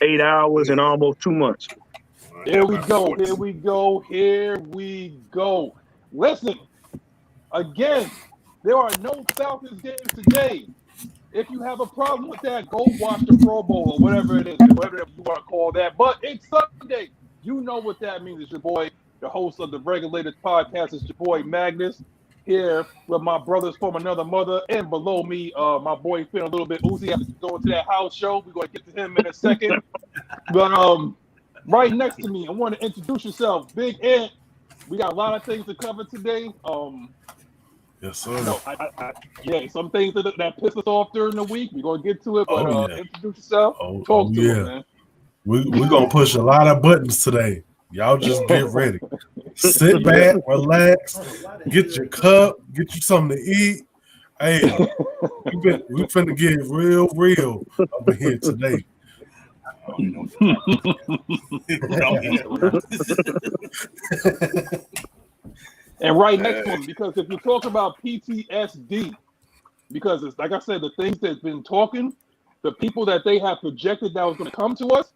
8 hours in almost 2 months. Here we go. Here we go. Here we go. Listen, again, there are no Falcons games today. If you have a problem with that, go watch the Pro Bowl or whatever it is, whatever you want to call that. But it's Sunday. You know what that means. It's your boy, the host of the Regulators podcast. It's your boy Magnus here with my brothers from another mother, and below me, my boy feeling a little bit oozy after going to that house show. We're going to get to him in a second. But right next to me, I want to introduce yourself, Big Ant. We got a lot of things to cover today. Yes, sir. No, yeah, some things that pissed us off during the week. We're gonna get to it, but introduce yourself. Talk to it, man. We're gonna push a lot of buttons today. Y'all just get ready. Sit back, relax, get your cup, get you something to eat. Hey, we finna get real over here today. And right next to him, because if you talk about PTSD, because it's like I said, the things that's been talking, the people that they have projected that was going to come to us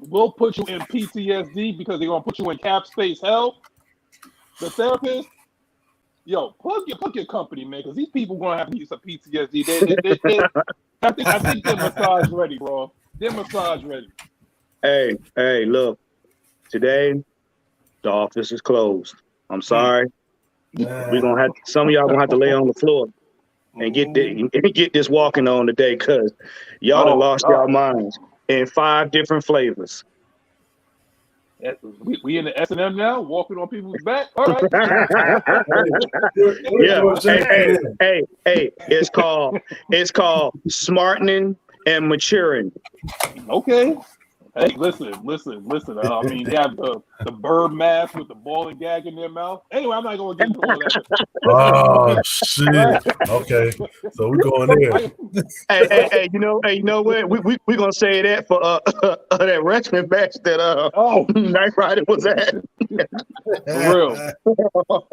will put you in PTSD because they're going to put you in cap space hell. The therapist, yo, plug your company, man, because these people going to have to use some PTSD. I think they're massage ready, bro. They're massage ready. Hey, look, today the office is closed. I'm sorry. We're gonna have some of y'all gonna have to lay on the floor and get this walking on today, cause y'all done lost y'all minds in 5 different flavors. We in the S&M now, walking on people's back. All right. Yeah. Hey. It's called smartening and maturing. Okay. Hey, listen. I mean, they have the bird mask with the ball and gag in their mouth. Anyway, I'm not going to get into all that. Oh, shit. Okay, so we're going there. Hey, you know what? We're going to say that for that wrestling match that Knight Rider was at. For real.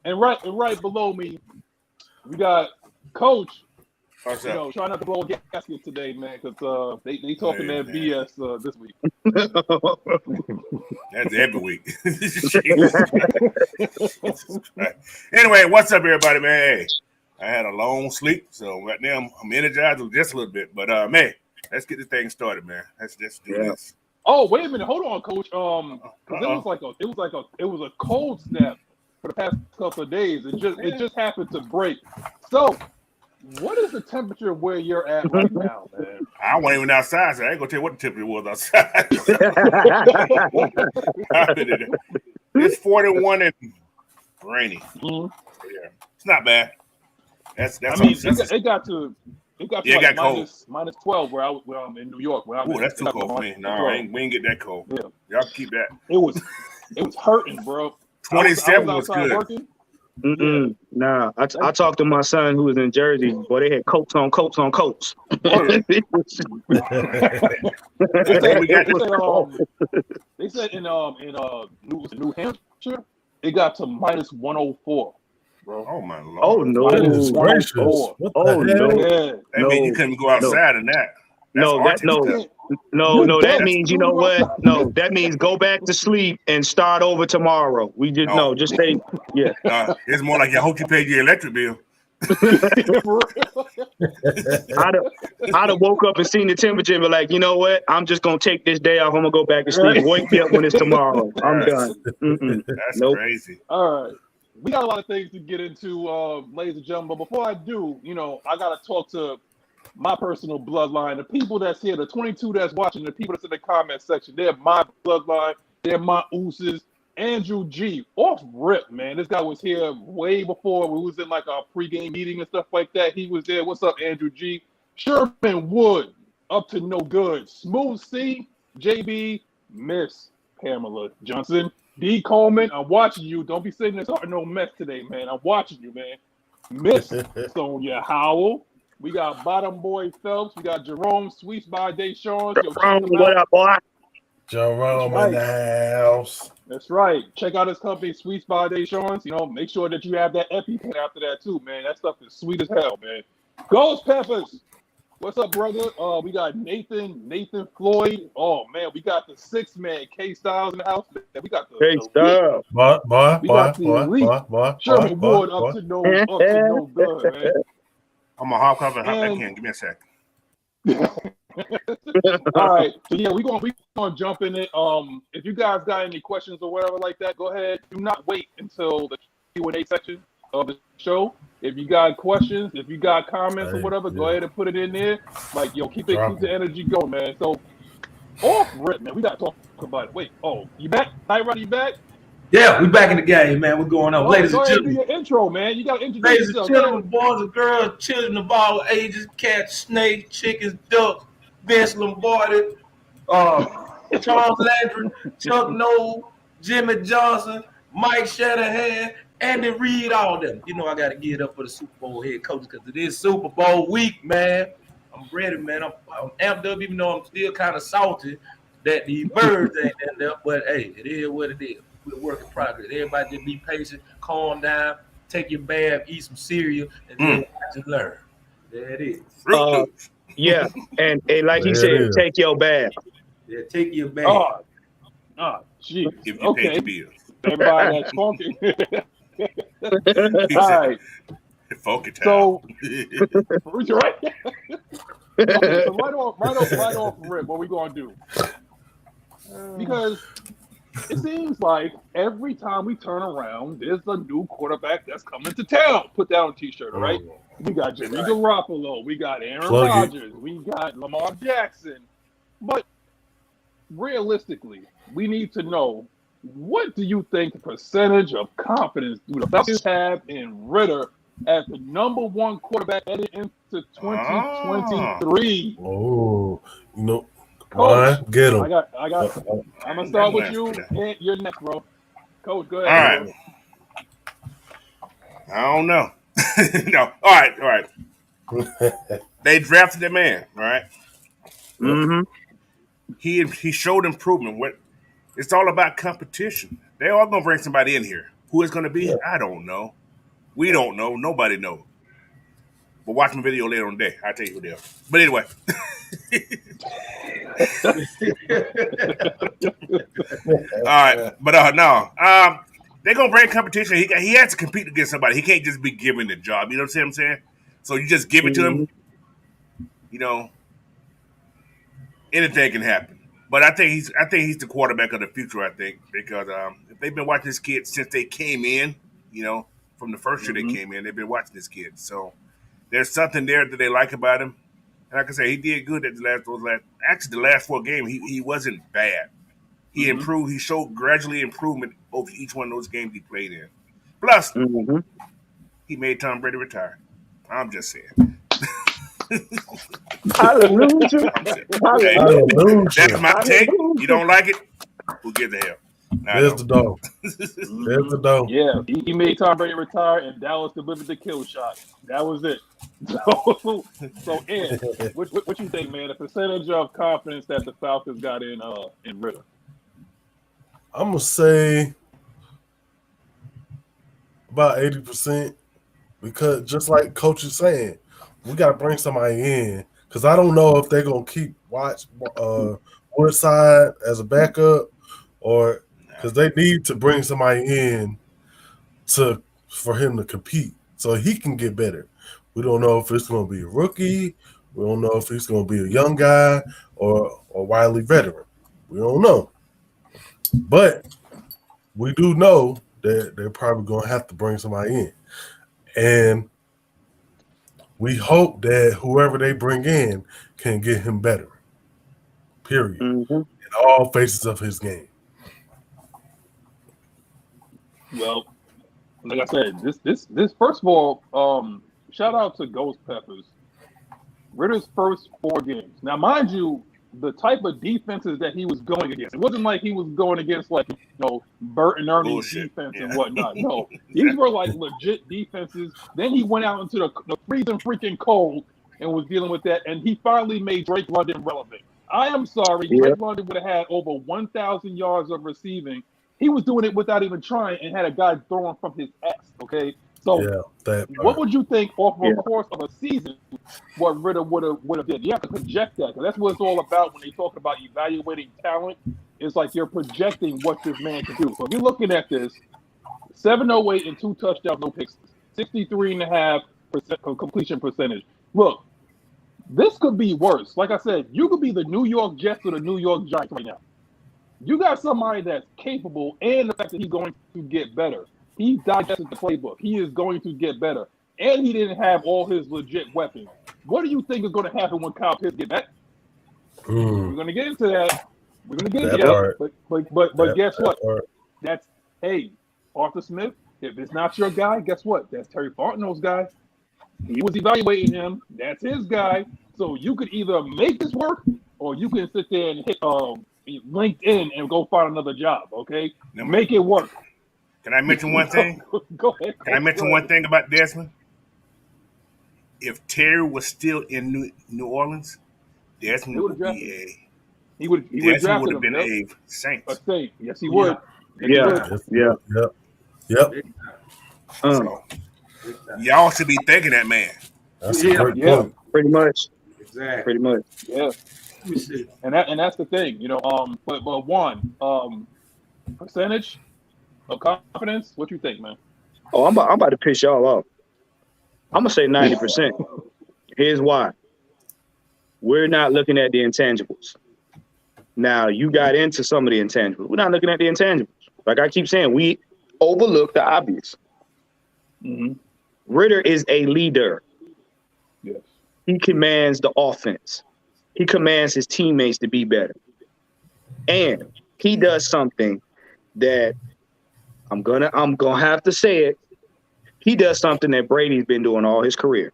And right below me, we got Coach. Try not to blow a gasket today, man, because they talking that BS this week. That's every week. Anyway, what's up, everybody, man? Hey, I had a long sleep, so right now I'm energized just a little bit. But man, let's get this thing started, man. Let's do this. Oh, wait a minute, hold on, Coach. Because it was a cold snap for the past couple of days. It just happened to break. So, what is the temperature where you're at right now, man? I wasn't even outside, so I ain't gonna tell you what the temperature was outside. It's 41 and rainy. Mm-hmm. Yeah, it's not bad. It got to minus 12 where I'm in New York. Oh, that's too cold for me. No, we ain't get that cold. Yeah. Y'all can keep that. It was hurting, bro. 27 was good. Working. Nah, I talked to my son who was in Jersey. Boy, they had coats on coats. They said in New Hampshire it got to minus 104, bro. Oh my lord! Oh no! Goodness gracious! No! That means you couldn't go outside in that. No, that means, you know what? No, that means go back to sleep and start over tomorrow. We just just stay. Yeah. It's more like I hope you paid your electric bill. I'd have woke up and seen the temperature and be like, you know what? I'm just gonna take this day off. I'm gonna go back to sleep. Wake me up when it's tomorrow. I'm done. That's crazy. All right. We got a lot of things to get into, ladies and gentlemen. But before I do, I gotta talk to my personal bloodline, the people that's here, the 22 that's watching, the people that's in the comment section. They're my bloodline. They're my ooses. Andrew G. Off rip, man. This guy was here way before we was in like our pregame meeting and stuff like that. He was there. What's up, Andrew G? Sherman Wood, up to no good. Smooth C, JB, Miss Pamela Johnson, D. Coleman. I'm watching you. Don't be sitting there starting no mess today, man. I'm watching you, man. Miss Sonia Howell. We got Bottom Boy Phelps. We got Jerome Sweets by Deshawn. Jerome, what up, boy? Jerome in the house. That's right. Check out his company, Sweets by Deshawn. Make sure that you have that EpiPen after that too, man. That stuff is sweet as hell, man. Ghost Peppers. What's up, brother? We got Nathan Floyd. Oh man, we got the 6-man K Styles in the house. We got the Hey, elite. stop. We got the elite. Sherman Ward up to no good, man. I'm a hop up and hop back And- in. Give me a sec. All right, so yeah, we gonna jump in it. If you guys got any questions or whatever like that, go ahead. Do not wait until the Q&A section of the show. If you got questions, if you got comments or whatever, go ahead and put it in there. Like, yo, keep the energy going, man. So off rip, man, we gotta talk about it. Wait, you back? Night Rider, you back? Yeah, we back in the game, man. We're going on. Ladies and Go ahead and do gentlemen. your intro, man. You gotta introduce Ladies and yourself. gentlemen, boys and girls, children of all ages, cats, snakes, chickens, ducks, Vince Lombardi, Charles Landry, Chuck Noll, Jimmy Johnson, Mike Shanahan, Andy Reid, all of them. You know I got to get it up for the Super Bowl head coaches because it is Super Bowl week, man. I'm ready, man. I'm amped up, even though I'm still kind of salty that the birds ain't in there. But, hey, it is what it is. We're a work in progress. Everybody just be patient, calm down, take your bath, eat some cereal, and then just learn. There it is. Yeah, and like he said, take your bath. Yeah, take your bath. Jeez. If you pay your bills. Everybody that's funky. All right. Funky time. So, right? Okay, so right off rip, what we gonna do? Because it seems like every time we turn around, there's a new quarterback that's coming to town. Put that on a t-shirt, all right? We got Jimmy Garoppolo, we got Aaron Rodgers, we got Lamar Jackson. But realistically, we need to know, what do you think the percentage of confidence do the Falcons have in Ritter as the number one quarterback headed into 2023? Oh, you know, Coach, get him. I got. I'm gonna start with you. And you're next, bro. Coach, go All ahead. right. I don't know. No. All right. They drafted the man, right? Mm-hmm. He showed improvement. It's all about competition. They all gonna bring somebody in here. Who it's gonna be? I don't know. We don't know. Nobody knows. But watch my video later on the day. I'll tell you who they are. But anyway. All right. But no. They're gonna bring competition. He has to compete against somebody. He can't just be given the job. You know what I'm saying? So you just give it to him. You know, anything can happen. But I think he's the quarterback of the future. I think because if they've been watching this kid since they came in, you know, from the first year they came in, they've been watching this kid. So there's something there that they like about him. And like I say, he did good at the last 4 games. He wasn't bad. He improved. He showed gradually improvement over each one of those games he played in. Plus, he made Tom Brady retire. I'm just saying. Hallelujah. Hallelujah. That's my take. You don't like it? Who gives a hell? There's the dog. There's the dog. Yeah, he made Tom Brady retire, and Dallas delivered the kill shot. That was it. So Ed, what you think, man? The percentage of confidence that the Falcons got in Ritter? I'm gonna say about 80%, because just like Coach is saying, we gotta bring somebody in, because I don't know if they're gonna keep Woodside as a backup, or because they need to bring somebody in for him to compete so he can get better. We don't know if it's gonna be a rookie. We don't know if he's gonna be a young guy or a wily veteran. We don't know. But we do know that they're probably going to have to bring somebody in. And we hope that whoever they bring in can get him better, period, in all phases of his game. Well, like I said, this first of all, shout out to Ghost Peppers. Ritter's first 4 games. Now, mind you, the type of defenses that he was going against, it wasn't like he was going against Burt and Ernie's defense and whatnot. No, these were like legit defenses. Then he went out into the freezing freaking cold and was dealing with that, and he finally made Drake London relevant. I am sorry, Drake London would have had over 1,000 yards of receiving. He was doing it without even trying and had a guy throwing from his ass, okay? So what would you think off of a course of a season what Ritter would have did. You have to project that, because that's what it's all about when they talk about evaluating talent. It's like you're projecting what this man can do. So if you're looking at this, 708 and 2 touchdowns, no picks, 63.5% completion percentage. Look, this could be worse. Like I said, you could be the New York Jets or the New York Giants right now. You got somebody that's capable, and the fact that he's going to get better. He digested the playbook. He is going to get better. And he didn't have all his legit weapons. What do you think is going to happen when Kyle Pitts get back? We're going to get into that. We're going to get into that. But guess what? That's, hey, Arthur Smith, if it's not your guy, guess what? That's Terry Fontenot's guy. He was evaluating him. That's his guy. So you could either make this work, or you can sit there and hit LinkedIn and go find another job, okay? Make it work. Can I mention one thing? Go ahead. Can I mention one thing about Desmond? If Terry was still in New Orleans, Desmond would be a... He would have been a Saint. A Saint. Yes, he would. Yep. So, y'all should be thanking that man. That's a great point. Pretty much. Exactly. Pretty much. Yeah. And that's the thing, but one, percentage of confidence, what you think, man? Oh, I'm about to piss y'all off. I'm gonna say 90%. Here's why. We're not looking at the intangibles. Now, you got into some of the intangibles. We're not looking at the intangibles. Like I keep saying, we overlook the obvious. Mm-hmm. Ritter is a leader. Yes. He commands the offense. He commands his teammates to be better. And he does something that I'm gonna have to say it. He does something that Brady's been doing all his career.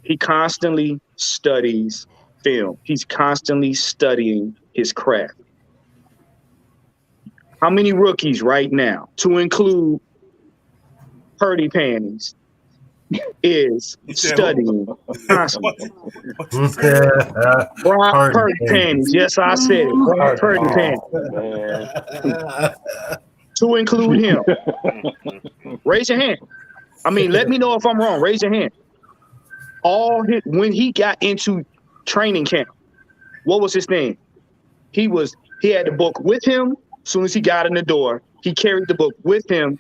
He constantly studies film. He's constantly studying his craft. How many rookies right now, to include Purdy panties, is studying constantly? Brock Purdy panties. Yes, I said it. Brock Purdy panties. To include him. Raise your hand. I mean, let me know if I'm wrong. Raise your hand. When he got into training camp, what was his thing? He had the book with him. As soon as he got in the door, he carried the book with him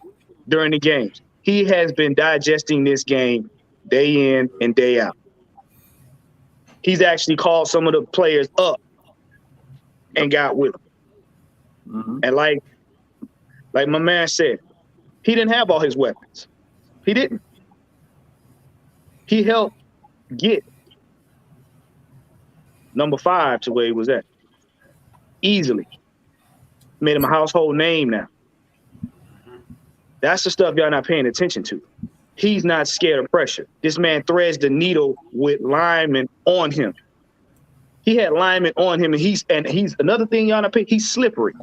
during the games. He has been digesting this game day in and day out. He's actually called some of the players up and got with them. Mm-hmm. And like my man said, he didn't have all his weapons. He didn't. He helped get number 5 to where he was at. Easily. Made him a household name now. That's the stuff y'all not paying attention to. He's not scared of pressure. This man threads the needle with linemen on him. He had linemen on him, and he's another thing y'all not paying. He's slippery.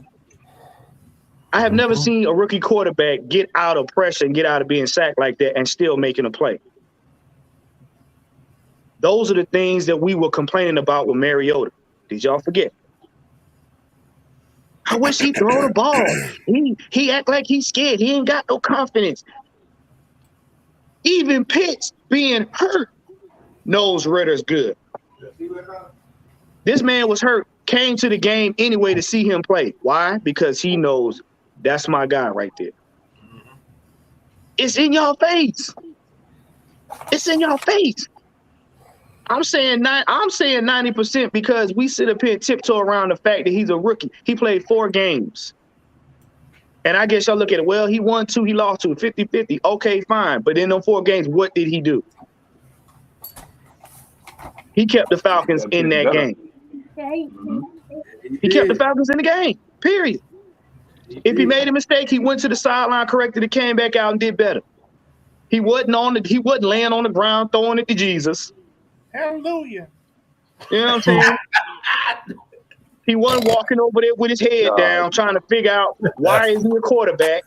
I have never seen a rookie quarterback get out of pressure and get out of being sacked like that and still making a play. Those are the things that we were complaining about with Mariota. Did y'all forget? I wish he'd throw the ball. He act like he's scared. He ain't got no confidence. Even Pitts being hurt knows Ritter's good. This man was hurt, came to the game anyway to see him play. Why? Because he knows that's my guy right there. It's in your face. It's in your face. I'm saying 90% because we sit up here and tiptoe around the fact that he's a rookie. He played 4 games. And I guess y'all look at it, well, he won 2, he lost 2, 50-50. Okay, fine. But in those 4 games, what did he do? He kept the Falcons in that game. He kept the Falcons in the game, period. If he made a mistake, he went to the sideline, corrected it, came back out and did better. He wasn't laying on the ground throwing it to Jesus. Hallelujah. You know what I'm saying? He wasn't walking over there with his head down trying to figure out why is he a quarterback.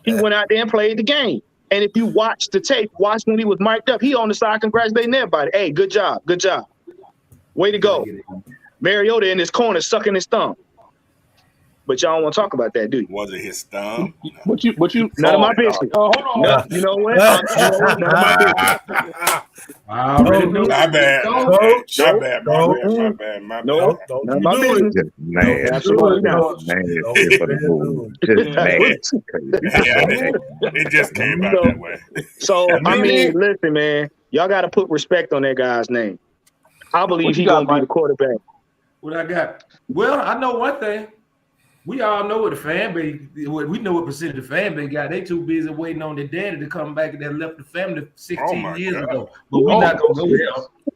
He went out there and played the game. And if you watch the tape, watch when he was mic'd up, he on the side congratulating everybody. Hey, good job. Good job. Way to go. Mariota in his corner sucking his thumb. But y'all don't want to talk about that, do you? Was it his thumb? What you? None of my Oh, business. hold on. No, you know what? You know what? None of my business. I already know. My bad. Coach. My bad. My Coach. bad. My bad. My bad. No, Don't none of you my do business. it. Just nasty. Absolutely not. Don't Nasty you for the do mood. it. Just Yeah. nasty. It just came out that way. So I mean, Mimi. listen, man, y'all got to put respect on that guy's name. I believe What you he's got, gonna be Mike? the quarterback. What I got? Well, I know one thing. We all know what the fan base. We know what percentage of the fan base got. They too busy waiting on their daddy to come back that left the family 16 years ago. But we not gonna go there.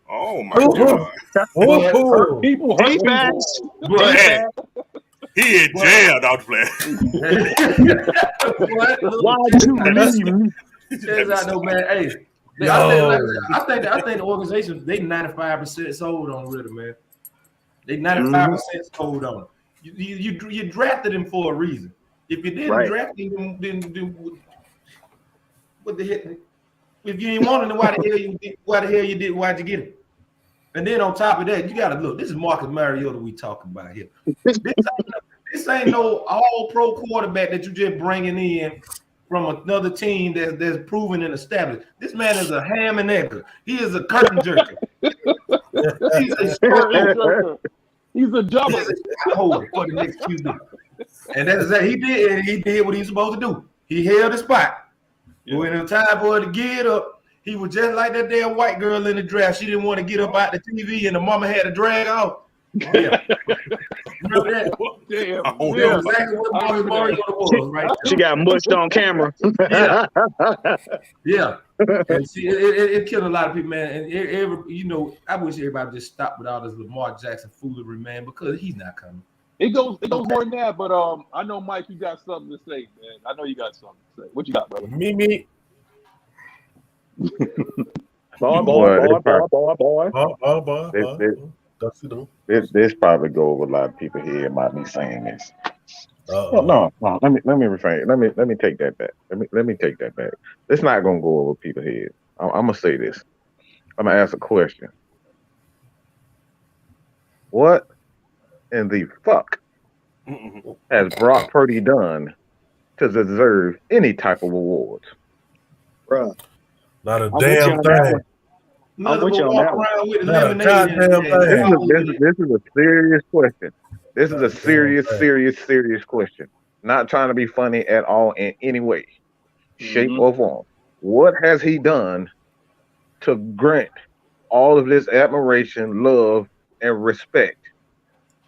Oh my God. Hurt people. Hurt people. Defense. But Hey, he in jail, Dr. Flair. Why'd you leave me? Says I know, man. Hey, I think the organization they 95% sold on Ritter, man. They 95% sold on him. You drafted him for a reason. If you didn't draft him, then what the heck? If you ain't want him, why the hell you did? Why'd you get him? And then on top of that, you got to look. This is Marcus Mariota we talking about here. This ain't no all-pro quarterback that you just bringing in from another team that's proven and established. This man is a ham and egger. He is a curtain jerker. He's a curtain jerker. He's a jumper. Hold it for the next QB. And that's exactly he did what he was supposed to do. He held the spot. When it was time for her to get up, he was just like that damn white girl in the draft. She didn't want to get up out the TV, and the mama had to drag out. Yeah. Remember that? Damn. Oh, Yeah. Exactly what Marcus Mariota was, right? She got mushed on camera. Yeah. And see, it killed a lot of people, man. And I wish everybody just stopped with all this Lamar Jackson foolery, man, because he's not coming. It goes more than that, but I know Mike, you got something to say, man. I know you got something to say. What you got, brother? Mimi. Boy. This probably go over a lot of people's head by me saying this. No. Let me refrain. Let me take that back. Let me take that back. It's not gonna go over people's head. I'm gonna say this. I'm gonna ask a question. What in the fuck has Brock Purdy done to deserve any type of awards? Bruh. Not a I'm damn with you on that thing. one. None of with you them on walk that one. around with Not a lemonade. goddamn thing. This is a serious question. This is a serious question. Not trying to be funny at all in any way, shape, or form. What has he done to grant all of this admiration, love, and respect?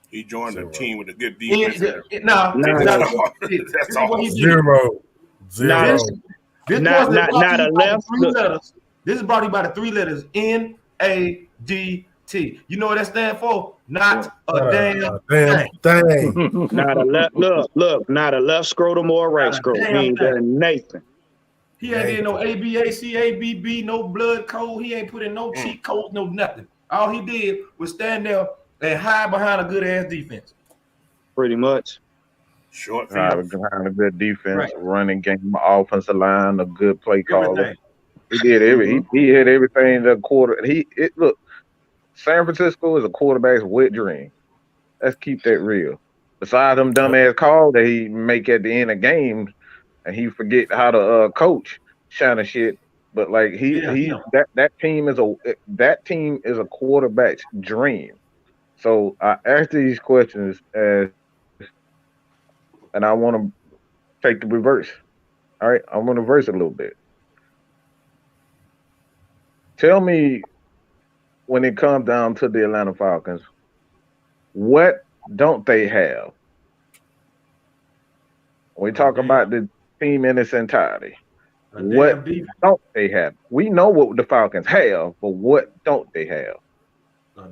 He joined a team with a good defense. That's all. Zero. Not a left. This is brought to you by the three letters NADT. You know what that stands for? Not a damn thing. Not a left. Look. Not a left scrotum or a right scrotum. He ain't done Nathan. He ain't did no ABACABB, no blood code. He ain't put in no cheat codes, no nothing. All he did was stand there and hide behind a good ass defense. Pretty much. Short behind a good defense, running game, offensive line, a good play caller. He did he had everything the quarter. Look, San Francisco is a quarterback's wet dream. Let's keep that real. Besides them dumbass calls that he make at the end of games, and he forget how to coach, shiny shit. But like that team is a quarterback's dream. So I ask these questions and I want to take the reverse. All right, I want to reverse it a little bit. Tell me, when it comes down to the Atlanta Falcons, what don't they have? We talk about the team in its entirety. What don't they have? We know what the Falcons have, but what don't they have? A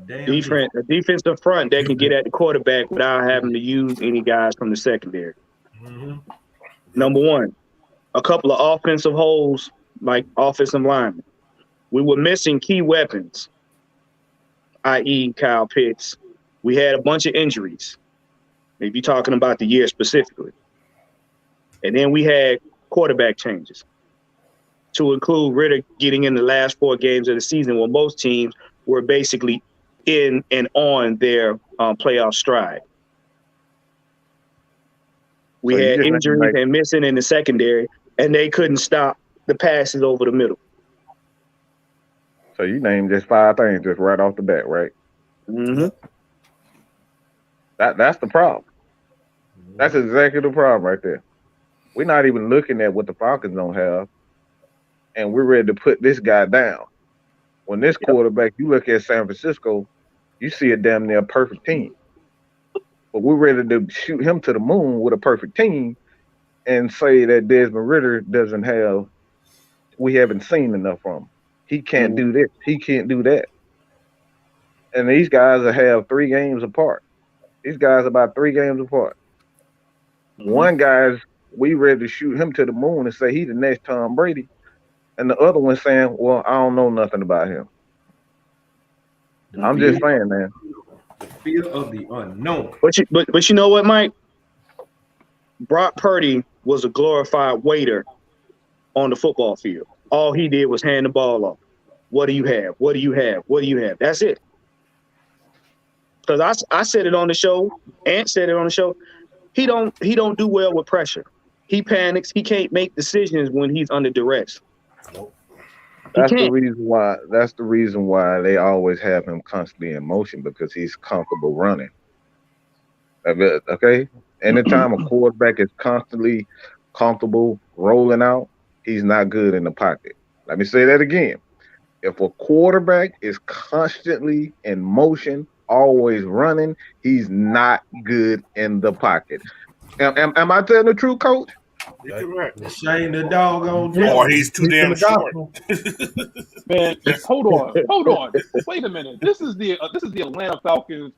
defensive front that can get at the quarterback without having to use any guys from the secondary. Number one, a couple of offensive holes, like offensive linemen. We were missing key weapons, i.e. Kyle Pitts. We had a bunch of injuries, if you're talking about the year specifically. And then we had quarterback changes, to include Ritter getting in the last 4 games of the season when most teams were basically in and on their playoff stride. We So you had just named injuries like and missing in the secondary, and they couldn't stop the passes over the middle. so you named just 5 things just right off the bat, right? Mm-hmm. That's the problem. That's exactly the problem right there. We're not even looking at what the Falcons don't have, and we're ready to put this guy down. When this quarterback, you look at San Francisco, you see a damn near perfect team. But we're ready to shoot him to the moon with a perfect team and say that Desmond Ritter doesn't have, we haven't seen enough from him. He can't do this. He can't do that. And these guys have 3 games apart. These guys are about 3 games apart. One guy's, we ready to shoot him to the moon and say he's the next Tom Brady. And the other one saying, well, I don't know nothing about him. I'm just saying, man. The fear of the unknown. But you know what, Mike? Brock Purdy was a glorified waiter on the football field. All he did was hand the ball off. What do you have? What do you have? What do you have? That's it. Because I said it on the show. Ant said it on the show. He don't do well with pressure. He panics. He can't make decisions when he's under duress. That's the reason why they always have him constantly in motion, because he's comfortable running. Okay? Anytime a quarterback is constantly comfortable rolling out, he's not good in the pocket. Let me say that again. If a quarterback is constantly in motion, always running, he's not good in the pocket. Am I telling the truth, Coach? You're correct. Shame the doggone. Or he's too damn short. Man, hold on. Wait a minute. This is the Atlanta Falcons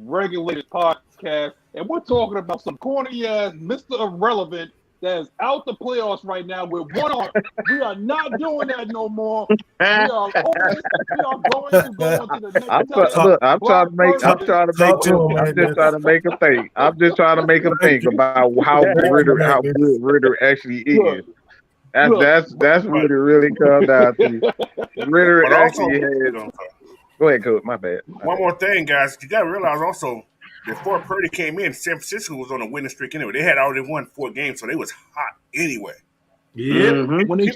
Regulators podcast, and we're talking about some corny ass Mr. Irrelevant that is out the playoffs right now with one arm. We are not doing that no more. We are going to go into the next. I'm trying to make him think. I'm just trying to make him think about how good Ritter actually is. That's what it really comes down to. Ritter actually has. Go ahead, Coach. My bad. One more thing, guys. You got to realize also, before Purdy came in, San Francisco was on a winning streak anyway. They had already won 4 games, so they was hot anyway. Yeah. When a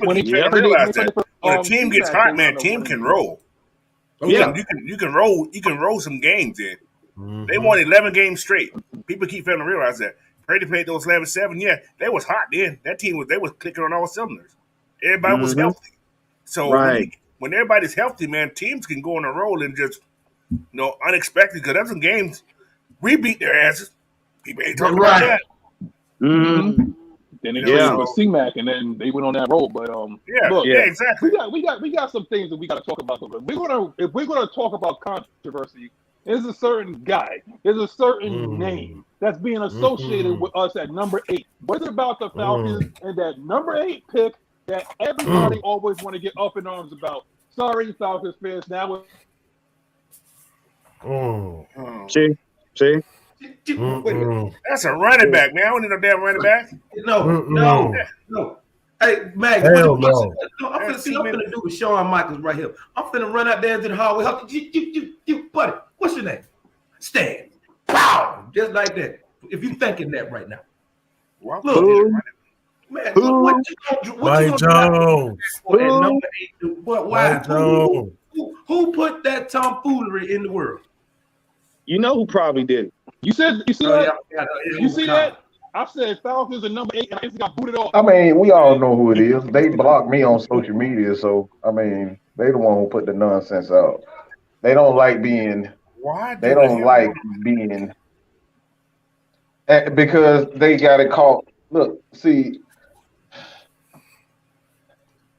team gets hot, man, team can roll. You can roll some games in. They won 11 games straight. People keep failing to realize that. Purdy played those 11-7. Yeah, they was hot then. That team was clicking on all cylinders. Everybody was healthy. So when everybody's healthy, man, teams can go on a roll and just unexpected, because there's some games we beat their asses. People ain't talking about that. Then they traded for C-Mac, and then they went on that roll. But exactly. We got some things that we got to talk about. If we're gonna talk about controversy, there's a certain guy, there's a certain name that's being associated with us at number 8. What is it about the Falcons and that number 8 pick that everybody always want to get up in arms about? Sorry, Falcons fans. Now See? That's a running back, man. I don't need no damn running back. No. Hey, Maggie, Hell I'm finna do with Shawn Michaels right here. I'm finna run out there into the hallway. You, buddy, what's your name? Stan. Wow, just like that. If you thinking that right now. Look, man, what you gonna Jones. Why? Who put that tomfoolery in the world? You know who probably did it. You see that? You see that? I said Falcons are number 8, and I just got booted off. I mean, we all know who it is. They blocked me on social media, so I mean, they the one who put the nonsense out. They don't like being. They don't like being. Because they got it caught. Look, see,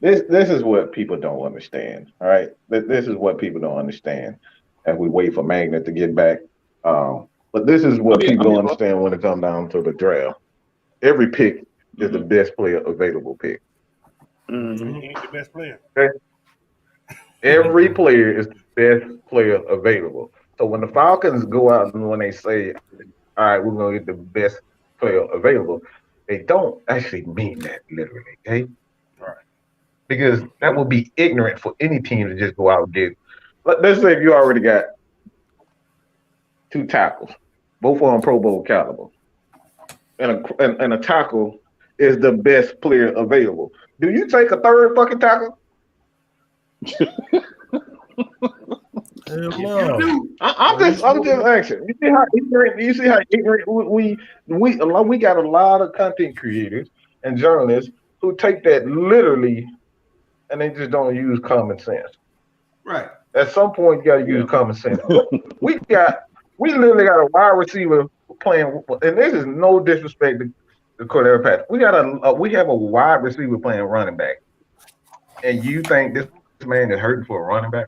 this is what people don't understand. All right, this is what people don't understand. As we wait for Magnet to get back. But this is what people don't understand when it comes down to the draft. Every pick is the best player available pick. He ain't the best player. Okay? Every player is the best player available. So when the Falcons go out and when they say, all right, we're going to get the best player available, they don't actually mean that literally, okay? Right. Because that would be ignorant for any team to just go out and get. Let's say if you already got 2 tackles, both of them Pro Bowl caliber. and a tackle is the best player available. Do you take a third fucking tackle? I'm just asking. You see how ignorant we got a lot of content creators and journalists who take that literally, and they just don't use common sense. Right. At some point, you got to use common sense. we literally got a wide receiver playing, and this is no disrespect to Cordell Patton. We have a wide receiver playing running back, and you think this man is hurting for a running back?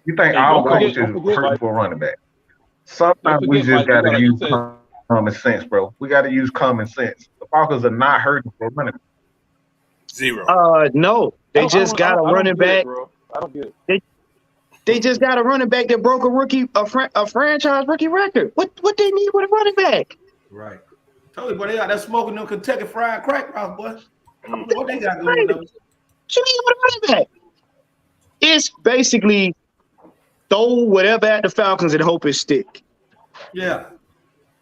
You think our coach is hurting for a running back? Sometimes we just got to use common sense, bro. We got to use common sense. The Falcons are not hurting for a running back. Zero. No, they just got a running back. I don't get it. They just got a running back that broke a franchise rookie record. What they need with a running back? Right. Told you, boy, they got that smoking them Kentucky fried crack rock, boy. What they got going on? What you need with a running back? It's basically throw whatever at the Falcons and hope it stick. Yeah.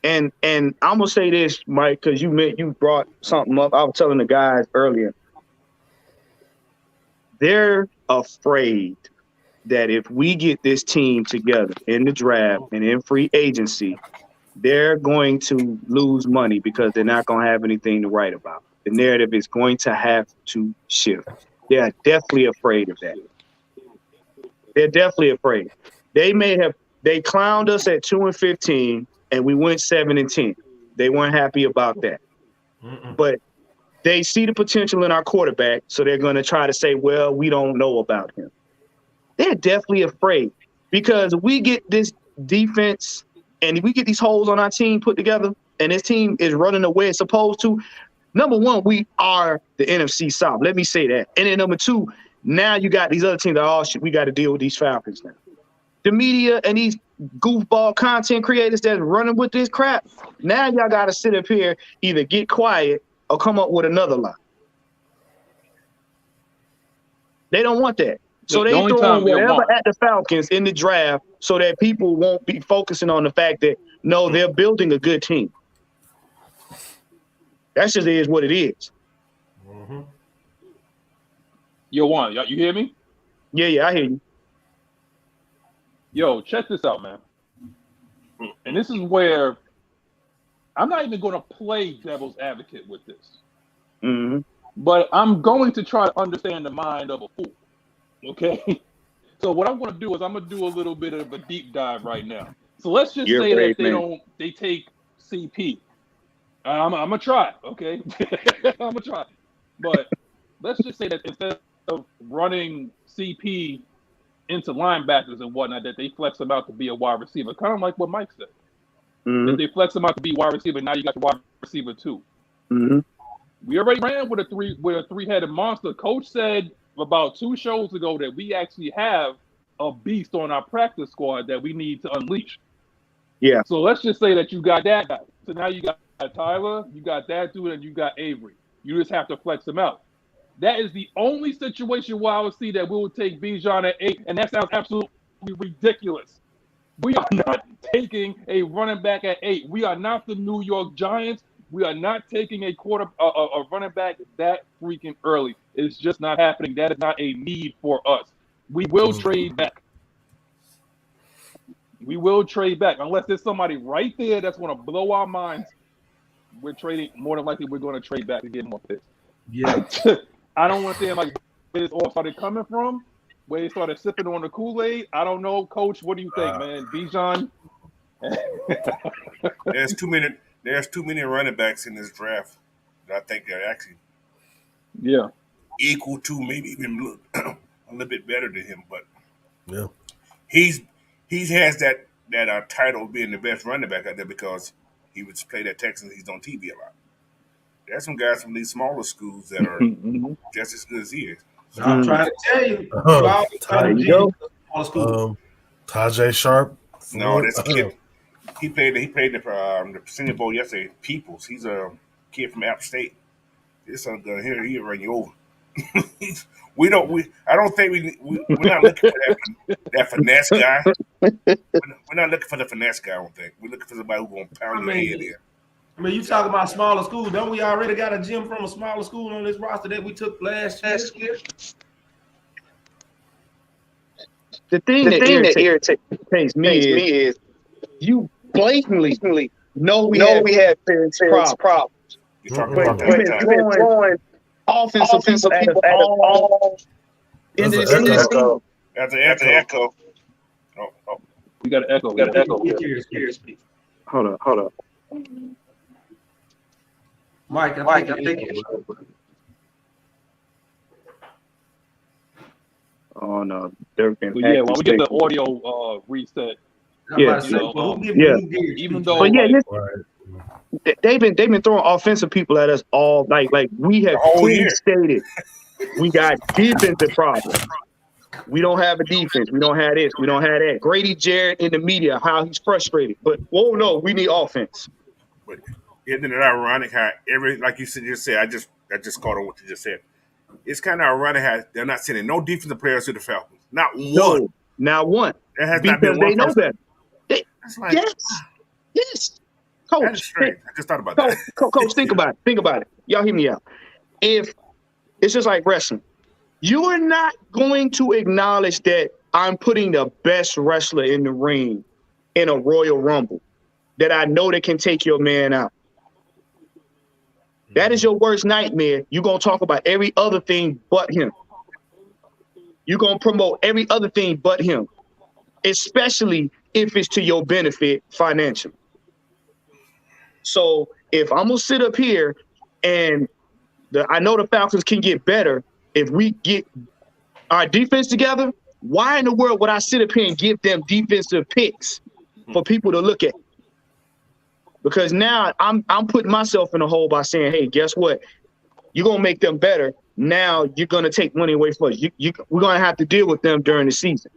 And I'm gonna say this, Mike, because you brought something up. I was telling the guys earlier. They're afraid that if we get this team together in the draft and in free agency, they're going to lose money because they're not going to have anything to write about. The narrative is going to have to shift. They are definitely afraid of that. They're definitely afraid. They clowned us at 2-15 and we went 7-10. They weren't happy about that. But they see the potential in our quarterback, so they're going to try to say, well, we don't know about him. They're definitely afraid because we get this defense and we get these holes on our team put together and this team is running the way it's supposed to. Number one, we are the NFC South. Let me say that. And then number two, now you got these other teams that, oh, shit, we got to deal with these Falcons now. The media and these goofball content creators that's running with this crap, now y'all got to sit up here, either get quiet or come up with another lie. They don't want that. So they throw whatever at the Falcons in the draft so that people won't be focusing on the fact that, no, they're building a good team. That just is what it is. Mm-hmm. Yo, Juan, you hear me? Yeah, I hear you. Yo, check this out, man. And this is where I'm not even going to play devil's advocate with this. Mm-hmm. But I'm going to try to understand the mind of a fool. Okay? So what I'm going to do is I'm going to do a little bit of a deep dive right now. So let's just say that they take CP. I'm going to try, okay? I'm going to try. But let's just say that instead of running CP into linebackers and whatnot, that they flex them out to be a wide receiver, kind of like what Mike said. Mm-hmm. That they flex them out to be wide receiver, now you got the wide receiver too. Mm-hmm. We already ran with a three-headed monster. Coach said about 2 shows ago that we actually have a beast on our practice squad that we need to unleash. Yeah. So let's just say that you got that guy. So now you got Tyler, you got that dude, and you got Avery. You just have to flex them out. That is the only situation where I would see that we will take Bijan at 8, and that sounds absolutely ridiculous. We are not taking a running back at 8. We are not the New York Giants. We are not taking a running back that freaking early. It's just not happening. That is not a need for us. We will trade back. We will trade back unless there's somebody right there that's going to blow our minds. We're trading. More than likely, we're going to trade back to get more picks. Yeah. I don't want to say like where this all started coming from, where they started sipping on the Kool-Aid. I don't know, Coach. What do you think, man? Bijan. There's too many running backs in this draft that I think they're actually equal to, maybe even a little bit better than him. But he has that title of being the best running back out there because he was played at Texas. He's on TV a lot. There's some guys from these smaller schools that are just as good as he is. So I'm trying to tell you. Tajay Sharp. No, that's a kid. He played the Senior Bowl yesterday. Peoples. He's a kid from App State. This son gun here, he'll run you over. We're not looking for that finesse guy. We're not looking for the finesse guy. I don't think we're looking for somebody who's gonna pound your head in. I mean, you talk about smaller schools. Don't we already got a gym from a smaller school on this roster that we took last year? The thing that irritates me is you blatantly know we have serious problems. You're talking But about you've been throwing offensive people at us all in this season. That's an echo. Oh. We got an echo. Hold up. Mike, I think Oh no, they're While we get the audio reset. Yeah. Even though But yeah, they've been throwing offensive people at us all like we have clearly stated. We got defensive problems. We don't have a defense. We don't have this. We don't have that. Grady Jarrett in the media, how he's frustrated. But no, we need offense. But isn't it ironic how like you just said, I just caught on what you just said. It's kind of ironic how they're not sending no defensive players to the Falcons. Not one. No, not one. There has because not been one they know person. better. Yes. Coach, That is strange. I just thought about that. Coach, think about it. Y'all hear me out. If it's just like wrestling, you are not going to acknowledge that I'm putting the best wrestler in the ring in a Royal Rumble that I know that can take your man out. That is your worst nightmare. You're going to talk about every other thing but him. You're going to promote every other thing but him, especially if it's to your benefit financially. So if I'm going to sit up here and I know the Falcons can get better if we get our defense together, why in the world would I sit up here and give them defensive picks for people to look at? Because now I'm putting myself in a hole by saying, hey, guess what? You're going to make them better. Now you're going to take money away from us. We're going to have to deal with them during the season.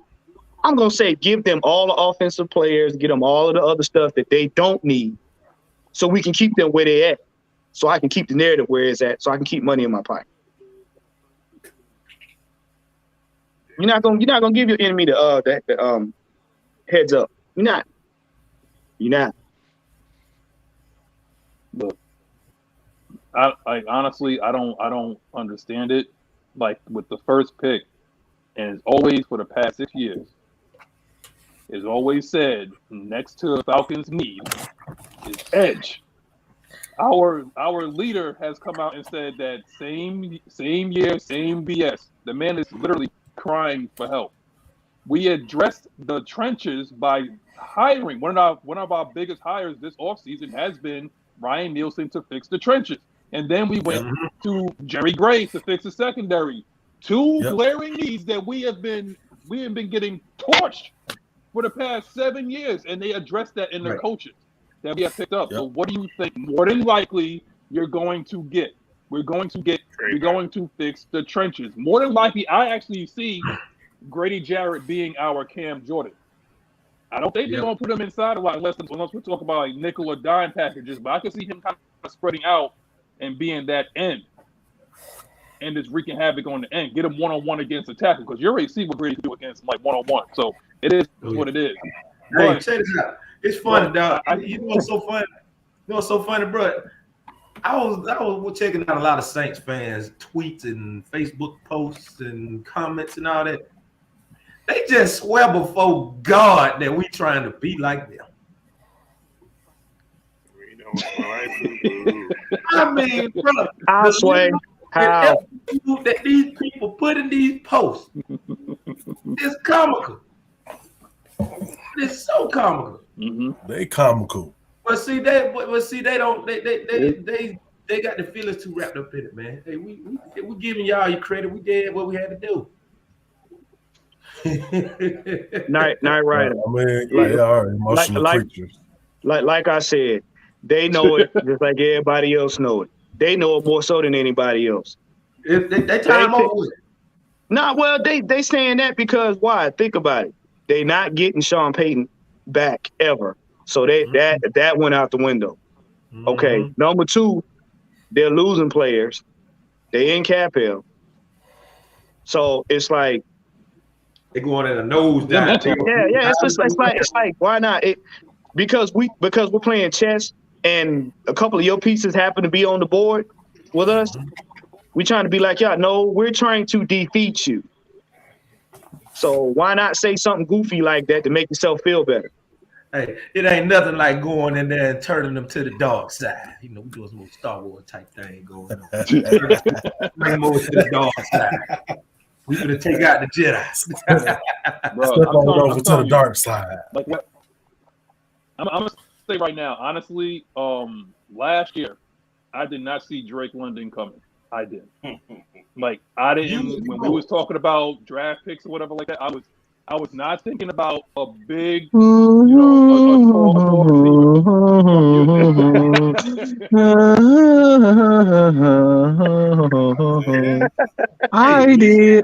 I'm going to say give them all the offensive players, get them all of the other stuff that they don't need so we can keep them where they're at. So I can keep the narrative where it's at, so I can keep money in my pocket. You're not gonna give your enemy the heads up. You're not. Look, I honestly I don't understand it. Like with the first pick, and it's always for the past 6 years, it's always said next to the Falcons' need is edge. Our leader has come out and said that same year, same BS. The man is literally crying for help. We addressed the trenches by hiring. One of our biggest hires this offseason has been Ryan Nielsen to fix the trenches. And then we went to Jerry Gray to fix the secondary. Two glaring needs that we have been getting torched for the past 7 years, and they addressed that in the coaches that we have picked up. So what do you think more than likely you're going to get? We're going to fix the trenches. More than likely, I actually see Grady Jarrett being our Cam Jordan. I don't think they're going to put him inside a lot unless we're talking about like nickel or dime packages, but I can see him kind of spreading out and being that end and just wreaking havoc on the end. Get him one-on-one against a tackle because you already see what Grady can do against him like one-on-one. So it is what it is. Hey, check this out. It's funny, dog. You know what's so funny? Bro? I was checking out a lot of Saints fans' tweets and Facebook posts and comments and all that. They just swear before God that we trying to be like them. I mean, bro, I swear how that these people put in these posts is comical. It's so comical. They comical. But see, they don't. They got the feelings too wrapped up in it, man. Hey, we giving y'all your credit. We did what we had to do. Not right. I mean, they are emotional creatures. Like I said, they know it just like everybody else know it. They know it more so than anybody else. If they time over with it. Nah, well, they saying that because why? Think about it. They not getting Sean Payton back ever. So that went out the window. Okay. Number two, they're losing players. They in cap hell. So it's like they're going in a nose down. Yeah. It's like why not? Because we're playing chess. and a couple of your pieces happen to be on the board with us, we trying to be like, yeah, no, we're trying to defeat you. So why not say something goofy like that to make yourself feel better? Hey, it ain't nothing like going in there and turning them to the dark side. You know, we doing some Star Wars type thing going on. Bring them over to the dark side. We gonna take out the Jedi. Step over to the dark side. Like what? I'm gonna say right now, honestly, last year I did not see Drake London coming. I did. Like I didn't when we was talking about draft picks or whatever like that. I was not thinking about a big, a tall receiver. I did.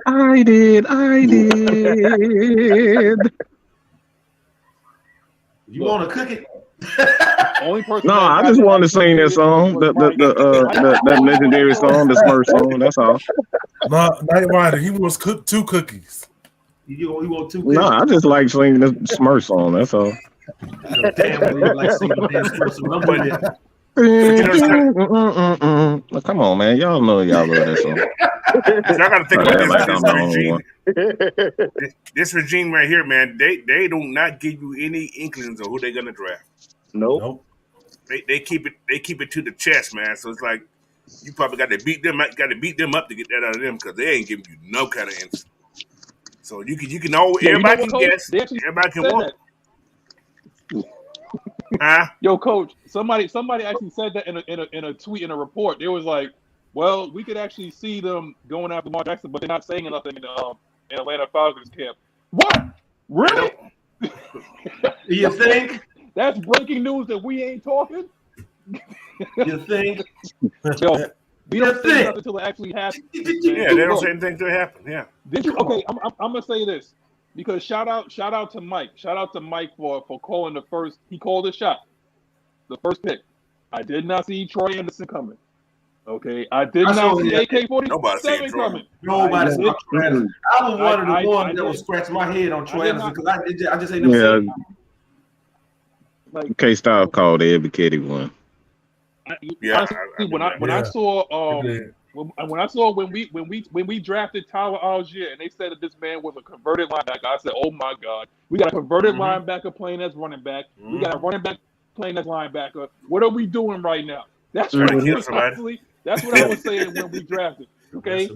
You want to cook it? Only person. No, I just wanted to sing that song, that legendary song, the Smurf song. That's all. No, Night Rider, he wants two cookies. You want 2 cookies? No, I just like singing the Smurf song. That's all. Damn, you like singing the damn Smurf song. Come on, man. Y'all know y'all love that song. So I got to think about this regime. This regime right here, man, they do not give you any inklings of who they're gonna draft. Nope. They keep it to the chest, man. So it's like you probably got to beat them up to get that out of them because they ain't giving you no kind of instinct. So you can always everybody can guess, everybody can walk. Yo, coach, somebody actually said that in a tweet, in a report. They was like, well, we could actually see them going after Lamar Jackson, but they're not saying nothing in Atlanta Falcons camp. What? Really? You think? That's breaking news that we ain't talking? You think? Yo, we don't say nothing until it actually happens. Yeah, they don't say anything until it happens. Yeah. Did you? Okay, I'm gonna say this because shout out to Mike. Shout out to Mike for calling the first. He called a shot. The first pick. I did not see Troy Anderson coming. Okay, I did not see AK-47 coming. Nobody saw Troy Anderson. I was one of the ones that was scratching my head on Troy Anderson because I just ain't never seen him. Like, K-Style called every kitty one. Honestly, when I saw when we drafted Tyler Algier and they said that this man was a converted linebacker, I said, "Oh my God, we got a converted linebacker playing as running back. We got a running back playing as linebacker. What are we doing right now?" That's what that's what I was saying when we drafted. Okay,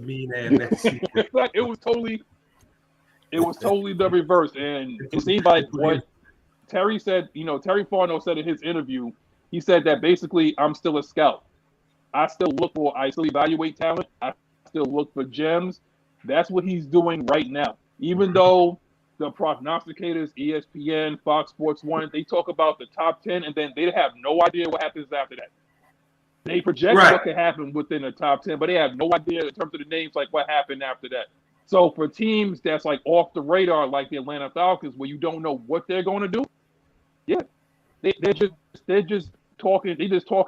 like it was totally the reverse, and it seemed like what Terry said. Terry Farno said in his interview. He said that basically I'm still a scout. I still evaluate talent. I still look for gems. That's what he's doing right now. Even though the prognosticators, ESPN, Fox Sports 1, they talk about the top 10 and then they have no idea what happens after that. They project what can happen within the top 10, but they have no idea in terms of the names, like what happened after that. So for teams that's like off the radar, like the Atlanta Falcons, where you don't know what they're going to do, they're just talking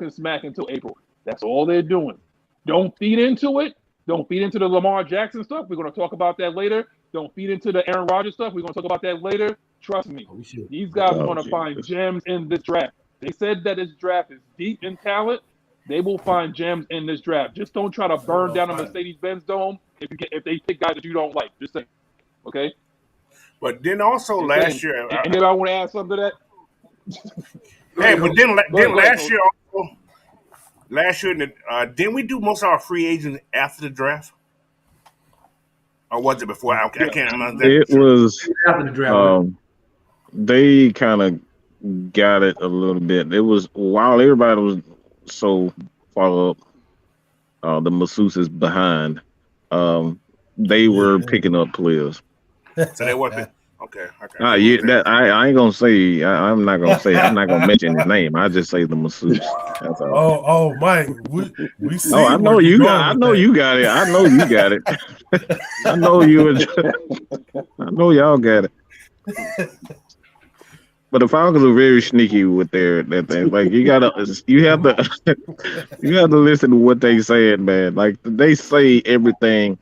smack until April. That's all they're doing. Don't feed into it. Don't feed into the Lamar Jackson stuff. We're going to talk about that later. Don't feed into the Aaron Rodgers stuff. We're going to talk about that later. Trust me. These guys are going to find gems in this draft. They said that this draft is deep in talent. They will find gems in this draft. Just don't try to burn down a Mercedes-Benz dome if they pick guys that you don't like. Just say, okay? But then also last year. Anybody want to add something to that? Hey, but then last year, didn't we do most of our free agents after the draft? Or was it before? I can't remember. It was after the draft. They kind of got it a little bit. It was while everybody was so far up, the masseuses behind. They were picking up players. So they weren't. Okay. I ain't gonna say. I'm not gonna say. I'm not gonna mention his name. I just say the masseuse. That's all. Oh, Mike. We see. I know you got. I know you got it. I know you got it. I know you. I know y'all got it. But the Falcons are very sneaky with that thing. Like you have to listen to what they said, man. Like they say everything.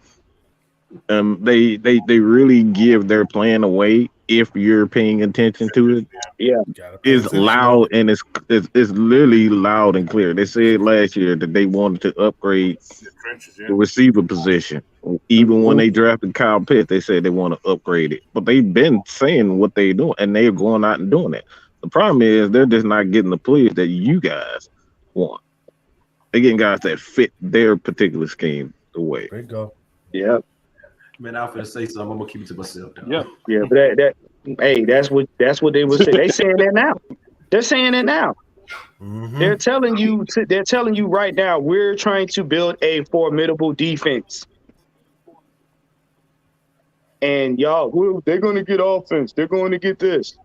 They really give their plan away if you're paying attention to it, Yeah. is loud and it's literally loud and clear. They said last year that they wanted to upgrade The trenches, yeah. the receiver position. Even when they drafted Kyle Pitts, they said they want to upgrade it. But they've been saying what they're doing, and they're going out and doing it. The problem is they're just not getting the players that you guys want. They're getting guys that fit their particular scheme the way. There you go. Yeah. Man, I'm finna say something. I'm gonna keep it to myself. Though. Yeah. Yeah. But that's what they would say. They saying that now. They're saying it now. Mhm. They're telling you right now, we're trying to build a formidable defense. And y'all, they're going to get offense. They're going to get this.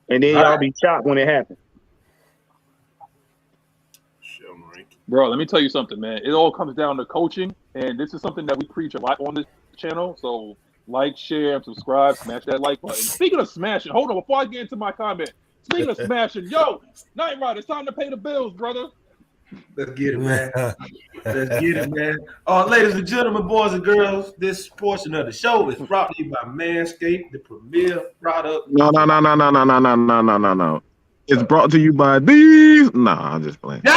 And then y'all be shocked when it happens. Bro, let me tell you something, man. It all comes down to coaching, and this is something that we preach a lot on this channel. So like, share, and subscribe, smash that like button. Speaking of smashing, hold on, before I get into my comment. Speaking of smashing, yo, Night Rider, it's time to pay the bills, brother. Let's get it, man. Let's get it, man. Ladies and gentlemen, boys and girls, this portion of the show is brought to you by Manscaped, the premier product. No. It's brought to you by these. Nah, I'm just playing. Hey,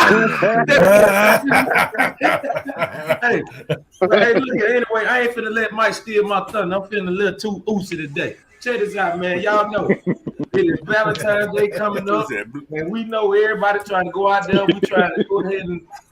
look, anyway, I ain't finna let Mike steal my thunder. I'm feeling a little too oozy today. Check this out, man. Y'all know it is Valentine's Day coming up, and we know everybody trying to go out there. We trying to go ahead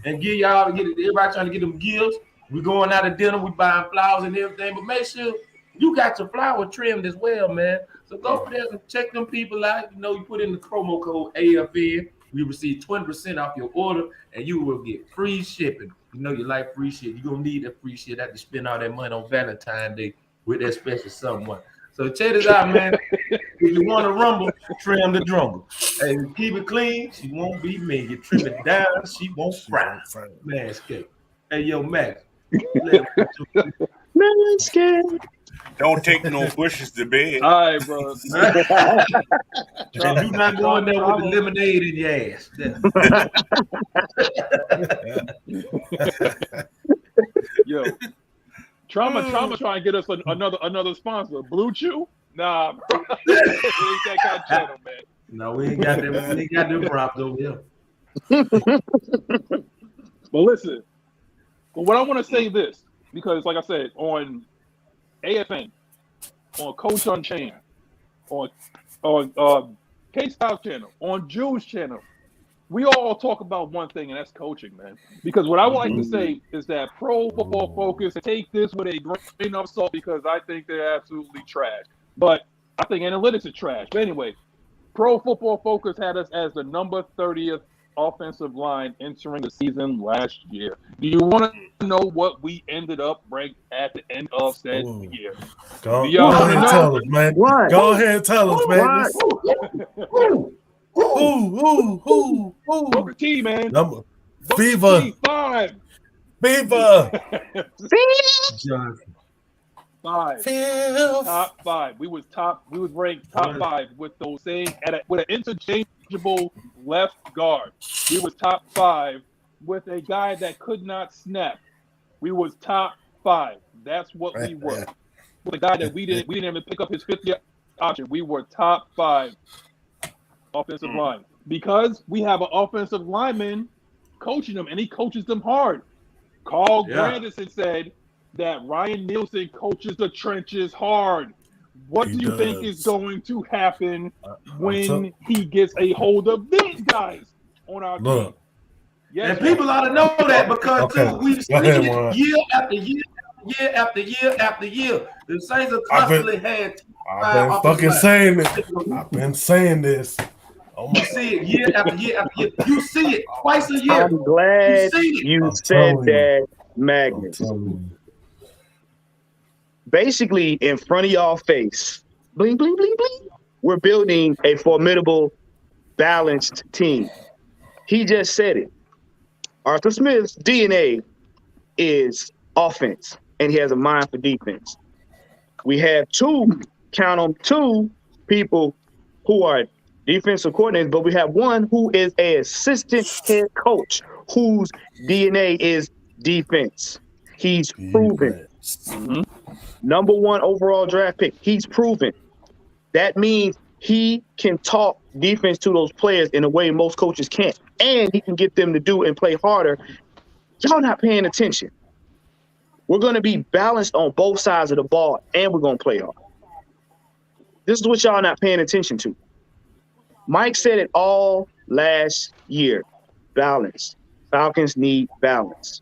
and give y'all everybody trying to get them gifts. We going out to dinner. We buying flowers and everything, but make sure you got your flower trimmed as well, man. So go over there and check them people out. You know, you put in the promo code AFN. We receive 20% off your order, and you will get free shipping. You know you like free shit. You're going to need that free shit after you spend all that money on Valentine's Day with that special someone. So check this out, man. If you want to rumble, trim the drumble. Hey, keep it clean. She won't be mean. You trim it down, she won't fry. Manscaped. Hey, yo, Max. Manscaped. Don't take no bushes to bed. All right, bro. And you not going there with the lemonade in your ass. Yo, Trauma trying to get us another sponsor. Blue Chew? Nah, bro. We ain't that kind of channel, man. No, we ain't got them. We ain't got them props over here. But listen, but what I want to say this, because like I said, on AFN, on Coach Unchained, on K-Styles channel, on Jules channel, we all talk about one thing, and that's coaching, man. Because what I would like to say is that Pro Football Focus, take this with a grain of salt, because I think they're absolutely trash. But I think analytics are trash. But anyway, Pro Football Focus had us as the number 30th offensive line entering the season last year. Do you want to know what we ended up ranked at the end of said year? Go ahead and tell us, man. What? Go ahead and tell us, man. Who? Booker T, man. Number Booker Fever. T, 5. Fever. 5. Top 5. We was ranked top 5 with those same with an interchangeable left guard. We was top 5 with a guy that could not snap. We was top 5. That's what we were. With a guy that we didn't even pick up his 5th year option. We were top 5 offensive line because we have an offensive lineman coaching them, and he coaches them hard. Carl Grandison said that Ryan Nielsen coaches the trenches hard. What do you think is going to happen when he gets a hold of these guys on our team? Yes, and people ought to know that because too, we've seen it year after year after year. The Saints have constantly had. I've been saying it. I've been saying this. You see it year after year after year. You see it twice a year. I'm glad you said that, Magnus. Basically, in front of y'all face, bling, bling, bling, bling, we're building a formidable, balanced team. He just said it. Arthur Smith's DNA is offense, and he has a mind for defense. We have two people who are defensive coordinators, but we have one who is an assistant head coach whose DNA is defense. He's proven Number 1 overall draft pick. He's proven. That means he can talk defense to those players in a way most coaches can't. And he can get them to do and play harder. Y'all not paying attention. We're going to be balanced on both sides of the ball, and we're going to play hard. This is what y'all not paying attention to. Mike said it all last year. Balance. Falcons need balance.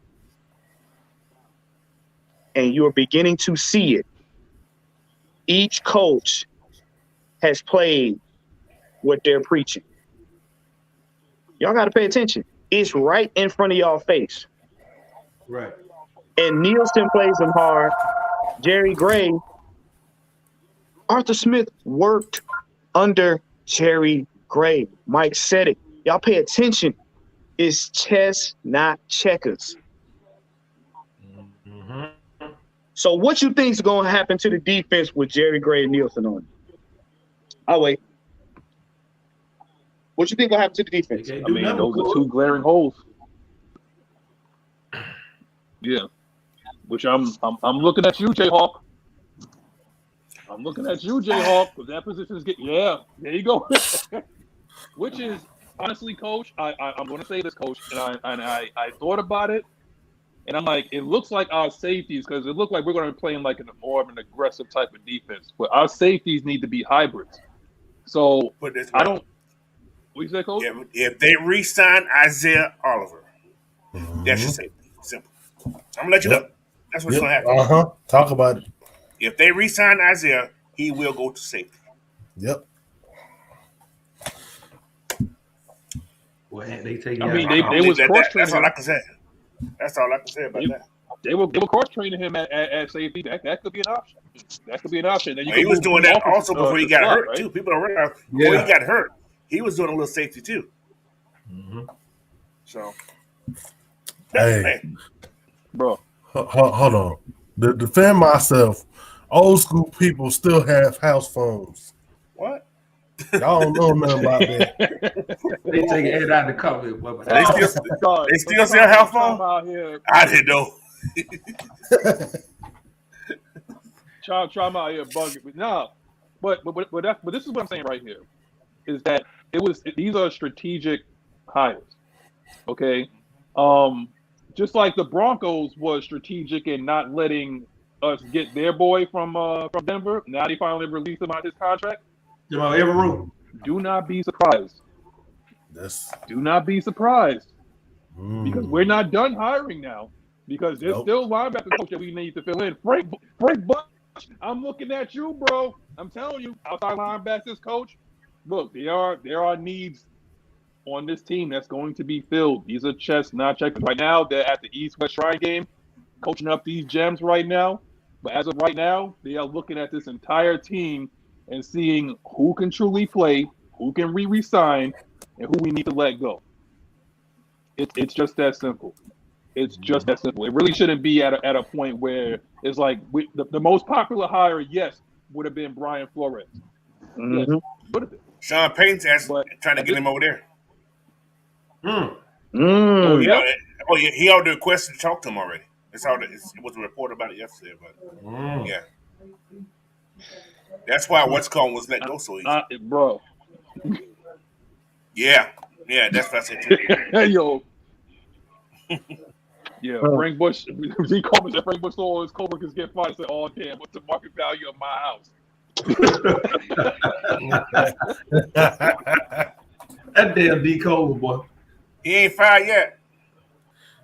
And you're beginning to see it. Each coach has played what they're preaching. Y'all got to pay attention. It's right in front of y'all face. Right. And Nielsen plays them hard. Jerry Gray. Arthur Smith worked under Jerry Gray. Mike said it. Y'all pay attention. It's chess, not checkers. So what you think is going to happen to the defense with Jerry Gray and Nielsen on? I'll wait. What you think will happen to the defense? I mean, those are 2 glaring holes. Yeah. Which I'm looking at you, Jayhawk. I'm looking at you, Jayhawk, because that position is getting. Yeah, there you go. Which is honestly, Coach. I'm going to say this, Coach, and I thought about it, and I'm like, it looks like our safeties, because it looked like we're going to be playing like more of an aggressive type of defense, but our safeties need to be hybrids. So I don't. What you say, Coach? Yeah, if they re-sign Isaiah Oliver, that's your safety. Simple. I'm gonna let you know. That's what's gonna happen. Talk about it. If they re-sign Isaiah, he will go to safety. Yep. Well, they take. I mean, they was cross training. That's all I can say. That's all I can say about that. They were cross training him at safety. That could be an option. That could be an option. Then He was doing that also before he got hurt too. People don't realize before he got hurt, he was doing a little safety too. So, hey, bro, hold on. To defend myself, old school people still have house phones. What? Y'all don't know nothing about that. They take it out of the cover. They still sell house phones? I didn't know. Try them out here bugging, but no. But this is what I'm saying right here, is that these are strategic hires. Okay, just like the Broncos was strategic in not letting us get their boy from Denver. Now they finally released him out of his contract. Do not be surprised. Do not be surprised because we're not done hiring now. Because there's still linebacker coach that we need to fill in. Frank Bush, I'm looking at you, bro. I'm telling you, outside linebackers coach. Look, there are needs on this team that's going to be filled. These are chess, not checkers. Right now, they're at the East-West Shrine game, coaching up these gems right now. But as of right now, they are looking at this entire team and seeing who can truly play, who can re-sign, and who we need to let go. It's just that simple. It's just that simple. It really shouldn't be at a point where it's like the most popular hire, yes, would have been Brian Flores. Yes, would have been. Sean Payton's trying to get him over there. He already requested to talk to him already. It was a report about it yesterday, but yeah. That's why what's called was let go so easy. Bro. Yeah, that's what I said too. Yo. Yeah, Frank Bush. He called me that Frank Bush saw his coworkers get fired. I said, "Oh damn, what's the market value of my house?" That damn D. Cole boy. He ain't fired yet.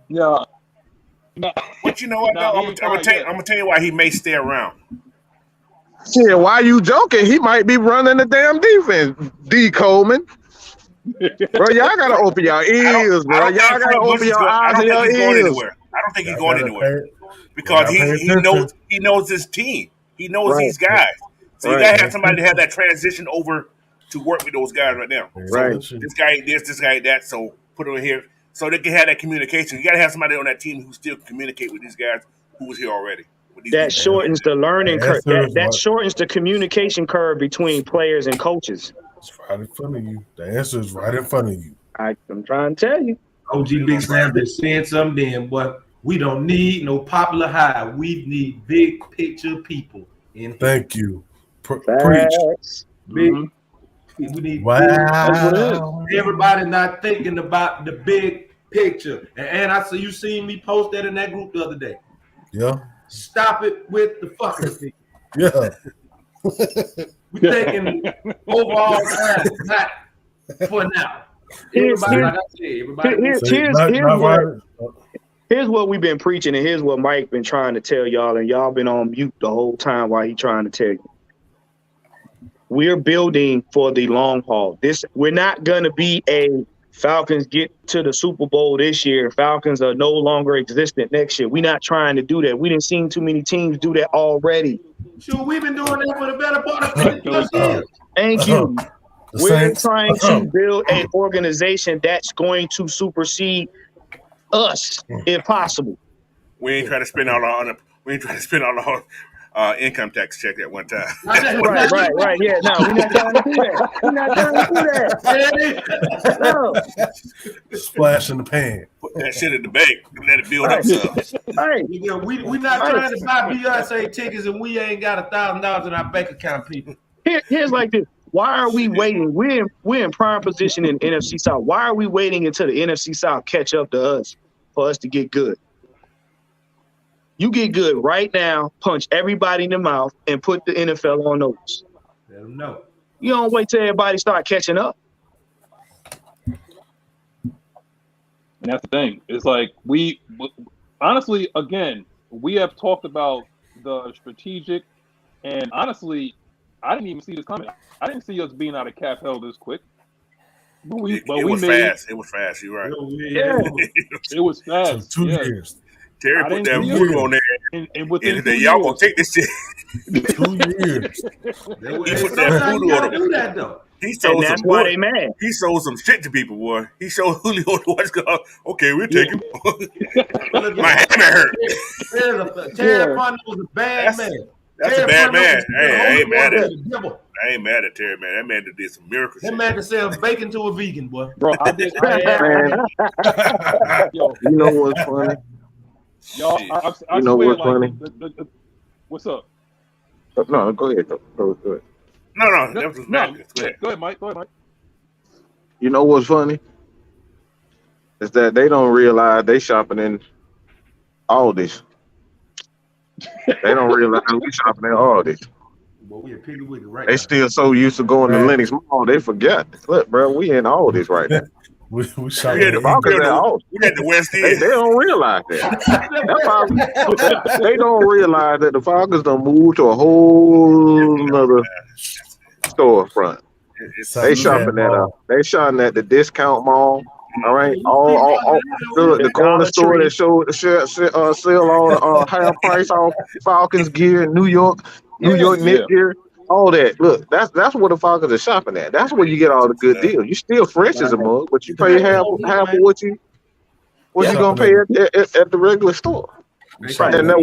Yeah. But you know what? I'm gonna tell you why he may stay around. Yeah, why you joking? He might be running the damn defense, D. Coleman. Bro, y'all gotta open your ears, bro. Y'all gotta open your eyes and your ears. I don't think he's going anywhere because he knows his team. He knows these guys. So you gotta have somebody to have that transition over to work with those guys right now. Right. So this guy this guy that. So put him in here so they can have that communication. You gotta have somebody on that team who still communicate with these guys who was here already. That shortens the learning curve. That shortens the communication curve between players and coaches. It's right in front of you. The answer is right in front of you. I'm trying to tell you. OG Big Sam been saying something then, boy. We don't need no popular hire. We need big picture people in here. Thank you. Preach. Big. We need That's what it is. everybody not thinking about the big picture. And I see you seen me post that in that group the other day. Yeah. Stop it with the fucking thing. Yeah. We thinking overall time, not for now. Everybody, like I said, everybody. Here's what we've been preaching, and here's what Mike been trying to tell y'all, and y'all been on mute the whole time while he trying to tell you. We're building for the long haul. We're not gonna be a Falcons get to the Super Bowl this year. Falcons are no longer existent next year. We're not trying to do that. We didn't seen too many teams do that already. Sure, we've been doing that for the better part of 50 years. Thank you. We're trying to build an organization that's going to supersede us, if possible. We ain't trying to spend all our income tax check at one time. Right. Yeah, no, we're not trying to do that. No. Splash in the pan. Put that shit in the bank and let it build up some. Right. Yeah, we not trying to buy Beyonce tickets and we ain't got $1,000 in our bank account, people. Here's like this. Why are we waiting? We're in prime position in NFC South. Why are we waiting until the NFC South catch up to us for us to get good? You get good right now, punch everybody in the mouth, and put the NFL on notice. Let them know. You don't wait till everybody start catching up. And that's the thing. It's like honestly, again, we have talked about the strategic, and honestly, I didn't even see this coming. I didn't see us being out of cap hell this quick. It was fast. It was fast. You're right. Yeah. It was fast. 2 years. Terry put that voodoo on there, and y'all gonna take this shit. 2 years. He put that voodoo on them. He sold that's some why boy. they mad. He sold some shit to people, boy. He showed Julio what's going. Okay, we'll take him. My hand hurt. Terry Ponder was a bad man. That's a bad man. Hey, I ain't mad at Terry, man. That man did some miracles. That man can sell bacon to a vegan, boy. Bro, I did. You know what's funny? Y'all, I you know swear, what's funny? What's up? No, go ahead. Go ahead. No, that was Madness. Go ahead, Mike. You know what's funny? Is that they don't realize they shopping in all this. They don't realize we shopping in all this. Boy, we right they now. still so used to going to Lennox Mall, they forget. Look, bro, we in all this right now. We shopping in all. We at the West End. They don't realize that. They don't realize that the Falcons done moved to a whole nother storefront. They shopping at the discount mall. All right, all the corner store that sell all half price off Falcons gear, New York Knicks gear, all that. Look, that's where the Falcons are shopping at. That's where you get all the good deals. You still fresh as a mug, but you pay half of what you gonna pay at the regular store. And then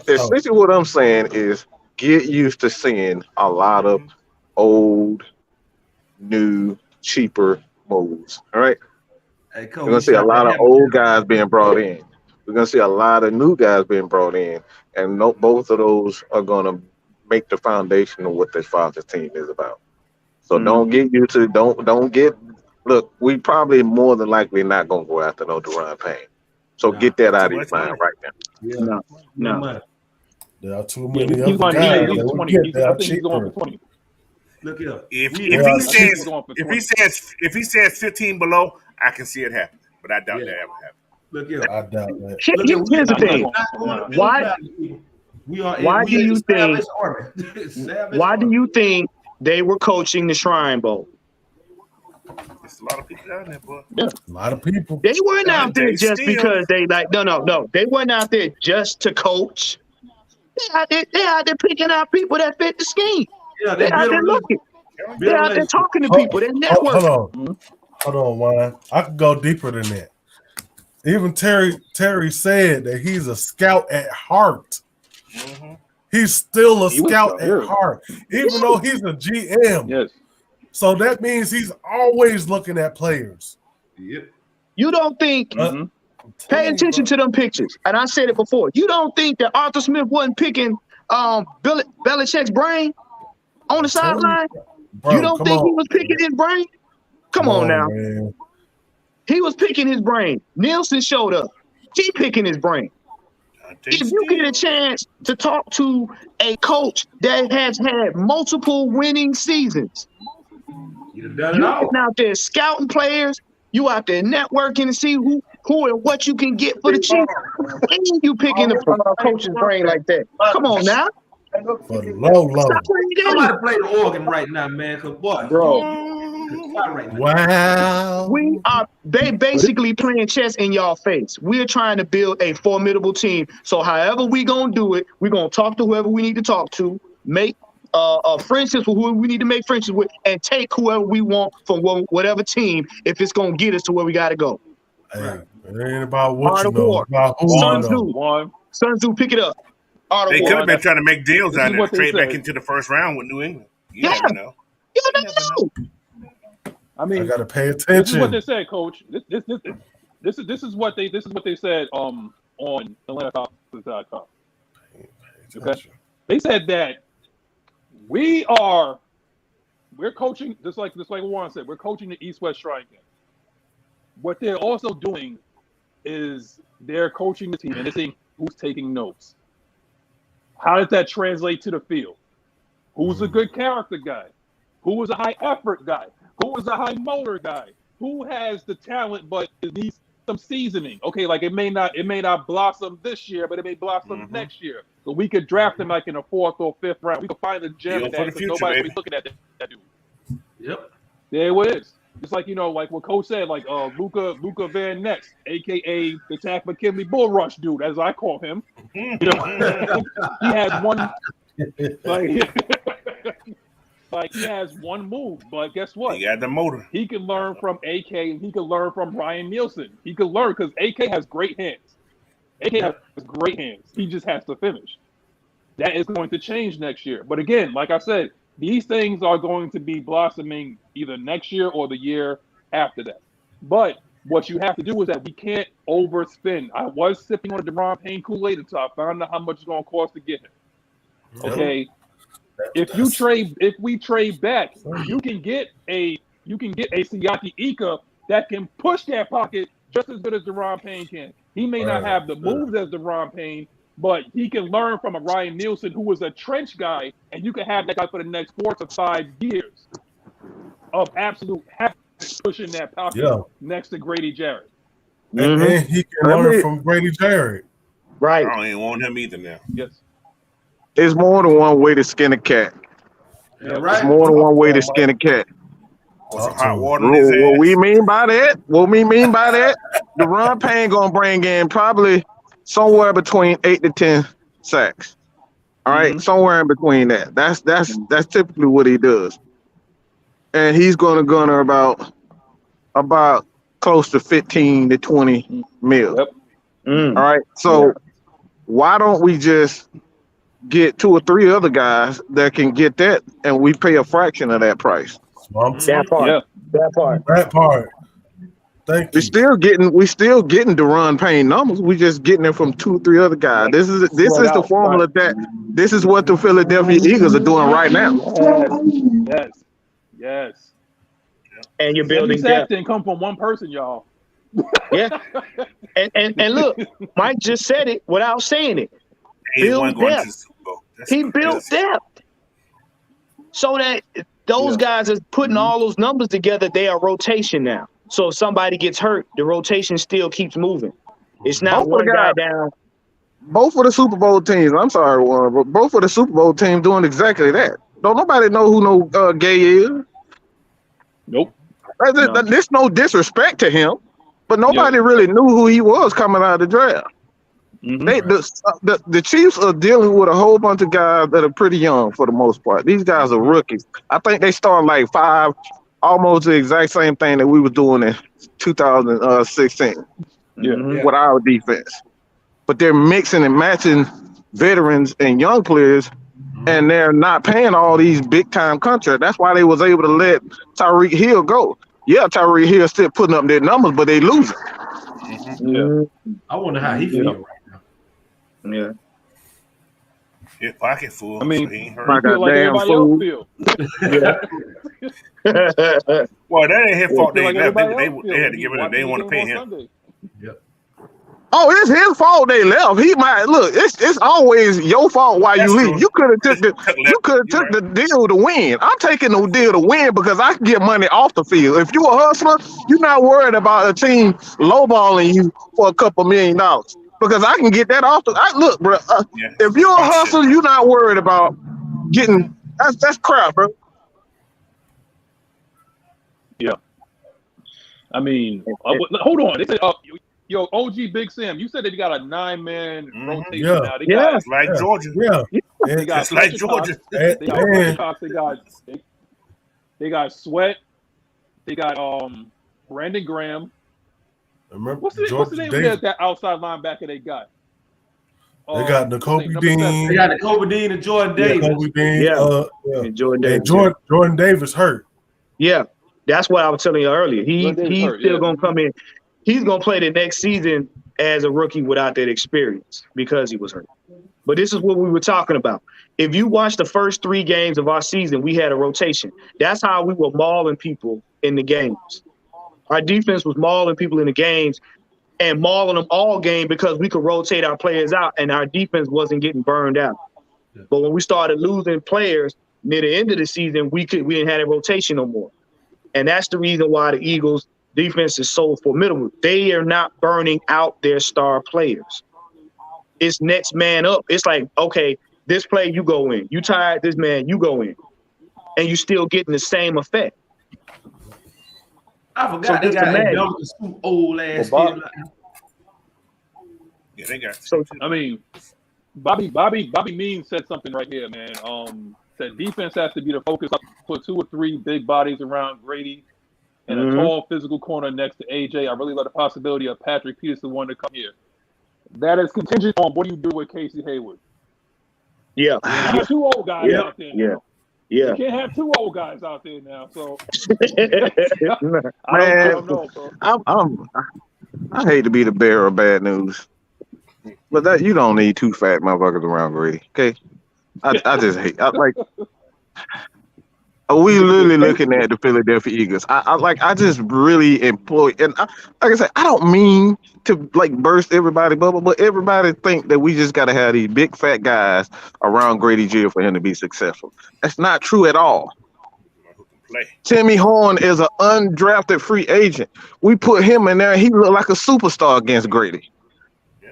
essentially what I'm saying is get used to seeing a lot of old, new, cheaper moves. All right. Hey, we're gonna see a lot of old guys being brought in. We're gonna see a lot of new guys being brought in, and both of those are gonna make the foundation of what this Falcons team is about. So don't get used to don't get. Look, we probably more than likely not gonna go after no Deron Payne. So get that out of your mind right now. Yeah. No. There are too many He's other going guys. to 20. I think he's going for 20. Look here. If he says 15 below, I can see it happen, but I doubt that ever happen. Look here. I doubt that. Here's the thing. Why do you think they were coaching the Shrine Bowl? There's a lot of people down there, boy. Yeah. A lot of people. They weren't out there just because they no. They weren't out there just to coach. They out there picking out people that fit the scheme. Yeah, they're out there looking. They're out there talking to people. They're networking. Hold on, Wine. I could go deeper than that. Even Terry said that he's a scout at heart. Mm-hmm. He's still a scout at heart, even though he's a GM. Yes. So that means he's always looking at players. Yep. You don't think Pay attention to them pictures. And I said it before. You don't think that Arthur Smith wasn't picking Belichick's brain on the sideline? You don't think he was picking his brain? Come on now. Man. He was picking his brain. Nielsen showed up. He picking his brain. If you get a chance to talk to a coach that has had multiple winning seasons, you've been out there scouting players, you out there networking to see who and what you can get for the Chiefs, and you picking the coach's brain like that. Come on now. For low. Somebody play the organ right now, man. Cause boy, bro. Wow. They basically playing chess in y'all face. We're trying to build a formidable team. So however we gonna do it, we're gonna talk to whoever we need to talk to, make friendships with who we need to make friendships with, and take whoever we want from whatever team if it's gonna get us to where we gotta go. Hey, it ain't about what you know, about who you know. Sun Tzu, pick it up. They could have been trying to make deals out of it, trade back into the first round with New England. You never know. You never know. I mean, I gotta pay attention. This is what they said, Coach. This is what they said on AtlantaFalcons.com. Okay, they said that we're coaching just like Warren said. We're coaching the East-West Shrine game. What they're also doing is they're coaching the team and they're saying who's taking notes. How does that translate to the field? Who's a good character guy? Who is a high effort guy? Who is a high motor guy? Who has the talent but it needs some seasoning? Okay, like it may not blossom this year, but it may blossom next year. So we could draft him like in the 4th or 5th round. We could find a gem in that because nobody's be looking at that dude. Yep. There it is. It's like, like what Coach said, like Luca Van Ness, aka the Tack McKinley Bull Rush dude, as I call him. He has one like he has one move, but guess what? He got the motor. He can learn from AK and he can learn from Ryan Nielsen. He can learn because AK has great hands. AK has great hands. He just has to finish. That is going to change next year. But again, like I said, these things are going to be blossoming either next year or the year after that. But what you have to do is that we can't overspend. I was sipping on a Deron Payne Kool-Aid until I found out how much it's going to cost to get him. Okay. If we trade back, you can get a Siaki Ika that can push that pocket just as good as Deron Payne can. He may not have the moves as Deron Payne, but he can learn from a Ryan Nielsen who was a trench guy, and you can have that guy for the next 4 to 5 years of absolute pushing that pocket next to Grady Jarrett. And he can learn from Grady Jarrett. Right. I don't even want him either now. Yes. It's more than one way to skin a cat. Yeah, right. It's more than one way to skin a cat. Some hot water in his ass. What we mean by that, Deron Payne gonna bring in probably somewhere between 8 to 10 sacks. All right, somewhere in between that. That's typically what he does. And he's gonna garner about close to 15 to 20 mil. Yep. All right. So why don't we just get 2 or 3 other guys that can get that, and we pay a fraction of that price? That part. Thank you. We still getting Deron Payne numbers. We just getting it from 2 or 3 other guys. This is the formula this is what the Philadelphia Eagles are doing right now. Yes. And you're building depth. Didn't come from one person, y'all. Yeah. And look, Mike just said it without saying it. Build depth. He built depth. So that those guys are putting all those numbers together. They are rotation now. So if somebody gets hurt, the rotation still keeps moving. It's not one guy down. Both of the Super Bowl teams, I'm sorry, Warren, but both of the Super Bowl teams doing exactly that. Don't nobody know who Gay is. Nope. There's no disrespect to him, but nobody really knew who he was coming out of the draft. The Chiefs are dealing with a whole bunch of guys that are pretty young for the most part. These guys are rookies. I think they started like 5, almost the exact same thing that we were doing in 2016 with our defense. But they're mixing and matching veterans and young players, and they're not paying all these big-time contracts. That's why they was able to let Tyreek Hill go. Yeah, Tyreek Hill still putting up their numbers, but they losing. Mhm. I wonder how he feel right now. Yeah. His pocket full, I mean, so he ain't hurt. My he feel like goddamn everybody else fool. feel. Yeah. Well, that ain't his He fault. feel They like left. everybody else They feel. had to He get rid of. They watching didn't the want to game pay on him. Sunday. Oh, it's his fault they left. He might look. It's always your fault why That's you leave. true. You could have took Took the left. You're right. the deal to win. I'm taking the deal to win because I can get money off the field. If you a hustler, you're not worried about a team lowballing you for a couple $1 million because I can get that off the. Look, bro. Yeah. If you're a Sponsorship. hustler, you're not worried about getting. That's crap, bro. Yeah. I mean, hold on. They said, yo, OG Big Sam, you said that you got a 9-man rotation Yeah. now. They Yeah. got, Like Yeah. Georgia. Yeah. they got It's like Fletcher Cox, Georgia. they got And- Fletcher Cox, they got Sweat, they got Brandon Graham. remember What's the Georgia name Davis. of that outside linebacker they got? They got N'Kobe number 7. Dean. They got the Kobe Dean and Jordan Davis. Kobe Dean. Yeah. Yeah. And Jordan Davis. And Jordan Davis hurt. Yeah. That's what I was telling you earlier. Jordan Davis He's hurt, still yeah. gonna come in. He's gonna play the next season as a rookie without that experience because he was hurt. But this is what we were talking about. If you watch the first 3 games of our season, we had a rotation. That's how we were mauling people in the games. Our defense was mauling people in the games and mauling them all game because we could rotate our players out and our defense wasn't getting burned out. But when we started losing players near the end of the season, we didn't have a rotation no more. And that's the reason why the Eagles defense is so formidable. They are not burning out their star players. It's next man up. It's like, okay, this play, you go in. You tired, this man, you go in. And you still getting the same effect. I forgot So they just got imagine. that some old ass Well, field. Yeah, they got. So I mean, Bobby Means said something right here, man. Said defense has to be the focus. Put 2 or 3 big bodies around Grady and a tall physical corner next to AJ. I really love the possibility of Patrick Peterson wanting to come here. That is contingent on what do you do with Casey Hayward. yeah. You can't have 2 old guys out there now. Yeah. You can't have 2 old guys out there now. So Man, I don't know, bro. I hate to be the bearer of bad news, but that you don't need 2 fat motherfuckers around Grady. Okay, I just hate. We literally looking at the Philadelphia Eagles. I just really employ, and like I said, I don't mean to like burst everybody's bubble, but everybody think that we just got to have these big fat guys around Grady Gill for him to be successful. That's not true at all. Timmy Horn is an undrafted free agent. We put him in there. He looked like a superstar against Grady.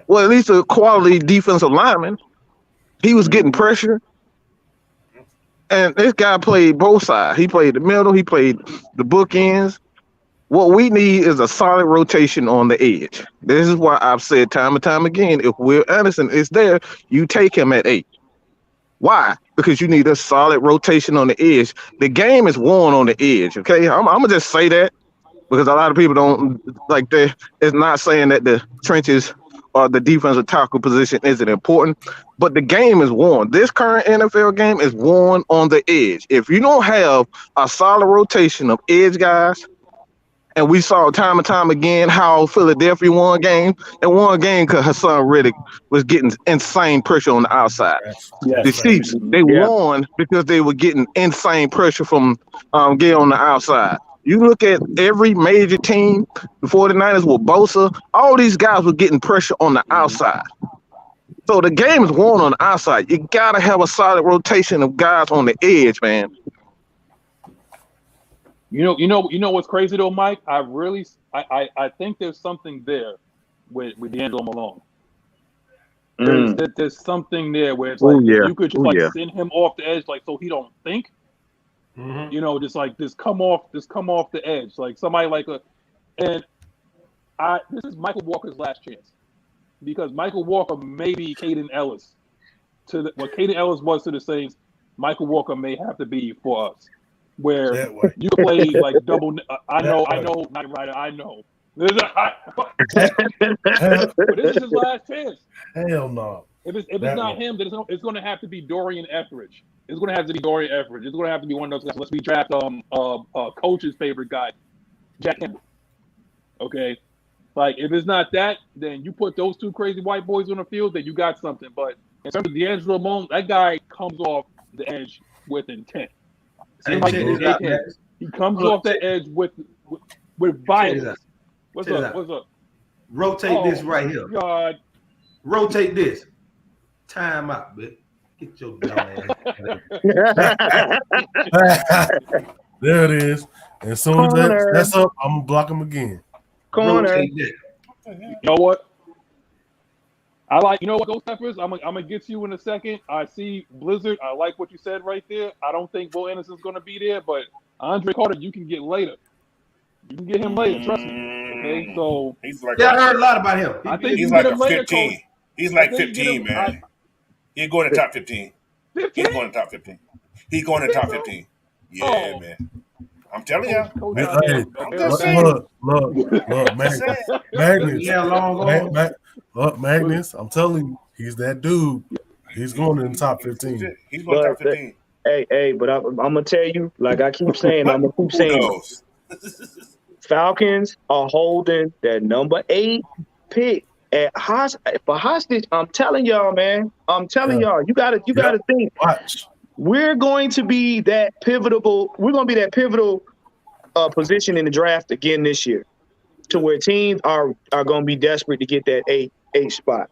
Well, at least a quality defensive lineman. He was getting pressure. And this guy played both sides. He played the middle. He played the bookends. What we need is a solid rotation on the edge. This is why I've said time and time again, if Will Anderson is there, you take him at 8. Why? Because you need a solid rotation on the edge. The game is won on the edge, okay? I'm going to just say that because a lot of people don't like that. It's not saying that the trenches or the defensive tackle position isn't important, but the game is won. This current NFL game is won on the edge. If you don't have a solid rotation of edge guys, and we saw time and time again how Philadelphia won game because Hassan Reddick was getting insane pressure on the outside. The Chiefs, they won because they were getting insane pressure from Gay on the outside. You look at every major team, the 49ers with Bosa, all these guys were getting pressure on the outside. So the game is won on the outside. You got to have a solid rotation of guys on the edge, man. You know what's crazy though, Mike? I think there's something there with D'Angelo Malone. There's something there where it's like you could just send him off the edge, like so he don't think. Mm-hmm. You know, just come off the edge, like somebody this is Michael Walker's last chance because Michael Walker may be Caden Ellis what Caden Ellis was to the Saints. Michael Walker may have to be for us. Where you play like double. I know, Night Rider. I know. But this is his last chance. Hell no. If it's not him, then it's going to have to be Dorian Etheridge. It's going to have to be Dorian Etheridge. It's going to have to be one of those guys. Let's draft coach's favorite guy, Jack Henry. Okay, Like, if it's not that, then you put those two crazy white boys on the field, then you got something. But in terms of D'Angelo Moan, that guy comes off the edge with intent. Hey, Like check this out, Max. he comes Look, off the edge with violence. What's up? What's up? Rotate this right here. God. Rotate this. Time out, bitch. Get your dumb ass. There it is. And as soon as that's up, I'm gonna block him again. Corner. Rotate that. You know what? You know what, Ghost Peppers? I'm gonna get to you in a second. I see Blizzard. I like what you said right there. I don't think Will Anderson's gonna be there, but Andre Carter, you can get later. You can get him later. Trust me. Okay, so he's like I heard a lot about him. I think he's like a 15. He's like 15, man. He's going to top 15. 15? He's going to top 15. He's going to top 15. Yeah, man. I'm telling you. Hey, look, Magnus. I'm telling you, he's that dude. He's going in the top 15. He's going to top 15. Hey, but I'm gonna tell you, like I keep saying, I'm gonna keep saying, Falcons are holding that number 8 pick for hostage. I'm telling y'all, man. I'm telling y'all, you gotta think. Watch. We're going to be that pivotal. We're going to be that pivotal position in the draft again this year, to where teams are going to be desperate to get that 8 spot.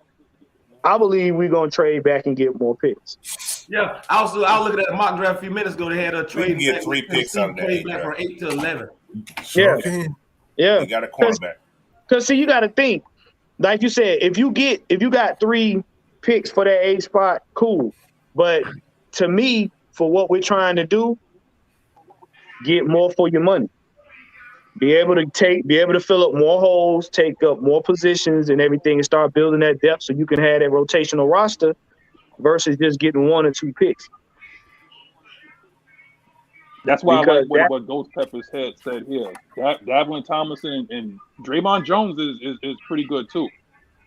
I believe we're going to trade back and get more picks. Yeah, I was looking at the mock draft a few minutes ago. They had a trade. We can get 3 picks out of that back from 8 to 11. Sure yeah. You got a cornerback. Because see, you got to think, like you said, if you got 3 picks for that 8 spot, cool. But to me, for what we're trying to do, get more for your money. Be able to fill up more holes, take up more positions and everything, and start building that depth so you can have that rotational roster versus just getting 1 or 2 picks. That's why I like what Ghost Peppers said here. Davlin Tomlinson and Draymond Jones is pretty good too.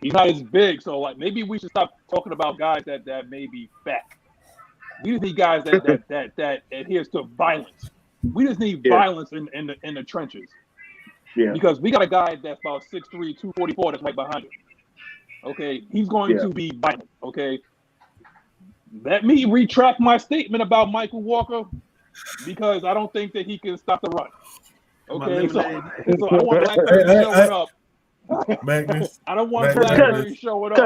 He's not as big, so like maybe we should stop talking about guys that may be fat. We just need guys that adheres to violence. We just need violence in the trenches. Yeah. Because we got a guy that's about 6'3", 244 that's right behind him. Okay, he's going to be violent. Okay, let me retract my statement about Michael Walker because I don't think that he can stop the run. Okay, so I want Blackberry showing up. Magnus. I don't want Blackberry showing up.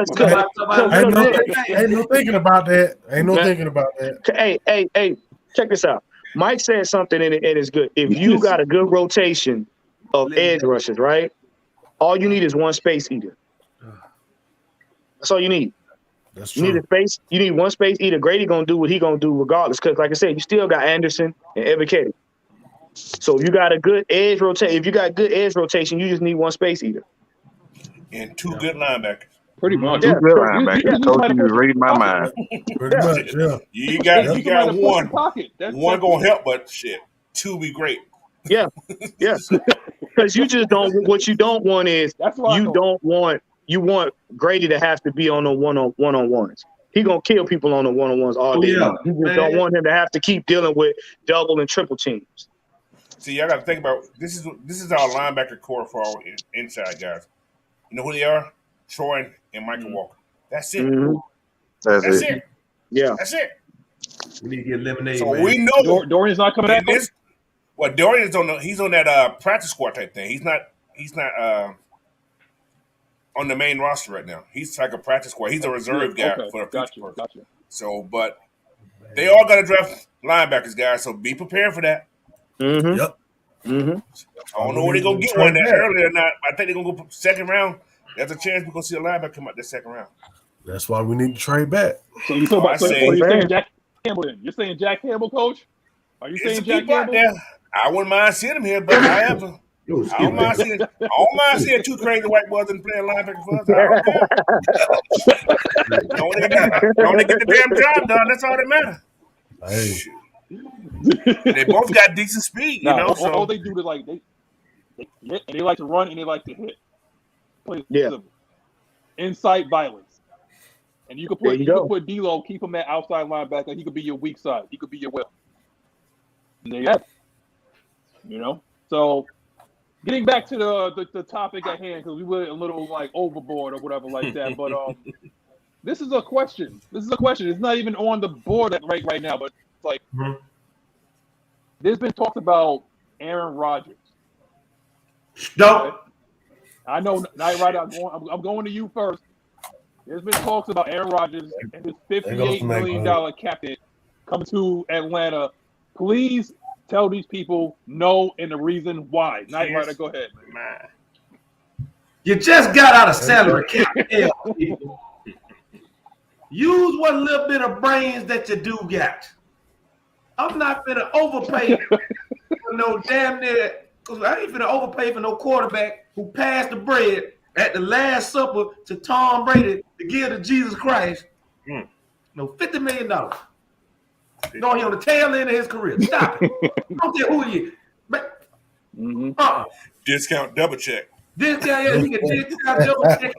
Ain't no thinking about that. Ain't no thinking about that. Hey, check this out. Mike said something and it's good. If you got a good rotation of edge rushers, right? All you need is 1 space eater. That's all you need. That's true. You need a space. You need 1 space eater. Grady gonna do what he gonna do regardless. Because like I said, you still got Anderson and Ebiketie. So you got a good edge rotation. If you got good edge rotation, you just need 1 space eater. And 2 good linebackers. Pretty much. 2 good linebackers. Coach, you read my mind. Pretty much, yeah. You got 1. 1 gonna help, but shit, 2 be great. Yeah. Because you just don't. What you don't want is you want Grady to have to be on the one-on-ones. He gonna kill people on the one-on-ones all day. You just don't want him to have to keep dealing with double and triple teams. See, I got to think about this is our linebacker core for our inside guys. You know who they are? Troy and Michael Walker. That's it. Mm-hmm. That's it. Yeah. That's it. We need to get eliminated. So we know Dorian's not coming back. Well, Dorian's he's on that practice squad type thing. He's not on the main roster right now. He's like a practice squad. He's a reserve guy for the future. Gotcha. So, but they all got to draft linebackers, guys. So be prepared for that. Mm-hmm. Yep. Mm-hmm. I don't know where they're going to get one that early or not. I think they're going to go second round. There's a chance we're going to see a linebacker come out that second round. That's why we need to trade back. So you're saying Jack Campbell then? You're saying Jack Campbell, Coach? Are you saying Jack Campbell? I wouldn't mind seeing him here, but I don't mind seeing 2 crazy white boys and playing linebacker for us. I don't get the damn job done. That's all that matters. Hey. They both got decent speed, you know. All they do is like they like to run and they like to hit. Inside violence, and you could put D-Lo, keep him at outside linebacker. He could be your weak side. He could be your will. And there you have it. You know, so getting back to the topic at hand, because we were a little like overboard or whatever like that. But this is a question. It's not even on the board right now, but it's like there's been talks about Aaron Rodgers. No. I know, Night Rider. I'm going to you first. There's been talks about Aaron Rodgers and his $58 million cap hit coming to Atlanta. Please tell these people no and the reason why. Night Rider, go ahead. You just got out of salary cap. Hell, people. Use what little bit of brains that you do got. I'm not finna overpay for no damn near. Cause I ain't finna overpay for no quarterback who passed the bread at the Last Supper to Tom Brady to give to Jesus Christ. No, $50 million. Going on the tail end of his career. Stop it. I don't care who he is. But, Discount double check. This guy, yeah, he can discount double check.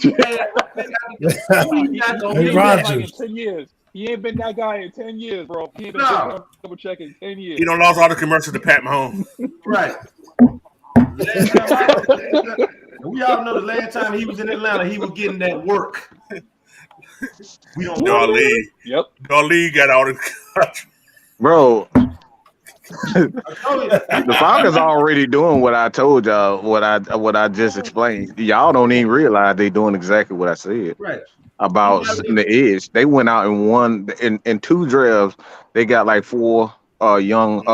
Hey, Rodgers. 10 years. He ain't been that guy in 10 years, bro. He ain't been double check in 10 years. He done lost all the commercials to Pat Mahomes. Right. We all know the last time he was in Atlanta, he was getting that work. We don't know. Darlene got all the Bro. The Falcons already doing what I told y'all, what I just explained. Y'all don't even realize they doing exactly what I said. Right. About the edge. They went out and won in 2 drafts. They got like 3 young.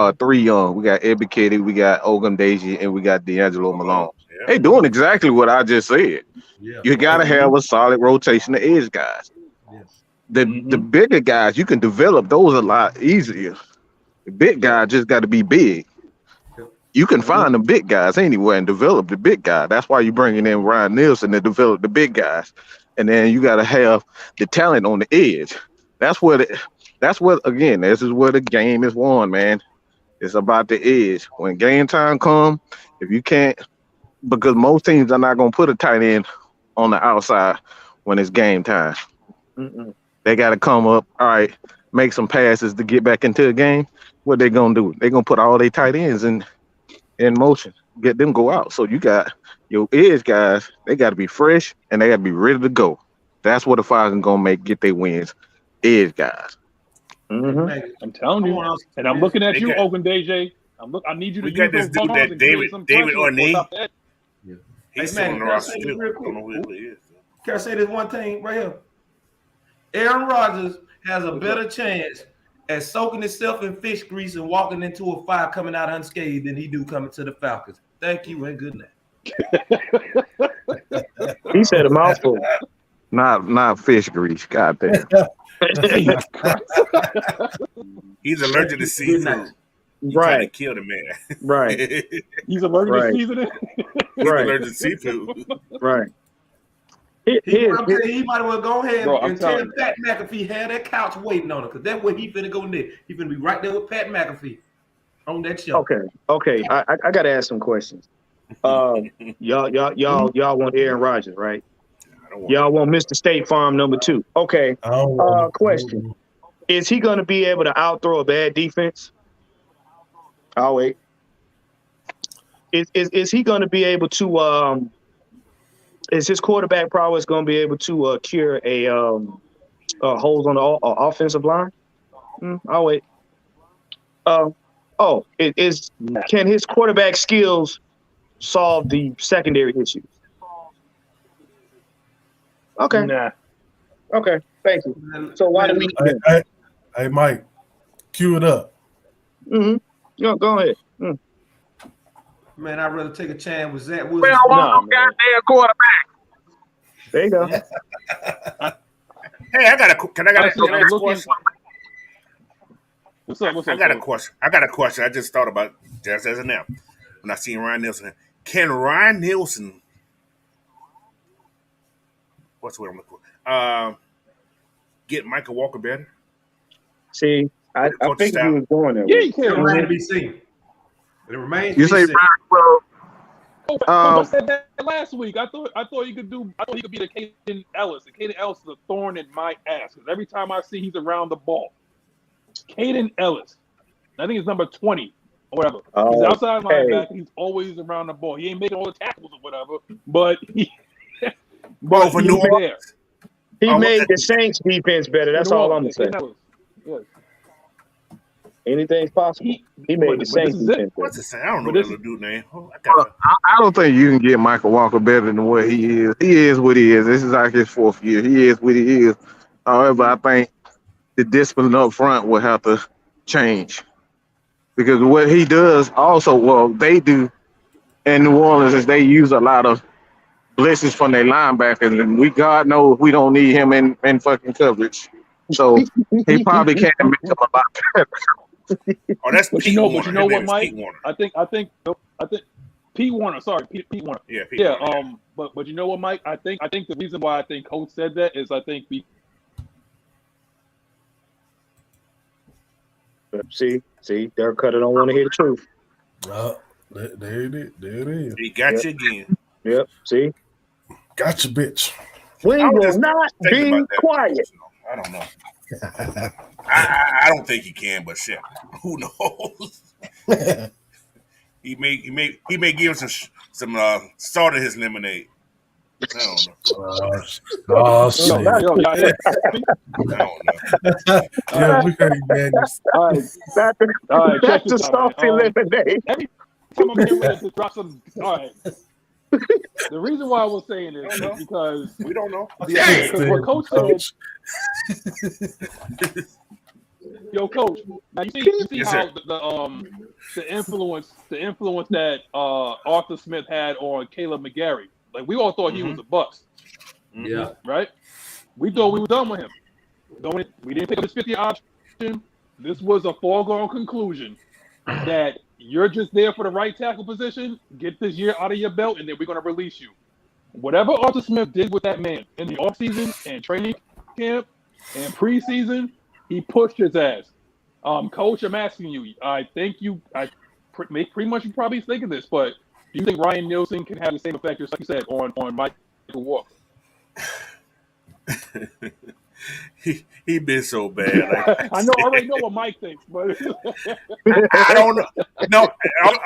We got Ebby Kitty, we got Ogum Deji, and we got D'Angelo Malone. Yeah. They doing exactly what I just said. Yeah. You gotta have a solid rotation of edge guys. Yes. The bigger guys, you can develop those a lot easier. The big guy just got to be big. You can find the big guys anywhere and develop the big guy. That's why you're bringing in Ryan Nielsen to develop the big guys. And then you got to have the talent on the edge. That's what again, this is where the game is won, man. It's about the edge. When game time comes, if you can't, because most teams are not going to put a tight end on the outside when it's game time. They got to come up, all right, make some passes to get back into the game. What they going to do? They're going to put all their tight ends in motion, get them go out. So you got your edge guys, they got to be fresh and they got to be ready to go. That's what the Falcons going to get their wins, edge guys. I'm telling you. And I'm looking at you, Ogun DJ. I need you to got this dude that David Orney. He's on the roster too. I don't know who he is. Can I say this one thing right here? Aaron Rodgers has a better chance at soaking himself in fish grease and walking into a fire coming out unscathed than he do coming to the Falcons. Thank you and good night. He said a mouthful. Not fish grease. God damn. He's allergic to seafood. Right. To kill the man. Right. He's allergic to seasoning. He's allergic to seafood. Right. He might as well go ahead and tell Pat McAfee had that couch waiting on him, because that's where he finna go next. He finna be right there with Pat McAfee on that show. Okay. I gotta ask some questions. Y'all want Aaron Rodgers, right? Y'all want Mr. State Farm number 2. Okay. Question: is he gonna be able to outthrow a bad defense? I'll wait. Is he gonna be able to is his quarterback prowess going to be able to cure a holes on the offensive line? I'll wait. Can his quarterback skills solve the secondary issues? Okay. Nah. Okay. Thank you. So why do we? Hey, Mike, cue it up. Go ahead. Man, I'd rather take a chance with Zach Wilson. We don't want no goddamn quarterback. There you go. Hey, I got a question. What's up? I got a question. I just thought about just as of now when I seen Ryan Nielsen. Can Ryan Nielsen, what's the word I'm looking for? Get Michael Walker better? See, I think he was going there. Yeah, he can. It remains to be seen. It remains. You say, I said that last week. I thought he could do. I thought he could be the Caden Ellis. And Caden Ellis is a thorn in my ass, because every time I see he's around the ball. Caden Ellis. I think it's number 20 or whatever. He's outside linebacker. He's always around the ball. He ain't making all the tackles or whatever, but he's there. He made the Saints defense better. That's all I'm saying. Yes. Anything's possible. He made the Saints defense better. What's the same? I don't know that little dude name. I don't think you can get Michael Walker better than what he is. He is what he is. This is like his 4th year. He is what he is. However, I think the discipline up front will have to change. Because what he does also, well, they do in New Orleans is they use a lot of blitzes from their linebackers, and God knows we don't need him in fucking coverage. So he probably can't make him a lot better. Oh, that's Pete Warner. But you know what, Mike? I think Pete Warner. Sorry, Pete Warner. Yeah, Pete Warner. But you know what, Mike? I think the reason why I think Coach said that is I think See, Derek Cutter don't want to hear the truth. There it is. He got you again. Yep. See, got you, bitch. We will not be quiet. I don't know. I don't think he can, but shit, who knows? he may give him some salt in his lemonade. I don't know. Shit. I don't know. Yeah, we heard you, man. All right, That's the salty lemonade. Every time I'm getting ready to drop some. All right. The reason why I was saying this is because we don't know. Because what Coach said. Yo, Coach. Now you see yes, how the influence that Arthur Smith had on Caleb McGarry. Like we all thought he was a bust. Yeah. Right. We thought we were done with him. We didn't pick up his 50 option. This was a foregone conclusion that you're just there for the right tackle position. Get this year out of your belt, and then we're going to release you. Whatever Arthur Smith did with that man in the offseason and training camp and preseason, he pushed his ass. Coach, I'm asking you. I pretty much you probably thinking this, but do you think Ryan Nielsen can have the same effect, just like you said, on Michael Walker? He been so bad. Like I already know what Mike thinks, but I don't know. No,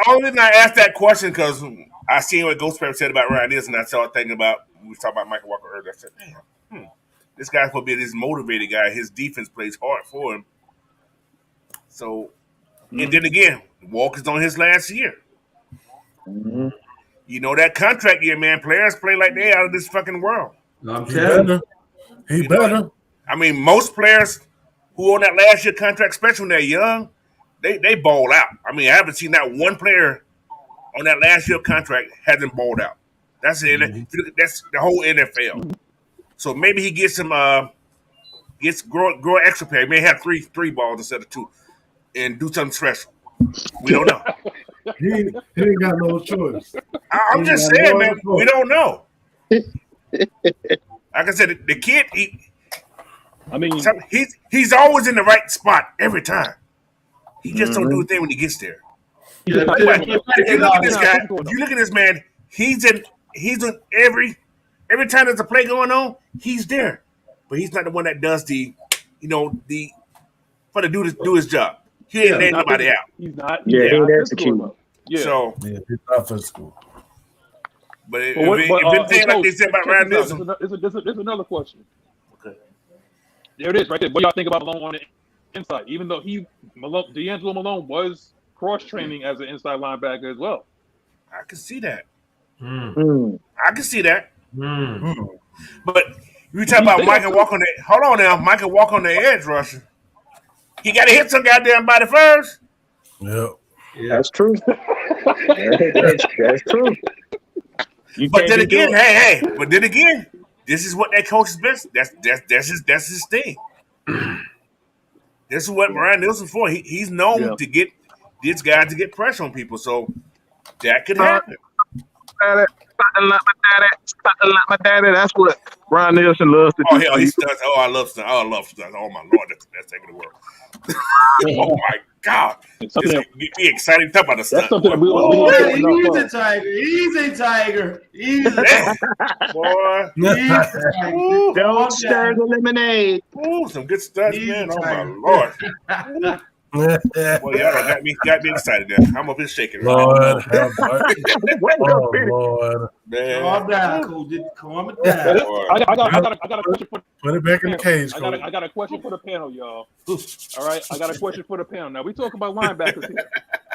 only reason I asked that question because I seen what Ghost Pepper said about Ryan Nielsen, and I started thinking about we was talking about Michael Walker earlier. I said, damn, this guy's gonna be this motivated guy. His defense plays hard for him. So, and then again, Walker's on his last year. Mm-hmm. You know that contract year, man. Players play like they out of this fucking world. I'm telling you. He better. I mean, most players who on that last year contract, especially when they're young, they ball out. I mean, I haven't seen that one player on that last year contract hasn't balled out. That's it. That's the whole NFL. So maybe he gets some grow extra play. He may have three balls instead of 2, and do something special. We don't know. He ain't got no choice. I'm just saying, man. We don't know. Like I said, the kid, he's always in the right spot every time. He just don't do a thing when he gets there. If you look at this guy, if you look at this man, he's in every time there's a play going on, he's there. But he's not the one that does do his job. He ain't letting nobody out. He's not. Yeah, he ain't executing. Yeah. So he's not physical. But if anything like they said about Ryan Nielsen, there's another question. Okay. There it is, right there. What do y'all think about Malone on the inside? Even though D'Angelo Malone was cross training as an inside linebacker as well. I can see that. I can see that. But you talk about Michael Walker on the hold on now, Michael Walker on the edge rusher. He got to hit some goddamn body first. Yeah. That's true. That's true. But then again, this is what that coach is best. That's his thing. This is what Ryan Nielsen's for. He's known to get this guy to get pressure on people, so that could happen. My daddy. That's what Ryan Nielsen loves to do. Oh hell, he studs. Oh, I love studs. Oh my lord, that's the best thing in the world. Oh my god, get me excited. Talk about the studs. He's a tiger. He's a tiger. Boy. Don't stir the lemonade. Ooh, some good studs, man. Oh my lord. Well, y'all got me excited there. I'm up here shaking. Right Lord now. have mercy. Oh Lord. Man. Calm down, Coach. Calm it down. I got a question for Put it back in the cage, I Coach. got a question for the panel, y'all. All right, I got a question for the panel. Now we talk about linebackers here.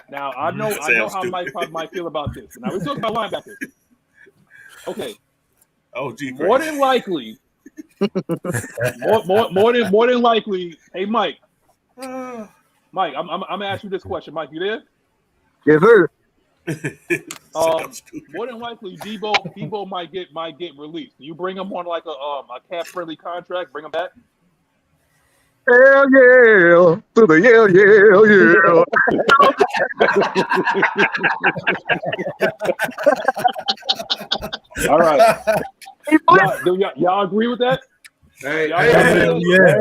Now I know how Mike probably might feel about this. Now we talk about linebackers. Okay. Oh, gee. More than likely. more than likely. Hey, Mike. Mike, I'm gonna ask you this question. Mike, you there? Yes, sir. More than likely, Debo might get released. Do you bring him on like a cap friendly contract? Bring him back. Hell yeah, to the yeah. All right. Y'all agree with that? Hey, Hell yeah.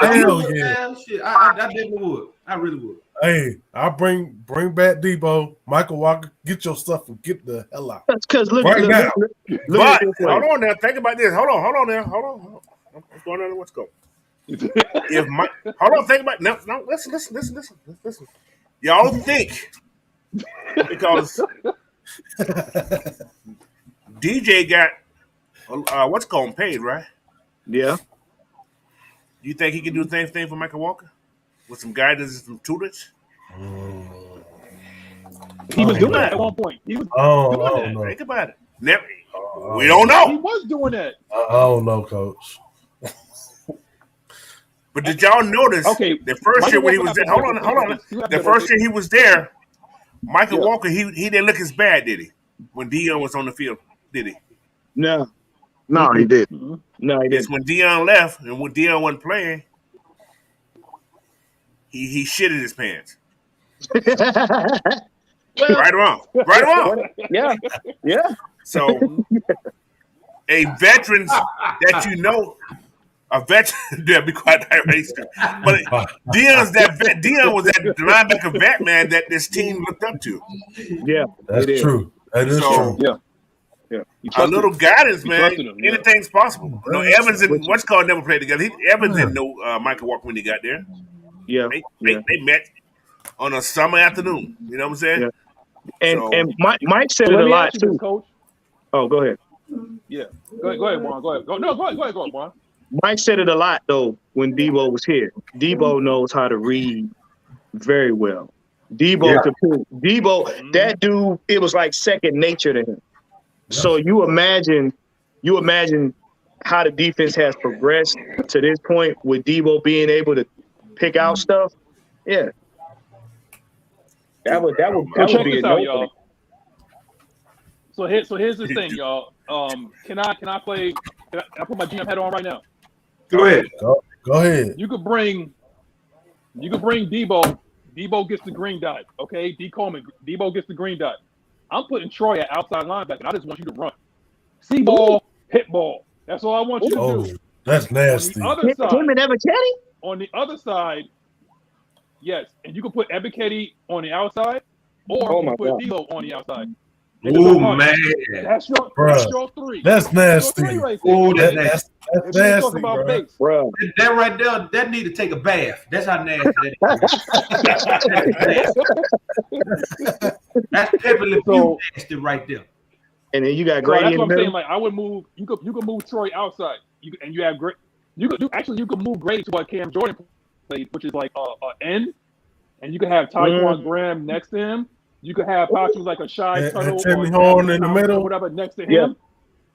Hell yeah. Shit, I definitely would. I really would. Hey, I'll bring back Debo, Michael Walker. Get your stuff and get the hell out. That's because look Right now. at this way. Hold on now. Think about this. Hold on now. Hold on. I'm going on. Let's go. Hold on. Think about no. Listen. Y'all think because DJ got what's called paid, right? Yeah. You think he can do the same thing for Michael Walker with some guidance and some tutelage? He was doing that at one point. He was doing that. Think about it. Never. We don't know. He was doing that. I don't know, Coach. But did y'all notice? Okay, the first year when he was there. Hold on. The first year he was there, Michael Walker, he didn't look as bad, did he? When Dion was on the field, did he? No. No, he did. No, he It's didn't. when Dion left and when Dion wasn't playing, he shitted his pants. Well, Right or wrong. Yeah. So a veteran that you know, a veteran. Yeah, be quiet. But Dion's that vet. Dion was that linebacker vet man that this team looked up to. Yeah. That's true. That is true. Yeah. A little guidance, man. him, Anything's possible. You know, Evans and what's called never played together. Evans didn't know Michael Walker when he got there. Yeah. They met on a summer afternoon. You know what I'm saying? Yeah. And Mike said it a lot too. Coach. Oh, go ahead. Yeah. Go ahead, Juan. Go ahead. Go ahead, Juan. Mike said it a lot though when Debo was here. Debo knows how to read very well. Debo, that dude, it was like second nature to him. So you imagine how the defense has progressed to this point with Debo being able to pick out stuff. Yeah. That would check be this a out, no. y'all. So here's the thing, y'all. Can I put my GM head on right now? Go ahead. Go ahead. You could bring Debo. Debo gets the green dot. Okay, D. Coleman. Debo gets the green dot. I'm putting Troy at outside linebacker. I just want you to run. See ball, hit ball. That's all I want you to do. That's nasty. On the other side, Him and Ebiketie? On the other side, yes. And you can put Ebiketie on the outside, or you can put Debo on the outside. Oh man, that's your three. That's nasty. Right oh, that's nasty, talk about bro. base. Bro. That right there, that need to take a bath. That's how nasty that is. That's Pepe Le nasty right there. And then you got So Grady that's in what the I'm middle. saying. Like I would move. You could move Troy outside. You have great. You could move Grady to what Cam Jordan played, which is like end, and you could have Tyquan Graham next to him. You could have possibly like a shy tunnel Timmy Horn in the middle, whatever next to him,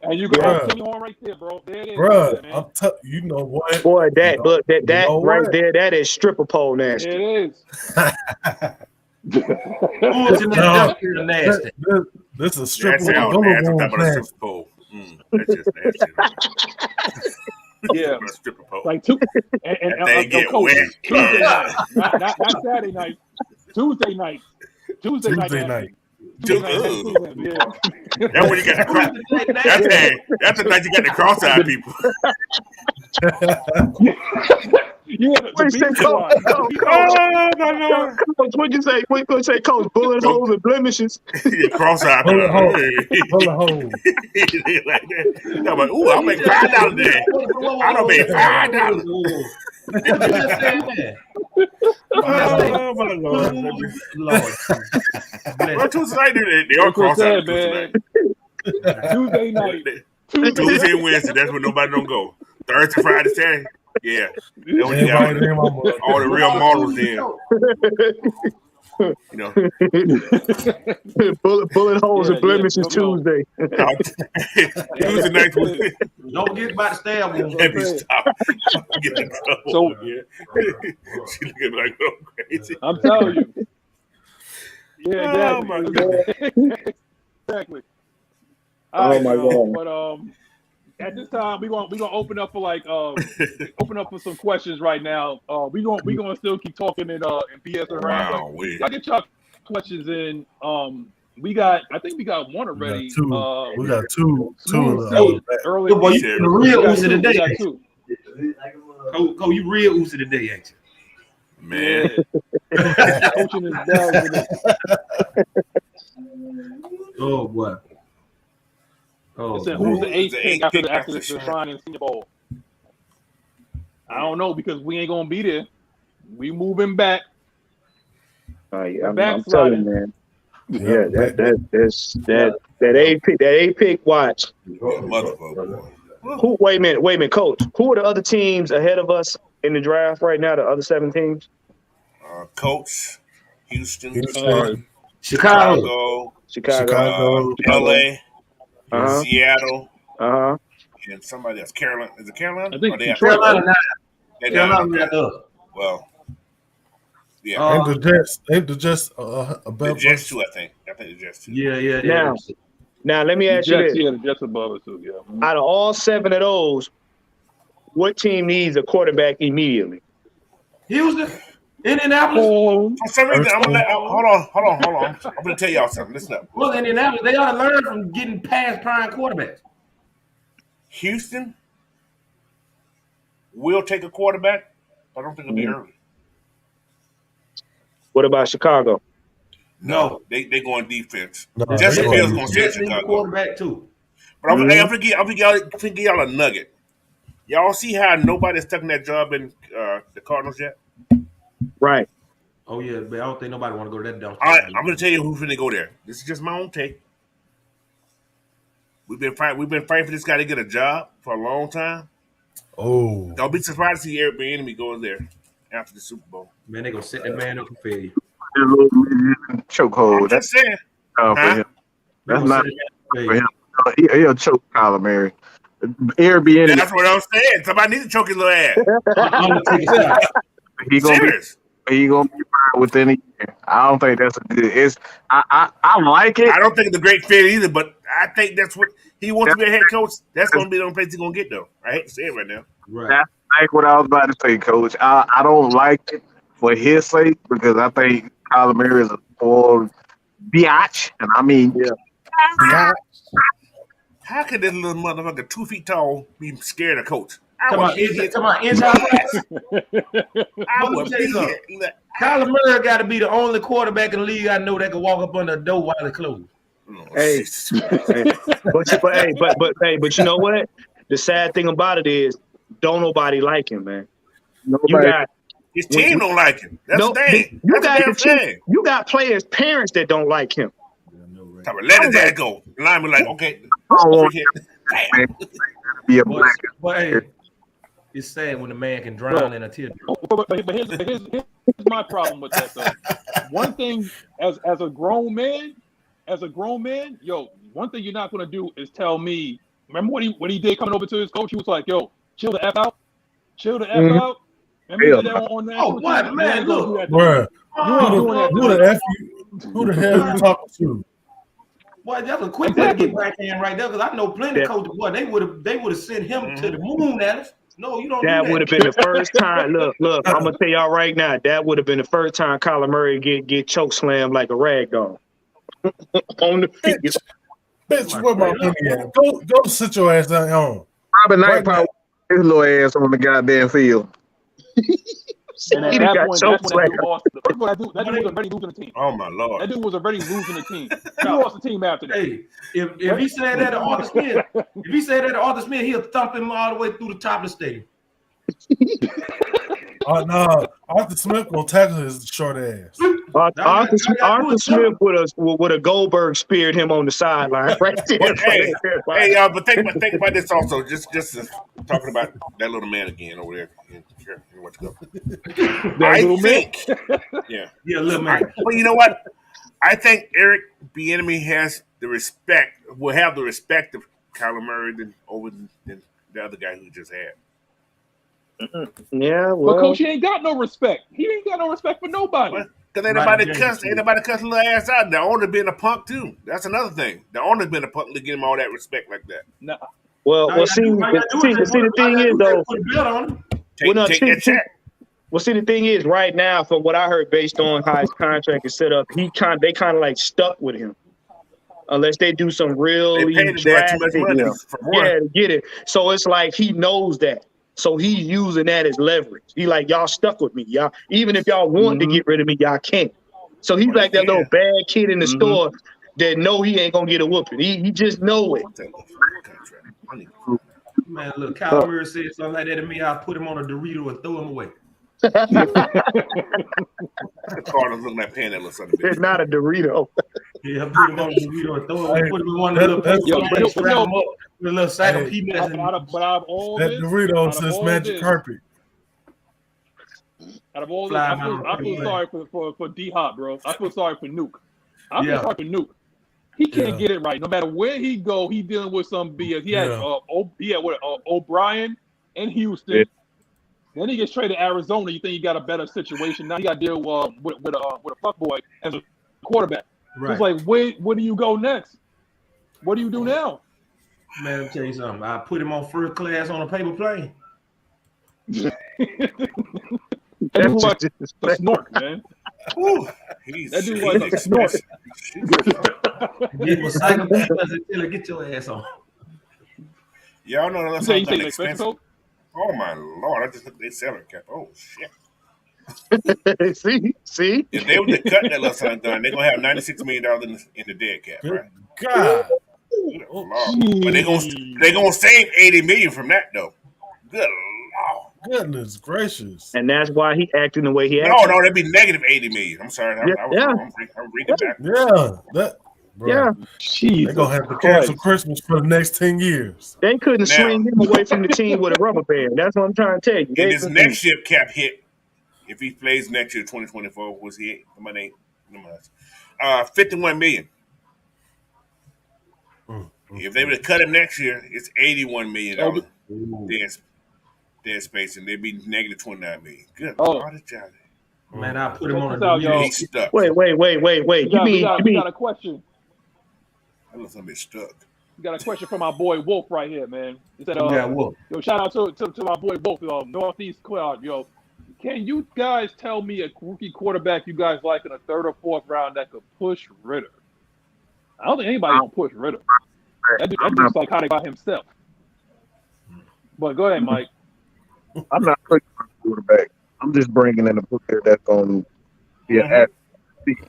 and you could have Timmy Horn right there, bro. There it is, bro. man. You know what, boy? That right what? there, that is stripper pole nasty. It is. Nasty. This is stripper That's how nasty. pole. That's about a stripper pole. That's just nasty. Yeah, stripper pole. like two and they get Coach, wet. Tuesday night, not Saturday night. Tuesday night. Tuesday night. Yeah. That's when you got the cross. That's the night you got the cross-eyed people. Yeah, What you say, Coach? Oh my Lord! Coach, what'd you say? What you say, Coach? Bullet holes and blemishes. Cross-eyed. Bullet hole. Bullet hole. Like that. I'm like, ooh, I'll make $5 today. I don't make $5. Oh my Lord! Well, Tuesday night they are cross-eyed. Man. Tuesday night. Tuesday and Wednesday, that's when nobody don't go. Thursday, Friday, Saturday, yeah. That's when you got all the real models in. You know, bullet holes and blemishes Tuesday. Tuesday night. Don't forget about the stab wound. Let me stop. Get in trouble. So, she looking at me like, oh, crazy. I'm telling you. Yeah, Oh my God. Exactly. Oh my God. But at this time, we're gonna open up for open up for some questions right now. We're gonna still keep talking and BS around. Wow, I get y'all questions in. I think we got one already. We got two. Early. Boy, you the real Uzi today. Two. You real Uzi today, ain't you? Man. Yeah. Coaching his dad. Oh boy. It said, who's the eighth pick after the Shrine and Senior Bowl? I don't know because we ain't gonna be there. We moving back. I'm telling you, man. Yeah, that eight pick. Watch. Wait a minute, Coach. Who are the other teams ahead of us in the draft right now? The other 7 teams. Coach, Houston, Chicago, LA. Seattle, and somebody else. Carolina. Is it Carolina? I think Carolina. Well, yeah. Ain't the Jets above the Jets too, I think. I think the Jets too. Yeah. Now let me ask you this. Yeah, the Jets above us too, yeah. Out of all 7 of those, what team needs a quarterback immediately? Houston, Indianapolis. For some reason, hold on. I'm gonna tell y'all something. Listen up. Well, Indianapolis, they ought to learn from getting past prime quarterbacks. Houston will take a quarterback. I don't think it'll be early. What about Chicago? No, they go on defense. No, Justin Fields gonna stay in Chicago. Quarterback too. But I'm gonna give y'all a nugget. Y'all see how nobody's taking that job in the Cardinals yet? Right. Oh yeah, but I don't think nobody want to go to that dump. All right, I'm gonna tell you who's finna go there. This is just my own take. We've been fighting for this guy to get a job for a long time. Oh, Don't be surprised to see Eric Bieniemy goes there after the Super Bowl. Man, they gonna set that man up for failure. Chokehold. I'm just saying. For him. That's not for him. He'll choke Kyler Murray. Airbnb. That's what I'm saying. Somebody needs to choke his little ass. He gonna be fired within a year. I don't think that's a good. I like it. I don't think it's a great fit either, but I think that's what he wants to be a head coach. That's gonna be the only place he's gonna get though. I hate to say it right now. Right. That's like what I was about to say, Coach. I don't like it for his sake because I think Kyler Murray is a spoiled biatch, and I mean, how could this little motherfucker 2 feet tall be scared of coach? Come on, inside practice. Kyler Murray got to be the only quarterback in the league I know that can walk up under a door while it's closed. Hey, but you know what? The sad thing about it is, don't nobody like him, man. His team don't like him. That's the thing. You got players' parents that don't like him. Let his dad go. And I'm like, okay. Be a black. But hey, it's sad when a man can drown in a teardrop. But here's my problem with that though. One thing as a grown man, yo, one thing you're not gonna do is tell me. Remember when he did coming over to his coach, he was like, "Yo, chill the F out, chill the F out." Remember that on that? Oh, what man? Look, bro, who the hell you talking to? Boy, that's a quick way to get back in right there because I know plenty of coaches. Boy, they would have sent him to the moon at us. No, you don't. That would have been the first time. Look, I'm gonna tell y'all right now. That would have been the first time Kyler Murray get choke slammed like a rag doll on the field. Bitch, where my money at? Go sit your ass down home. Robin Knight probably his little ass on the goddamn field. And at that point, that's when that dude lost. First of all, that dude was already losing the team. Oh my lord! That dude was already losing the team. He lost the team after that. Hey, if he said that to Arthur Smith, he'll thump him all the way through the top of the stadium. No, Arthur Smith will tackle his short ass. Arthur Smith would have Goldberg speared him on the sideline right there. But, hey, y'all, but think about this also. Just talking about that little man again over there. I think, yeah, little man. Well, you know what? I think Eric Bieniemy has the respect. Will have the respect of Kyler Murray than the other guy who just had. Yeah, well, but Coach, he ain't got no respect. He ain't got no respect for nobody. Because ain't nobody cuss little ass out. The owner being a punk too. That's another thing. The owner's been a punk to give him all that respect like that. Nah. Well, see, the thing is though. Take that check. Well, see, the thing is, right now, from what I heard, based on how his contract is set up, they kind of like stuck with him, unless they do some really drastic, to get it. So it's like he knows that, so he's using that as leverage. He like, y'all stuck with me, y'all. Even if y'all want to get rid of me, y'all can't. So he's like that little bad kid in the store that know he ain't gonna get a whooping. He just know it. Man, look, Kyler Murray said something like that to me. I'll put him on a Dorito and throw him away. Carter's looking at paying that little son of a bitch. It's not a Dorito. Yeah, put him on a Dorito and throw him away. Put him in one of the little strap him up with a little sack of peanuts. That Dorito says magic carpet. Out of all this, I feel sorry for D-Hop, bro. I feel sorry for Nuke. I feel sorry for Nuke. He can't get it right. No matter where he go, he dealing with some BS. He had O'Brien in Houston. Then he gets traded to Arizona. You think he got a better situation? Now he got to deal with a fuckboy as a quarterback. Right. It's like, where do you go next? What do you do now? Man, let me tell you something. I put him on first class on a paper plane. That dude like a snort, man. That dude like a snort. Get your ass on. Y'all know that's you say expensive. Oh my lord! I just looked at their salary cap. Oh shit! see. If they were to cut that little son done, they're gonna have $96 million in the dead cap, right? God. But they're gonna save $80 million from that though. Good lord. Goodness gracious. And that's why he acting the way he acting. No, that'd be negative $80 million. I'm sorry. I'm reading back. Yeah. They're gonna have to cancel Christmas for the next 10 years. They couldn't swing him away from the team with a rubber band. That's what I'm trying to tell you. And this next year cap hit, if he plays next year, 2024, was he $51 million. If they would have cut him next year, it's $81 million dead space, and they'd be negative $29 million. Good. Man, I put him on a He's stuck. Wait. You mean got a question? I love somebody stuck. You got a question from my boy Wolf right here, man. He said, Wolf. Yo, shout out to my boy Wolf, Northeast Cloud. Yo, can you guys tell me a rookie quarterback you guys like in the third or fourth round that could push Ritter? I don't think anybody gonna push Ritter. That dude's psychotic by himself. But go ahead, Mike. I'm not pushing for a quarterback. I'm just bringing in a player that's going to be an athlete.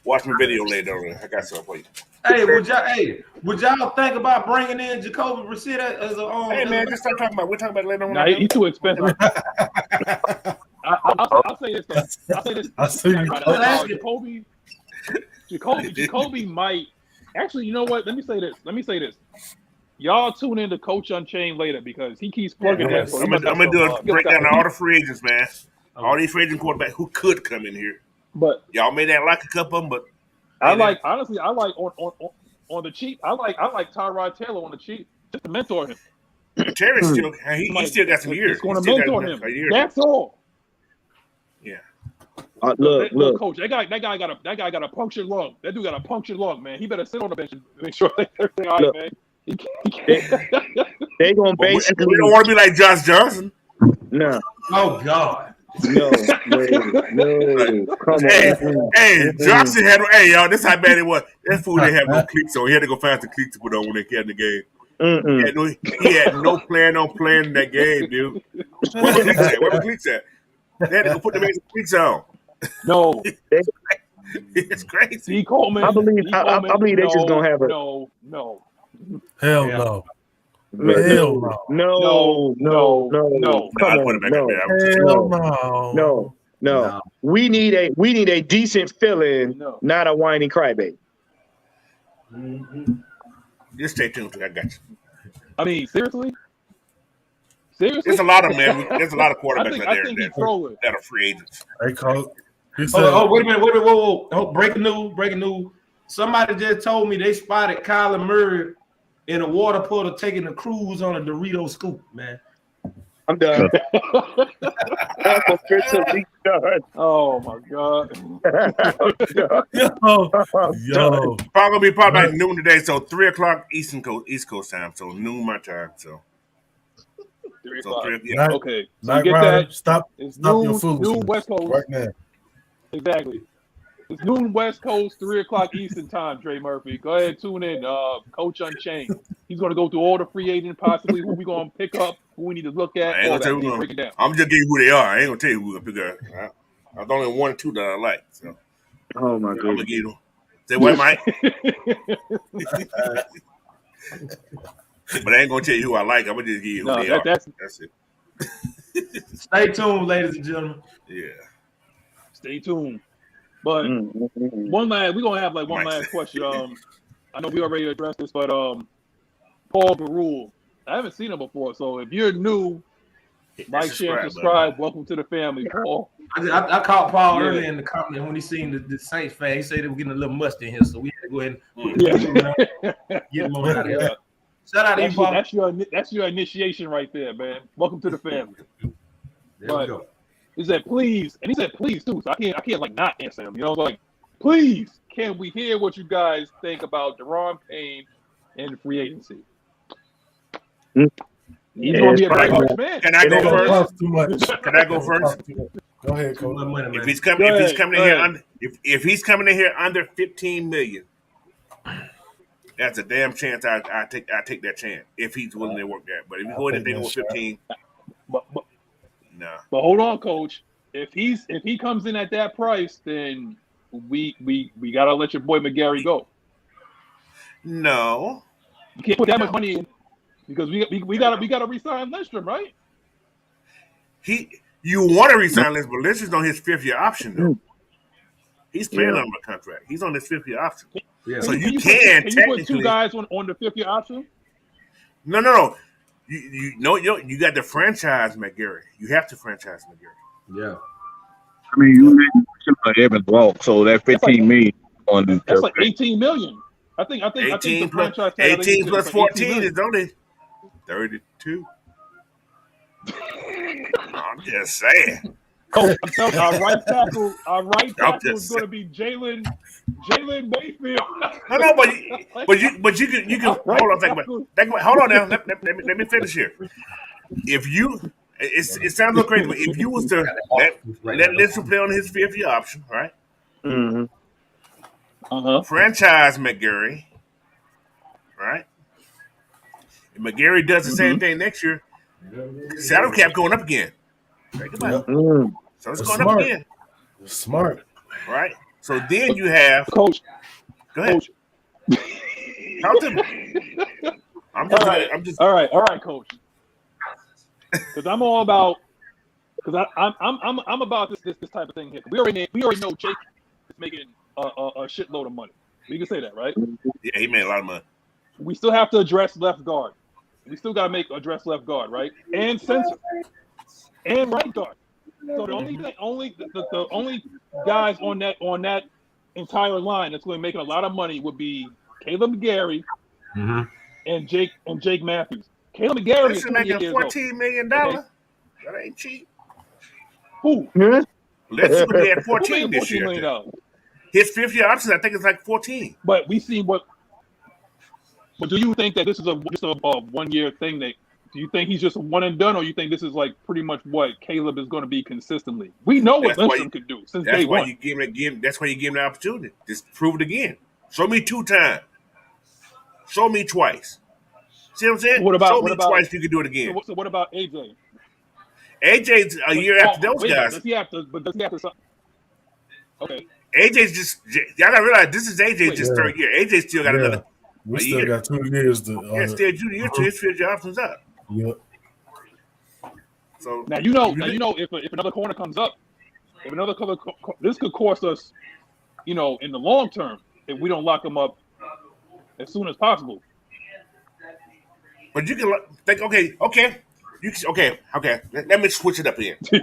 Watch my video later on. I got something for you. Hey, would y'all think about bringing in Jacoby Brissett as a Hey man, just start talking about. We're talking about later on. Nah, he's too expensive. I'll say this though. I see you. Jacoby might actually. You know what? Let me say this. Y'all tune in to Coach Unchained later because he keeps plugging that. So I'm gonna do a breakdown of all the free agents, man. All these free agent quarterbacks who could come in here. But y'all may not like a couple of them, but I like on the cheap. I like Tyrod Taylor on the cheap just to mentor him. Terry's still he still got some years. He's going to mentor him. That's all. Yeah. Look, Coach. That guy got a punctured lung. That dude got a punctured lung, man. He better sit on the bench and make sure everything all right, man. They gonna basically. We don't want to be like Josh Johnson. No. Oh God. No. Come on. Hey, Johnson had. Hey, y'all, this how bad it was. That fool didn't have no cleats on. He had to go find some cleats to put on when they got in the game. Mm-mm. He had no plan on playing in that game, dude. Where the cleats at? Where the cleats at? They had to go put the man's cleats on. No. It's crazy. D. Coleman. I believe they just gonna have a no. Hell Yeah. no. Man, Hell no. Come I put on, it back up there. Hell no. no. We need a decent fill-in, not a whiny crybaby. Just stay tuned to that. I got you. I mean, seriously? There's a lot of men. There's a lot of quarterbacks out I there think he's trolling. that are free agents. Hey, coach. He said, Wait a minute, whoa. Oh, breaking news. Somebody just told me they spotted Kyler Murray in a water puddle taking a cruise on a Dorito scoop, man. I'm done. I'm officially done. Oh my god. yo. Probably like noon today, so 3:00 East Coast time, so noon my time. So 3 so o'clock. 3, yeah. Okay. So Night get Rider, that. stop It's your noon foolishness West Coast. right now. Exactly. It's noon West Coast, 3 o'clock Eastern time, Dre Murphy. Go ahead, tune in. Coach Unchained. He's going to go through all the free agents, possibly who we going to pick up, who we need to look at. I ain't gonna tell you break it down. I'm just giving you who they are. I ain't gonna tell you who we're gonna pick up. There's only 1 or 2 that I like. So Oh my I'm gonna goodness. give you. Say what, Mike? But I ain't gonna tell you who I like. I'm gonna just give you who they are. That's it. Stay tuned, ladies and gentlemen. Yeah. Stay tuned. But we're gonna have like one last question. I know we already addressed this, but Paul Barul, I haven't seen him before. So if you're new, like, share, subscribe. Welcome to the family, Paul. I caught Paul earlier in the comment when he seen the Saints fan. He said they were getting a little musty in here, so we had to go ahead and get him on out of here. Shout out to you, Paul. That's your initiation right there, man. Welcome to the family. There we go. He said, please, and he said, please, too. So I can't like not answer him. You know, like, please, can we hear what you guys think about Daron Payne and free agency? He's going to be a great coach, man. Can I go first? Too much. Can I go first? Go ahead, coach. If he's coming in here under $15 million, that's a damn chance. I take that chance if he's willing to work that. But if you go in and think with 15, no. But hold on, coach. If he comes in at that price, then we gotta let your boy McGarry go. No, you can't put that much money in because we gotta resign Lindstrom, right? You want to resign Lindstrom, but Lindstrom's on his 5th-year option though. He's playing under a contract. He's on his 5th-year option. Yeah. So you can technically put 2 guys on the 5th-year option. No. You got the franchise McGarry. You have to franchise McGarry. Yeah. I mean, you let Evans walk, so that 15 million on the. That's like 18 million. I think the franchise tag 18 plus 14 is only 32. I'm just saying. I'm telling you, our right tackle is going to be Jalen Mayfield. No, but you can hold on. Think about. Hold on now. Let me finish here. If you, it sounds a little crazy, but if you was to let Lindstrom play on his 5th-year option, right? Mm-hmm. Franchise McGarry, right? If McGarry does the same thing next year, salary cap going up again. Think about it. So it's going up again. Smart. Right? So then you have Coach. Go ahead. Coach. Talk to me. I'm just all right, Coach. Because I'm all about I'm about this type of thing here. We already know Jake is making a shitload of money. We can say that, right? Yeah, he made a lot of money. We still have to address left guard. We still got to address left guard, right? And center. And right guard. So the only guys on that entire line that's going to be making a lot of money would be Caleb McGarry and Jake Matthews. Caleb McGarry is making $14 million. Okay. That ain't cheap. Who? Let's see what he had 14 this year. His 5th-year option, I think, it's like 14. But we see what. But do you think that this is just a 1-year thing? Do you think he's just a one and done, or you think this is like pretty much what Caleb is going to be consistently? We know what Lindstrom could do since day one. That's why you give him the opportunity. Just prove it again. Show me 2 times. Show me twice. See what I'm saying? What about Show me twice you can do it again. So what about AJ? AJ's a year after those guys. Does he have to? Okay. AJ's just y'all gotta realize this is AJ's just third year. AJ still got another. We still got 2 years to. Still junior year to his fifth year options up. Yep. So now you know if another corner comes up, this could cost us, in the long term if we don't lock him up as soon as possible. But you can think, okay. Let me switch it up here. All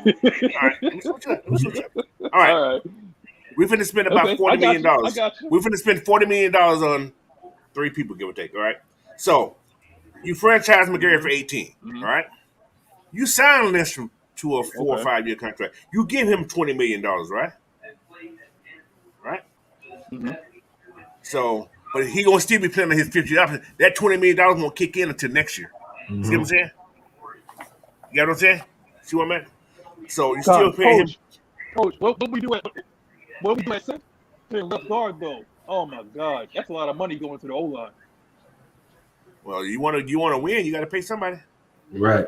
right, let me switch it up. All right. We're finna spend about $40 million. We're finna spend $40 million on 3 people, give or take. All right. So you franchise Maggiet for 18. All right. You sign this to a 4 or 5 year contract. You give him $20 million, right? Right. Mm-hmm. So, but he gonna still be playing on his 50 option. That $20 million won't kick in until next year. Mm-hmm. See what I'm saying? You know what I'm saying? See what I mean? So you still paying him. Coach, what we do at center and left guard though? Oh my God, that's a lot of money going to the O line. Well, you want to win, you got to pay somebody. Right.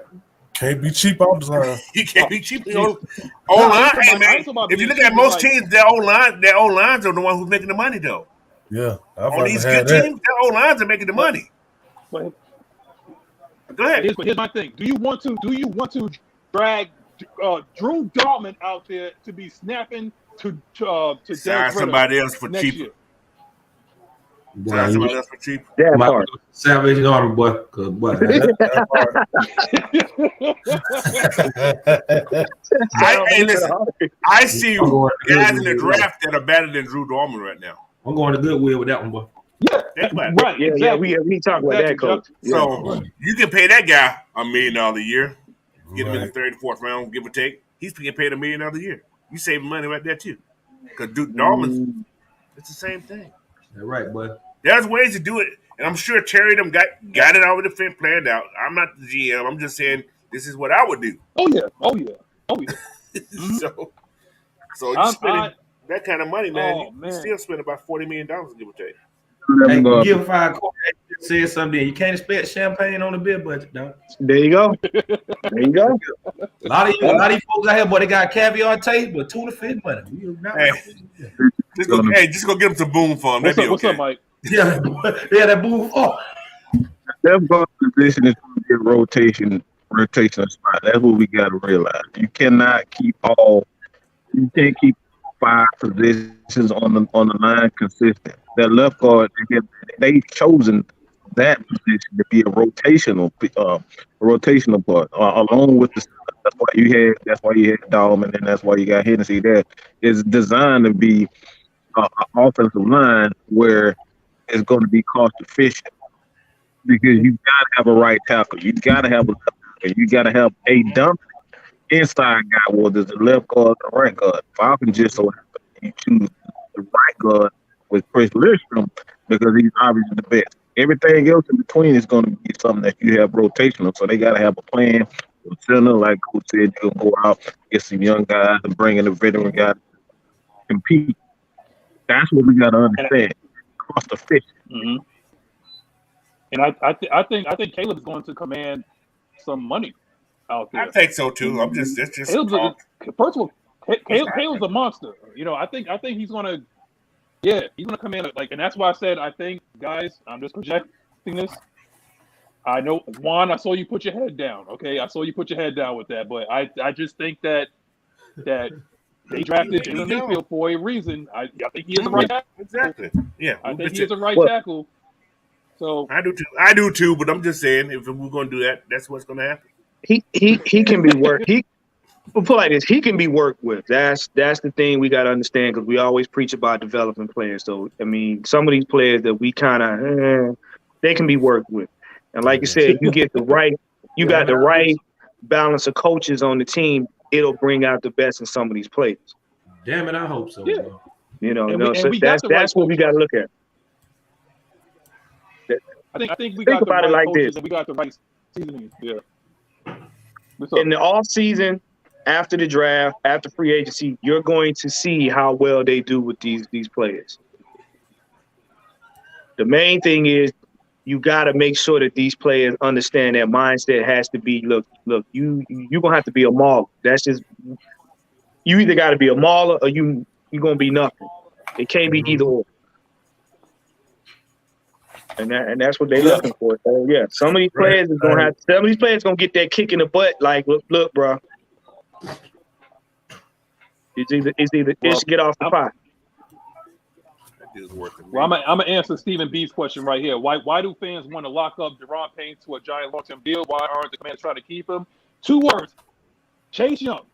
Can't be cheap off the line. You can't be cheap. O line, hey man. If you look at most teams, their O lines are the one who's making the money though. Yeah, on these good teams, their O lines are making the money. But go ahead. Here's my thing. Do you want to drag Drew Dalman out there to be snapping to sign somebody else for cheap? Sign somebody else for cheap. That part. Salvation Army, boy. Good boy. I see guys in the draft that are better than Drew Dalman right now. I'm going to Goodwill with that one, boy. Yeah, right. Yeah, exactly. We talk about that, coach. So you can pay that guy $1 million a year, get him in the 3rd or 4th round, give or take. He's getting paid $1 million a year. You save money right there too, because Dalman's it's the same thing. That's right, boy. There's ways to do it, and I'm sure Terry them got it over the fence planned out. I'm not the GM. I'm just saying this is what I would do. Oh yeah. So you spending that kind of money, man. You still spend about $40 million, give or take. Hey, give 5 quarters. Said something. You can't expect champagne on the beer budget, dog. There you go. A lot of these folks out here, boy, they got caviar taste, but tuna fish money. Just go get them some boom for them. What's up, Mike? Yeah, that boom. Oh, left guard position is going to be a rotation spot. That's what we got to realize. You can't keep 5 positions on the line consistent. That left guard, they've chosen that position to be a rotational part, along with the. That's why you had Dalman, and that's why you got Hennessy. There is designed to be an offensive line where it's going to be cost efficient, because you got to have a right tackle, you got to have you got to have a dominant inside guy, whether it's the left guard or the right guard. Falcons just so happen you choose the right guard with Chris Lindstrom because he's obviously the best. Everything else in between is going to be something that you have rotational. So they got to have a plan. Center, like Coach said, you're going to go out, get some young guys and bring in a veteran guy to compete. That's what we got to understand. Cost efficient. Mm-hmm. And I think Caleb's going to command some money out there. I think so too. That's just first of all, Caleb's a monster. I think he's gonna command it. And that's why I said I think, guys, I'm just projecting this. I know, Juan, I saw you put your head down. Okay, I saw you put your head down with that, but I just think that they drafted Jalen Mayfield for a reason. I think he is the right tackle. Exactly. Yeah, I think he is the right tackle. So I do too. But I'm just saying, if we're going to do that, that's what's going to happen. He can be worked. We'll put it like this: he can be worked with. That's the thing we got to understand, because we always preach about developing players. So I mean, some of these players that we kind of they can be worked with. And like you said, you got the right balance of coaches on the team. It'll bring out the best in some of these players. Damn it, I hope so. Yeah. So that's what we got to look at. I think we got the right like coaches, and we got the right seasoning. Yeah. In the off season, after the draft, after free agency, you're going to see how well they do with these players. The main thing is you got to make sure that these players understand that mindset has to be, look, you're going to have to be a mauler. That's just, you either got to be a mauler or you're going to be nothing. It can't be either or. And that's what they're looking for. So, yeah, some of these players is going to have, some of these players going to get that kick in the butt. Like, look, bro. It's get off the pot. Well, I'm gonna answer Stephen B's question right here. Why do fans want to lock up Deron Payne to a giant long-term deal? Why aren't the Commanders trying to keep him? 2 words: Chase Young.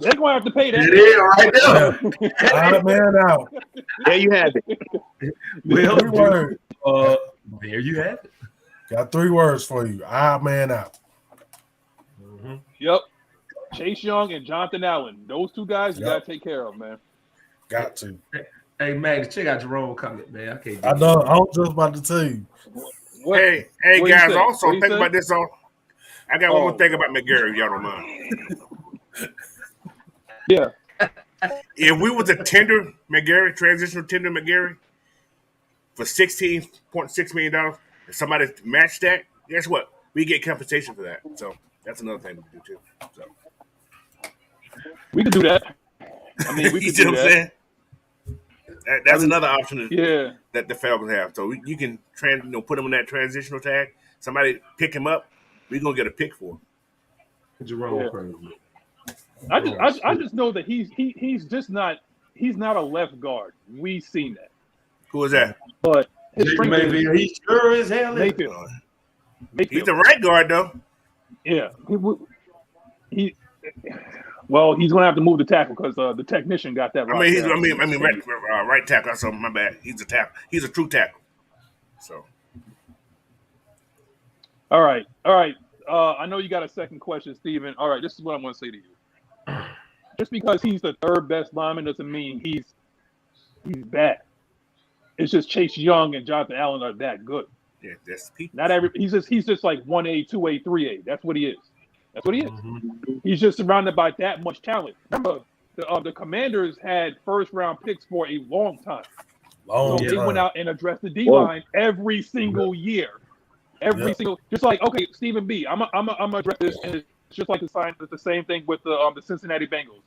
They're gonna have to pay that. It is right there. Odd man out. There you have it. Well, 3 words. there you have it. Got 3 words for you. Odd man out. Yep. Chase Young and Jonathan Allen. Those 2 guys you gotta take care of, man. Got to. Hey, man, check out Jerome comment, man. I can't. I know. I was just about to tell you. Hey, what guys. you Also, think about this. I got one more thing about Maggiet, if y'all don't mind. Yeah. If we was a tender Maggiet, transitional tender Maggiet, for $16.6 million, if somebody matched that, guess what? We get compensation for that. So that's another thing to do too. So we could do that. I mean, we you could see do what I'm that. saying? That's another option that the Falcons have. So you can put him on that transitional tag. Somebody pick him up. We're gonna get a pick for him. Jerome Yeah. I just know that he's just not a left guard. We've seen that. Who is that? But Mayfield, he sure as hell is. Mayfield. He's the right guard though. Yeah. Well, he's gonna have to move the tackle because the technician got that right. Right tackle. That's my bad. He's a tackle. He's a true tackle. So. All right. I know you got a second question, Steven. All right, this is what I'm going to say to you. Just because he's the 3rd best lineman doesn't mean he's bad. It's just Chase Young and Jonathan Allen are that good. Yeah, that's people. He's just like 1A, 2A, 3A. That's what he is. That's what he is. He's just surrounded by that much talent. Remember, the Commanders had 1st-round picks for a long time. They went out and addressed the D-line every single year. Every single, just like, okay, Stephen B. I'm gonna address this, and it's just like the same thing with the Cincinnati Bengals.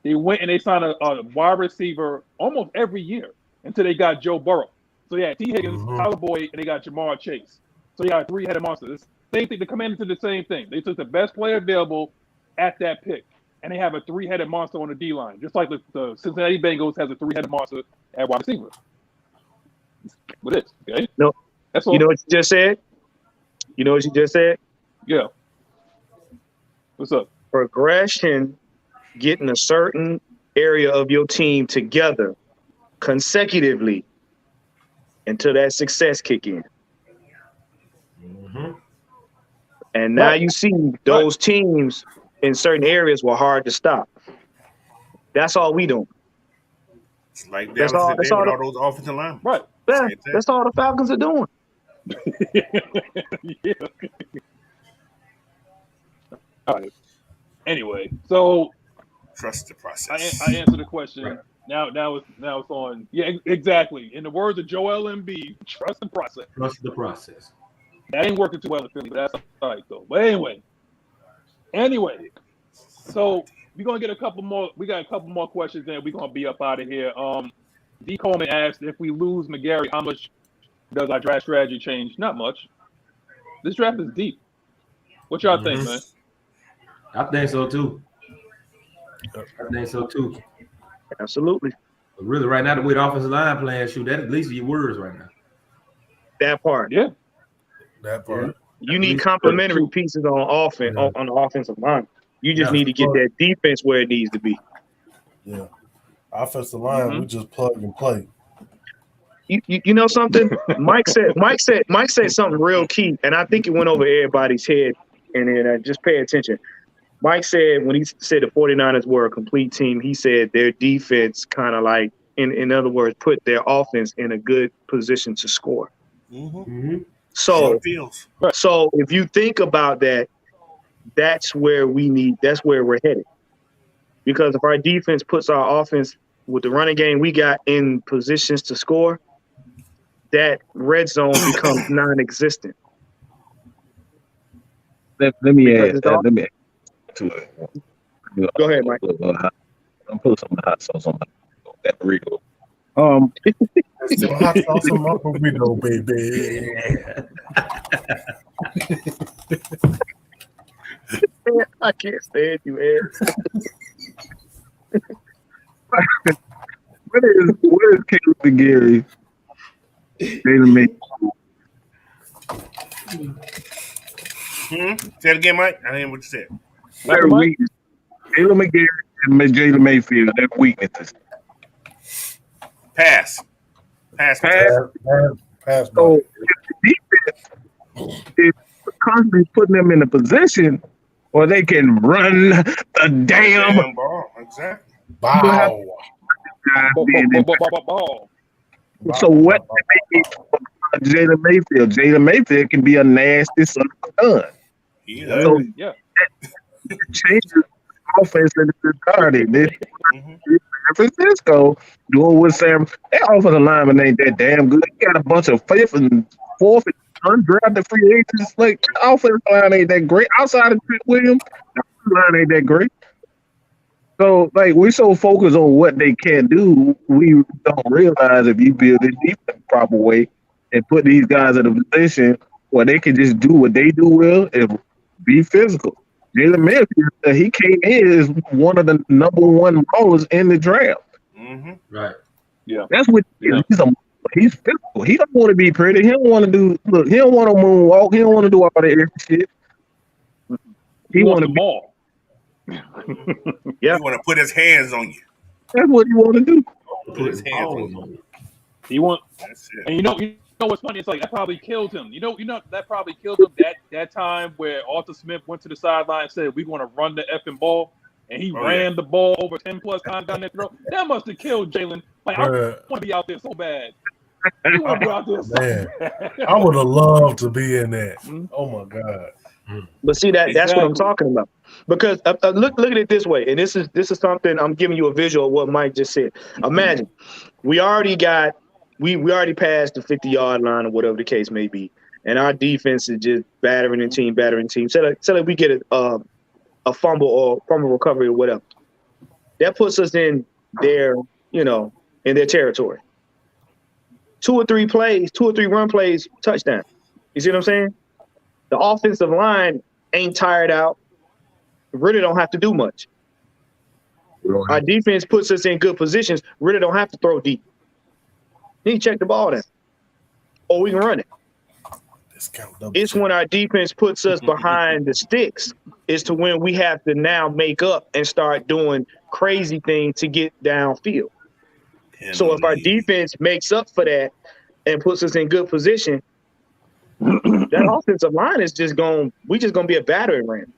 They went and they signed a wide receiver almost every year until they got Joe Burrow. So yeah, T. Higgins, Tyler Boyd, and they got Jamar Chase. So you got a 3-headed monster. The same thing. The Commanders did the same thing. They took the best player available at that pick, and they have a 3-headed monster on the D line, just like the Cincinnati Bengals has a 3-headed monster at wide receiver. What is okay? No, that's all. You know what you just said. You know what you just said? Yeah. What's up? Progression, getting a certain area of your team together consecutively until that success kick in. And now you see those teams in certain areas were hard to stop. That's all we do. It's like that's all those offensive linemen. Right. Yeah, that's all the Falcons are doing. Yeah. All right. Anyway, so trust the process. I answered the question. Right. Now it's on. Yeah, exactly. In the words of Joel Embiid, trust the process. Trust the process. That ain't working too well in Philly, but that's all right though. But anyway, so we're gonna get a couple more. We got a couple more questions, and we're gonna be up out of here. D. Coleman asked, if we lose Maggiet, how much does our draft strategy change? Not much. This draft is deep. What y'all think, man? I think so too. Absolutely. But really, right now, the way the offensive line playing, shoot, that at least your words right now. That part. Yeah. That part. You need complementary pieces on offense on the offensive line. You just need to get that defense where it needs to be. Yeah. Offensive line, we just plug and play. You know something? Mike said something real key, and I think it went over everybody's head. And then just pay attention. Mike said when he said the 49ers were a complete team, he said their defense kind of like, in other words, put their offense in a good position to score. So if you think about that, that's where we're headed. Because if our defense puts our offense with the running game we got in positions to score, that red zone becomes non-existent. Let me Because add. it's all- Let me add to it. Go ahead, Mike. I'm putting some hot sauce on that burrito. Some hot sauce on my burrito, baby. I can't stand you, Ed. What is Caleb and Gary? Jalen May. Say it again, Mike. I didn't hear what you said. Their weakness. Caleb and Gary and Jalen Mayfield. Their weaknesses. Pass. Pass. So, if the defense is constantly putting them in a position where they can run the damn ball. Exactly. Bow. Ball. So what they make Jalen Mayfield? Jalen Mayfield can be a nasty son of a gun. Yeah. So Yeah. it changes offense in the starting. This San Francisco doing with Sam. That offensive lineman ain't that damn good. He got a bunch of fifth and fourth and undrafted free agents. Like the offensive line ain't that great. Outside of Trent Williams, the offensive line ain't that great. So, like, we're so focused on what they can do, we don't realize if you build it defense the proper way and put these guys in a position where they can just do what they do well and be physical. Jalen Mayfield, he came in as one of the number one ballers in the draft. Right. Yeah. That's what he's physical. He don't want to be pretty. He don't want to do. Look, he don't want to moonwalk. He don't want to do all that extra shit. He wants to ball. Yeah. He want to put his hands on you. That's what he want to do. Put his hands on you. He want. That's it. And you know what's funny? It's like that probably killed him. You know that probably killed him. That time where Arthur Smith went to the sideline and said, "We're going to run the effing ball," and he ran the ball over 10 plus times down their throat. That must have killed Jalen. Like I want to be out there so bad. You want to be out there so bad. I would have loved to be in that. Oh my God. But see that's what I'm talking about. Because look at it this way, and this is something I'm giving you a visual of what Mike just said. Imagine we already passed the 50-yard line or whatever the case may be, and our defense is just battering team. Say like we get a fumble or fumble recovery or whatever. That puts us in their in their territory. 2 or 3 run plays, touchdown. You see what I'm saying? The offensive line ain't tired out. Ritter don't have to do much. Our defense puts us in good positions. Ritter don't have to throw deep. He check the ball down. Or we can run it. It's when our defense puts us behind the sticks is to when we have to now make up and start doing crazy things to get downfield. So if our defense makes up for that and puts us in good position, that offensive line is just going to be a battering ram.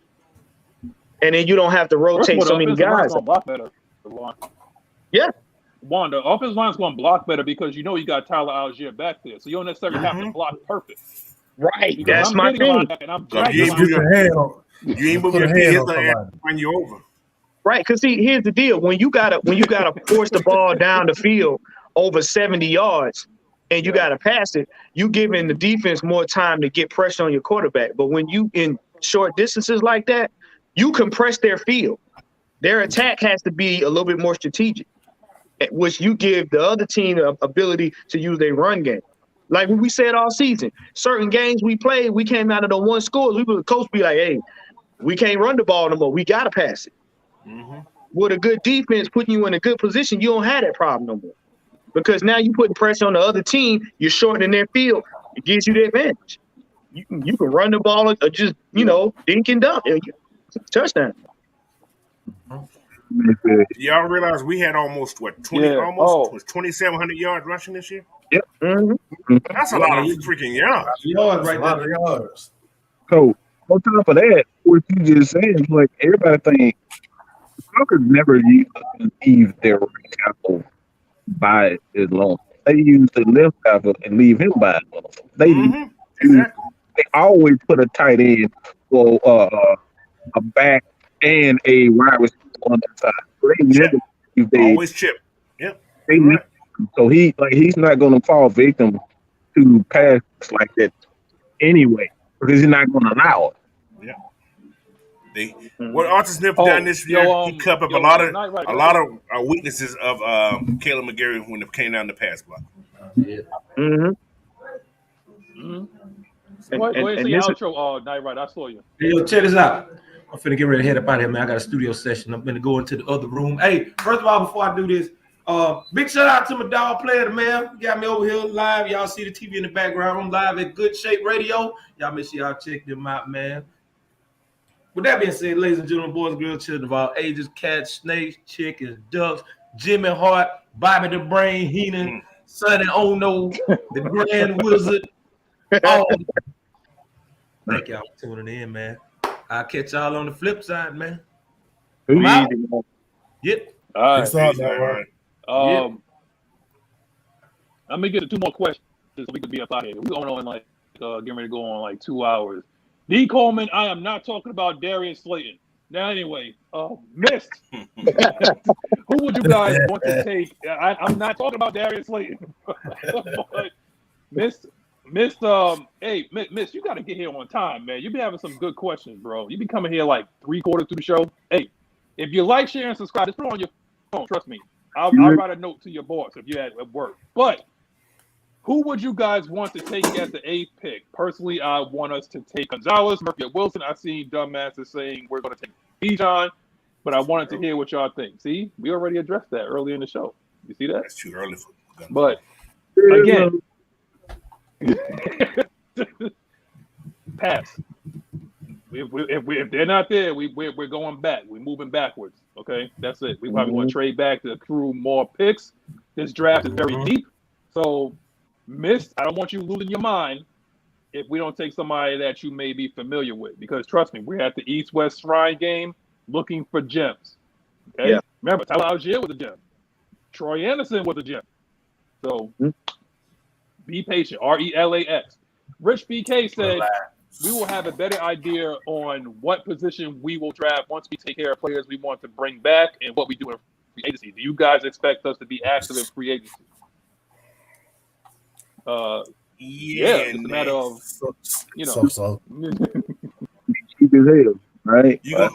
And then you don't have to rotate so many guys. Block better. Yeah. One, the offensive line's going to block better because you got Tyler Algier back there. So you don't necessarily have to block perfect. Right. Because That's my thing. You ain't move your head when you're over. Right. Because see, here's the deal. When you gotta force the ball down the field over 70 yards and you gotta pass it, you giving the defense more time to get pressure on your quarterback. But when you in short distances like that, you compress their field. Their attack has to be a little bit more strategic, which you give the other team the ability to use their run game. Like we said all season, certain games we played, we came out of the one score. The coach be like, hey, we can't run the ball no more. We got to pass it. With a good defense putting you in a good position, you don't have that problem no more. Because now you're putting pressure on the other team. You're shortening their field. It gives you the advantage. You can run the ball or just, dink and dunk. Touchdown. Y'all realize we had almost 2,700 yards rushing this year? Yep. That's a lot of freaking yards. Yards right there. Yards. So on top of that, what you just said is like everybody think the Falcons never used to leave their right tackle by as long. They use the left tackle and leave him by as long. They always put a tight end or a back and a wide receiver on that side. So they always chip. Yep. So he's not going to fall victim to pass like that anyway, because he's not going to allow it. What Arthur Smith done this year, he covered up a lot of weaknesses of Caleb McGarry when it came down the pass block. Go ahead, say your outro, Night Right. I saw you. Hey, yo, check this out. I'm finna get ready to head up out here, man. I got a studio session. I'm gonna go into the other room. Hey, first of all, before I do this, big shout out to my dog player, man. Got me over here live. Y'all see the TV in the background. I'm live at Good Shape Radio. Y'all make sure y'all check them out, man. With that being said, ladies and gentlemen, boys, girls, children of all ages, cats, snakes, chickens, ducks, Jimmy Hart, Bobby the Brain Heenan, Sonny Ono, the Grand Wizard. Thank y'all for tuning in, man. I'll catch y'all on the flip side, man. Yep. All right. Let me get to 2 more questions so we could be up out here. We're going on like getting ready to go on like 2 hours. D. Coleman, I am not talking about Darius Slayton. Now, anyway, Mist. Who would you guys want to take? I'm not talking about Darius Slayton. But Mist, hey, Mist, you got to get here on time, man. You've been having some good questions, bro. You've been coming here like 3/4 through the show. Hey, if you like, share, and subscribe, just put it on your phone. Trust me. I'll write a note to your boss if you're at work. But who would you guys want to take as the 8th pick? Personally, I want us to take Gonzalez, Murphy, or Wilson. I seen dumbasses saying we're going to take Bijan, but I wanted to hear what y'all think. See, we already addressed that early in the show. You see that? That's too early for them. But again, pass. If they're not there, we're going back. We're moving backwards. Okay, that's it. We probably want to trade back to accrue more picks. This draft is very deep, so Mist, I don't want you losing your mind if we don't take somebody that you may be familiar with. Because trust me, we're at the East-West Shrine game looking for gems. Okay, remember Tyler Algier was a gem. Troy Anderson was a gem. So be patient. RELAX. Rich BK said we will have a better idea on what position we will draft once we take care of players we want to bring back and what we do in free agency. Do you guys expect us to be active in free agency? It's a matter of, Cheap as hell, right? You're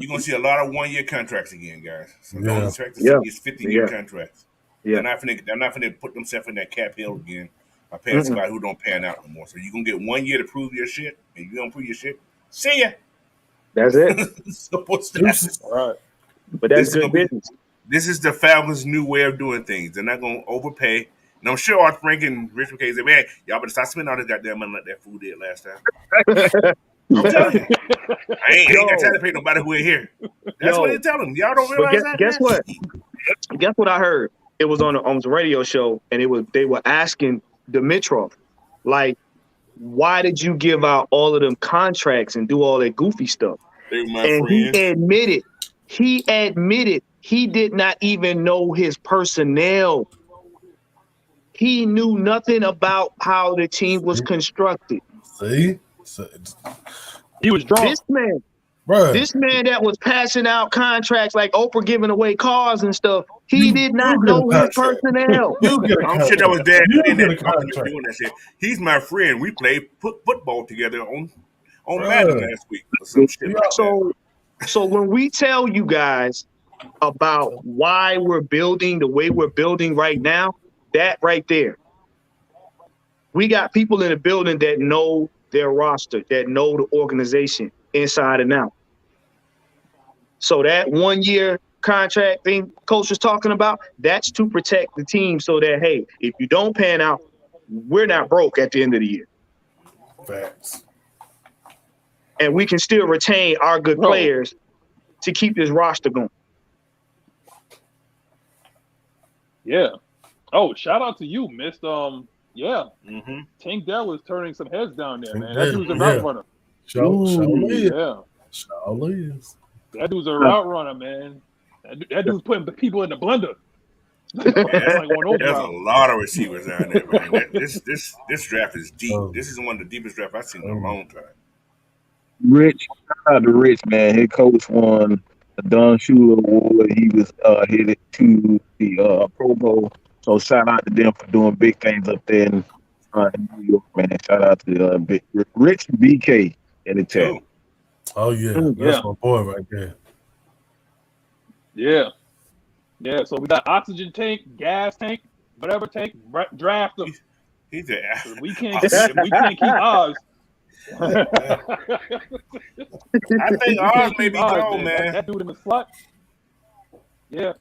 gonna see a lot of 1-year contracts again, guys. So don't expect to see these 50-year contracts. They're not gonna put themselves in that cap hill again by paying somebody who don't pan out no more. So you're gonna get 1 year to prove your shit, and you don't prove your shit. See ya. That's it. So what's that? All right. But that's good business. This is the Falcons' new way of doing things. They're not gonna overpay. And I'm sure Arthur Frank and Rich McKay said, man, y'all better stop spending all this goddamn money like that fool did last time. I'm telling you. I ain't got time to pay nobody who ain't here. That's what they tell them. Y'all don't realize that? Guess what? Guess what I heard? It was on the radio show, and they were asking Dimitrov, like, why did you give out all of them contracts and do all that goofy stuff? And he admitted he did not even know his personnel. He knew nothing about how the team was constructed. See? He was drunk. This man that was passing out contracts like Oprah giving away cars and stuff, he did not know his personnel. I'm sure that was Dad doing that shit. He's my friend. We played football together on Madden last week. Or some shit like that. So when we tell you guys about why we're building the way we're building right now, that right there, we got people in the building that know their roster, that know the organization inside and out. So that 1 year contract thing Coach was talking about, that's to protect the team so that, hey, if you don't pan out, we're not broke at the end of the year. Facts. And we can still retain our good players to keep this roster going. Yeah. Oh, shout out to you, Mist. Tank Dell was turning some heads down there, man. That dude's a route runner. That dude's a route runner, man. That dude's putting people in the blender. There's a lot of receivers down there, man. This draft is deep. This is one of the deepest drafts I've seen in a long time. Rich, shout out to Rich, man. His coach won the Don Shula Award. He was headed to the Pro Bowl. So shout out to them for doing big things up there. And New York, man. Shout out to Rich BK in the chat. Cool. Oh yeah, that's my boy right there. Yeah. Yeah. So we got oxygen tank, gas tank, whatever tank, draft them. He's a, We can't keep ours. I think ours may be gone, man. That dude in the slot. Yeah.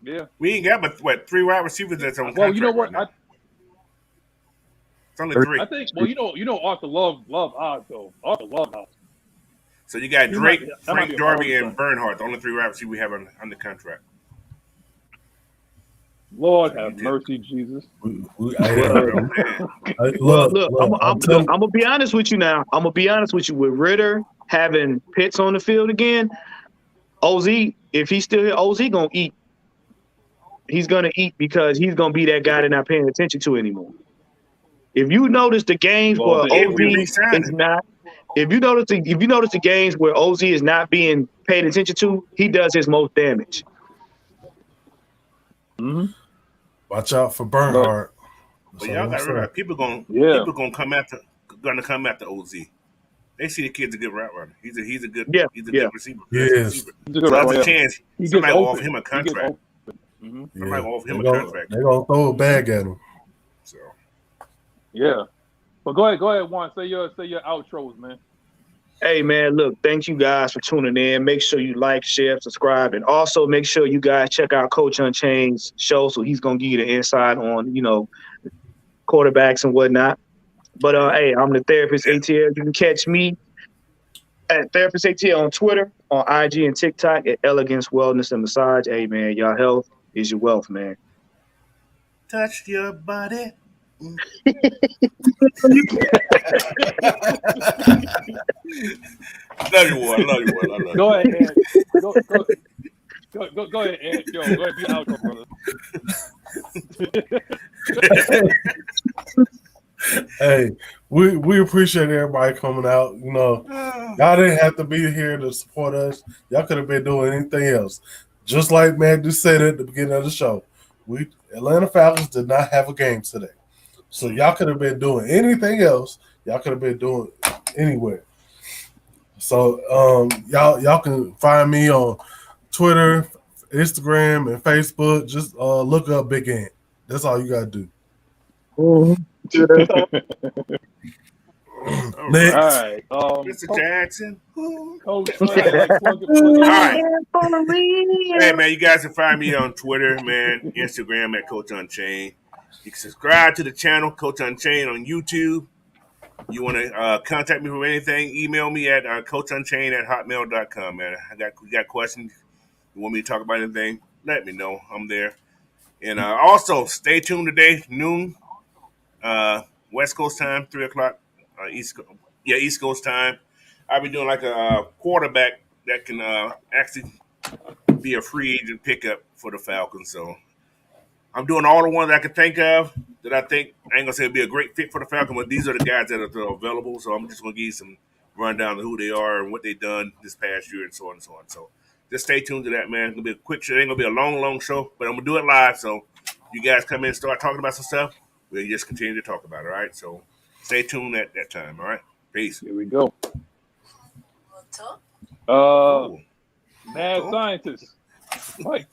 Yeah. We ain't got but what 3 wide receivers that's on contract. Well, you know what? Right, it's only 3. I think. Well, you know, Arthur love odds though. Arthur love odds. So you got Drake, might Frank be a Darby, problem. and Bernhardt, the only 3 wide receivers we have under contract. Lord have mercy, Jesus. Look, I'm gonna be honest with you now. I'm gonna be honest with you. With Ritter having Pitts on the field again, OZ, if he's still here, OZ gonna eat. He's gonna eat because he's gonna be that guy they're not paying attention to anymore. If you notice the games where OZ is not, if you notice the games where OZ is not being paid attention to, he does his most damage. Mm-hmm. Watch out for Bernhardt. But y'all got to remember, people gonna come after OZ. They see the kid's a good route runner. He's a good receiver. Yes. So there's a chance somebody will offer him a contract. Somebody will offer him a contract. They're gonna throw a bag at him. So yeah. But go ahead, Juan. Say your outros, man. Hey, man, look, thank you guys for tuning in. Make sure you like, share, subscribe, and also make sure you guys check out Coach Unchained's show, so he's going to give you the insight on, quarterbacks and whatnot. But, hey, I'm the Therapist ATL. You can catch me at Therapist ATL on Twitter, on IG and TikTok at Elegance Wellness and Massage. Hey, man, your health is your wealth, man. Touch your body. Love you, Warren. Go ahead, Ed. Go ahead, Ed. Yo, go ahead, be out, brother. Hey, we appreciate everybody coming out. Y'all didn't have to be here to support us. Y'all could have been doing anything else. Just like Matt just said at the beginning of the show, Atlanta Falcons did not have a game today. So y'all could have been doing anything else. Y'all could have been doing anywhere. So y'all can find me on Twitter, Instagram, and Facebook. Just look up Big Ant. That's all you gotta do. Next. All right, Mr. Jackson. Coach, All right. Hey, man, you guys can find me on Twitter, man, Instagram at Coach Unchained. You can subscribe to the channel, Coach Unchained, on YouTube. You want to contact me for anything, email me at coachunchained@hotmail.com, man. You got questions, you want me to talk about anything, let me know. I'm there. And also, stay tuned today, noon, West Coast time, 3 o'clock, East Coast time. I'll be doing like a quarterback that can actually be a free agent pickup for the Falcons. So I'm doing all the ones I can think of that I think, I ain't going to say it'll be a great fit for the Falcons, but these are the guys that are available. So I'm just going to give you some rundown of who they are and what they've done this past year and so on and so on. So just stay tuned to that, man. It's going to be a quick show. It ain't going to be a long show, but I'm going to do it live. So you guys come in and start talking about some stuff. We'll just continue to talk about it, all right? So stay tuned at that time, all right? Peace. Here we go. Mad scientist. Mike.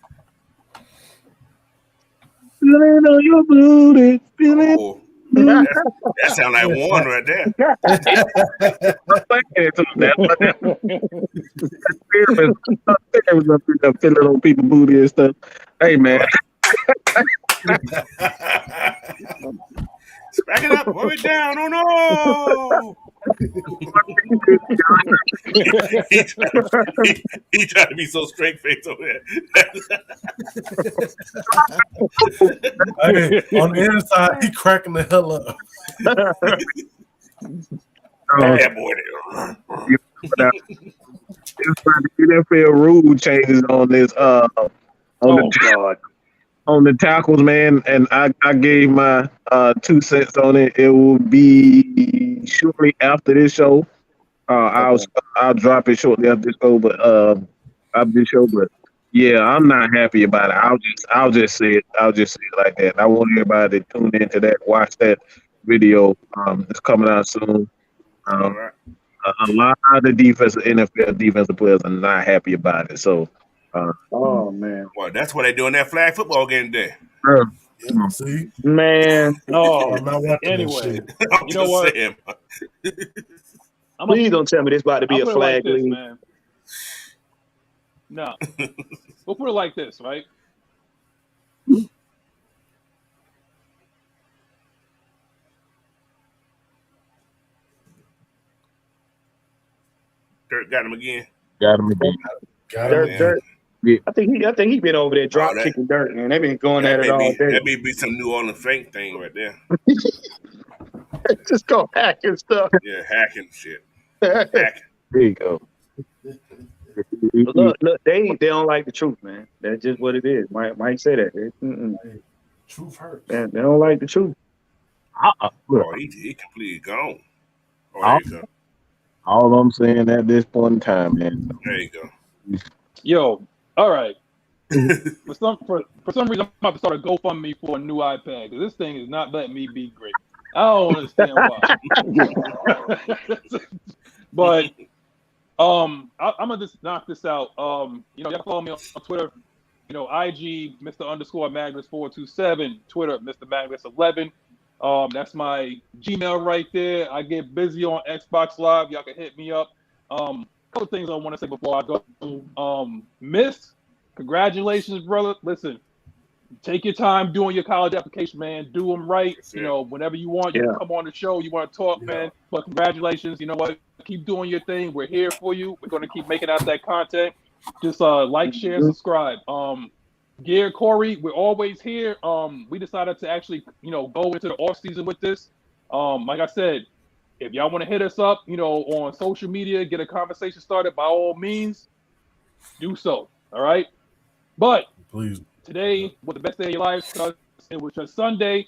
Feeling on your booty, feeling. Oh, that sounds like one right there. Feeling on people's booty and stuff. Hey, man. Back it up, rub it down. Oh no! he tried to be so straight faced over there. Hey, on the inside, he cracking the hell up. Yeah, boy. NFL rule changes on this. On the tackles, man, and I gave my 2 cents on it. It will be shortly after this show. I'll drop it shortly after this show, but yeah, I'm not happy about it. I'll just say it. I'll just say it like that. I want everybody to tune into that, watch that video. It's coming out soon. All right. A lot of the NFL defensive players are not happy about it. So, Oh man, Well, that's what they doing that flag football game today. Yeah, see, man. Oh, I'm not watching Anyway, that shit. I'm you know just what? saying. Please don't tell me this about to be I'll a put it like flag this, league. man. No, we'll put it like this, right? Dirt got him again. got him again. Got Dirt, him. dirt. Yeah. I think he been over there drop that- kicking dirt, man. They've been going That at it may all be day. that may be some New Orleans Saints thing right there. Just go hacking stuff. Yeah, hacking shit. Look, Hacking. There you go. look, they don't like the truth, man. That's just what it is. Mike say that. Truth hurts. They don't like the truth. Look, Oh, he completely gone. Oh, I'll- there you go. all I'm saying at this point in time, man. There you go. Yo, all right. For some reason, I'm about to start a GoFundMe for a new iPad because this thing is not letting me be great. I don't understand why. But I'm gonna just knock this out. Y'all follow me on Twitter. IG Mr_Magnus427, Twitter Mr. Magnus11. That's my Gmail right there. I get busy on Xbox Live. Y'all can hit me up. Couple things I want to say before I go. Miss, congratulations, brother. Listen, take your time doing your college application, man. Do them right. Whenever you want, you can come on the show. You want to talk, man. But congratulations. You know what? Keep doing your thing. We're here for you. We're going to keep making out that content. Just like, share, subscribe. Gear Corey, we're always here. We decided to actually, go into the off season with this. Like I said, if y'all want to hit us up, on social media, get a conversation started, by all means, do so. All right. But Please. today was the best day of your life because it was just Sunday.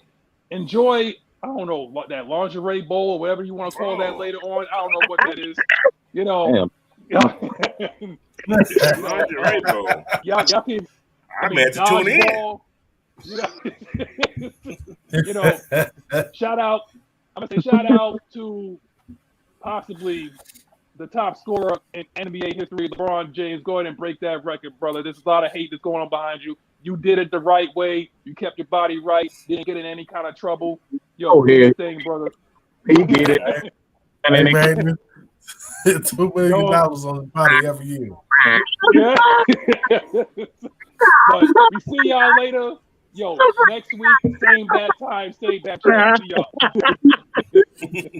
Enjoy, I don't know what that lingerie bowl or whatever you want to call that later on. I don't know what that is. Lingerie bowl. Y'all can. I'm at to tune in. Shout out. I'm gonna say shout out to possibly the top scorer in NBA history, LeBron James. Go ahead and break that record, brother. There's a lot of hate that's going on behind you. You did it the right way. You kept your body right. Didn't get in any kind of trouble. Yo, do your thing, brother. He did it. Hey, man, $2 million on his body every year. Yeah. But we see y'all later. Yo, next week, same bad time, same bad channel. See y'all.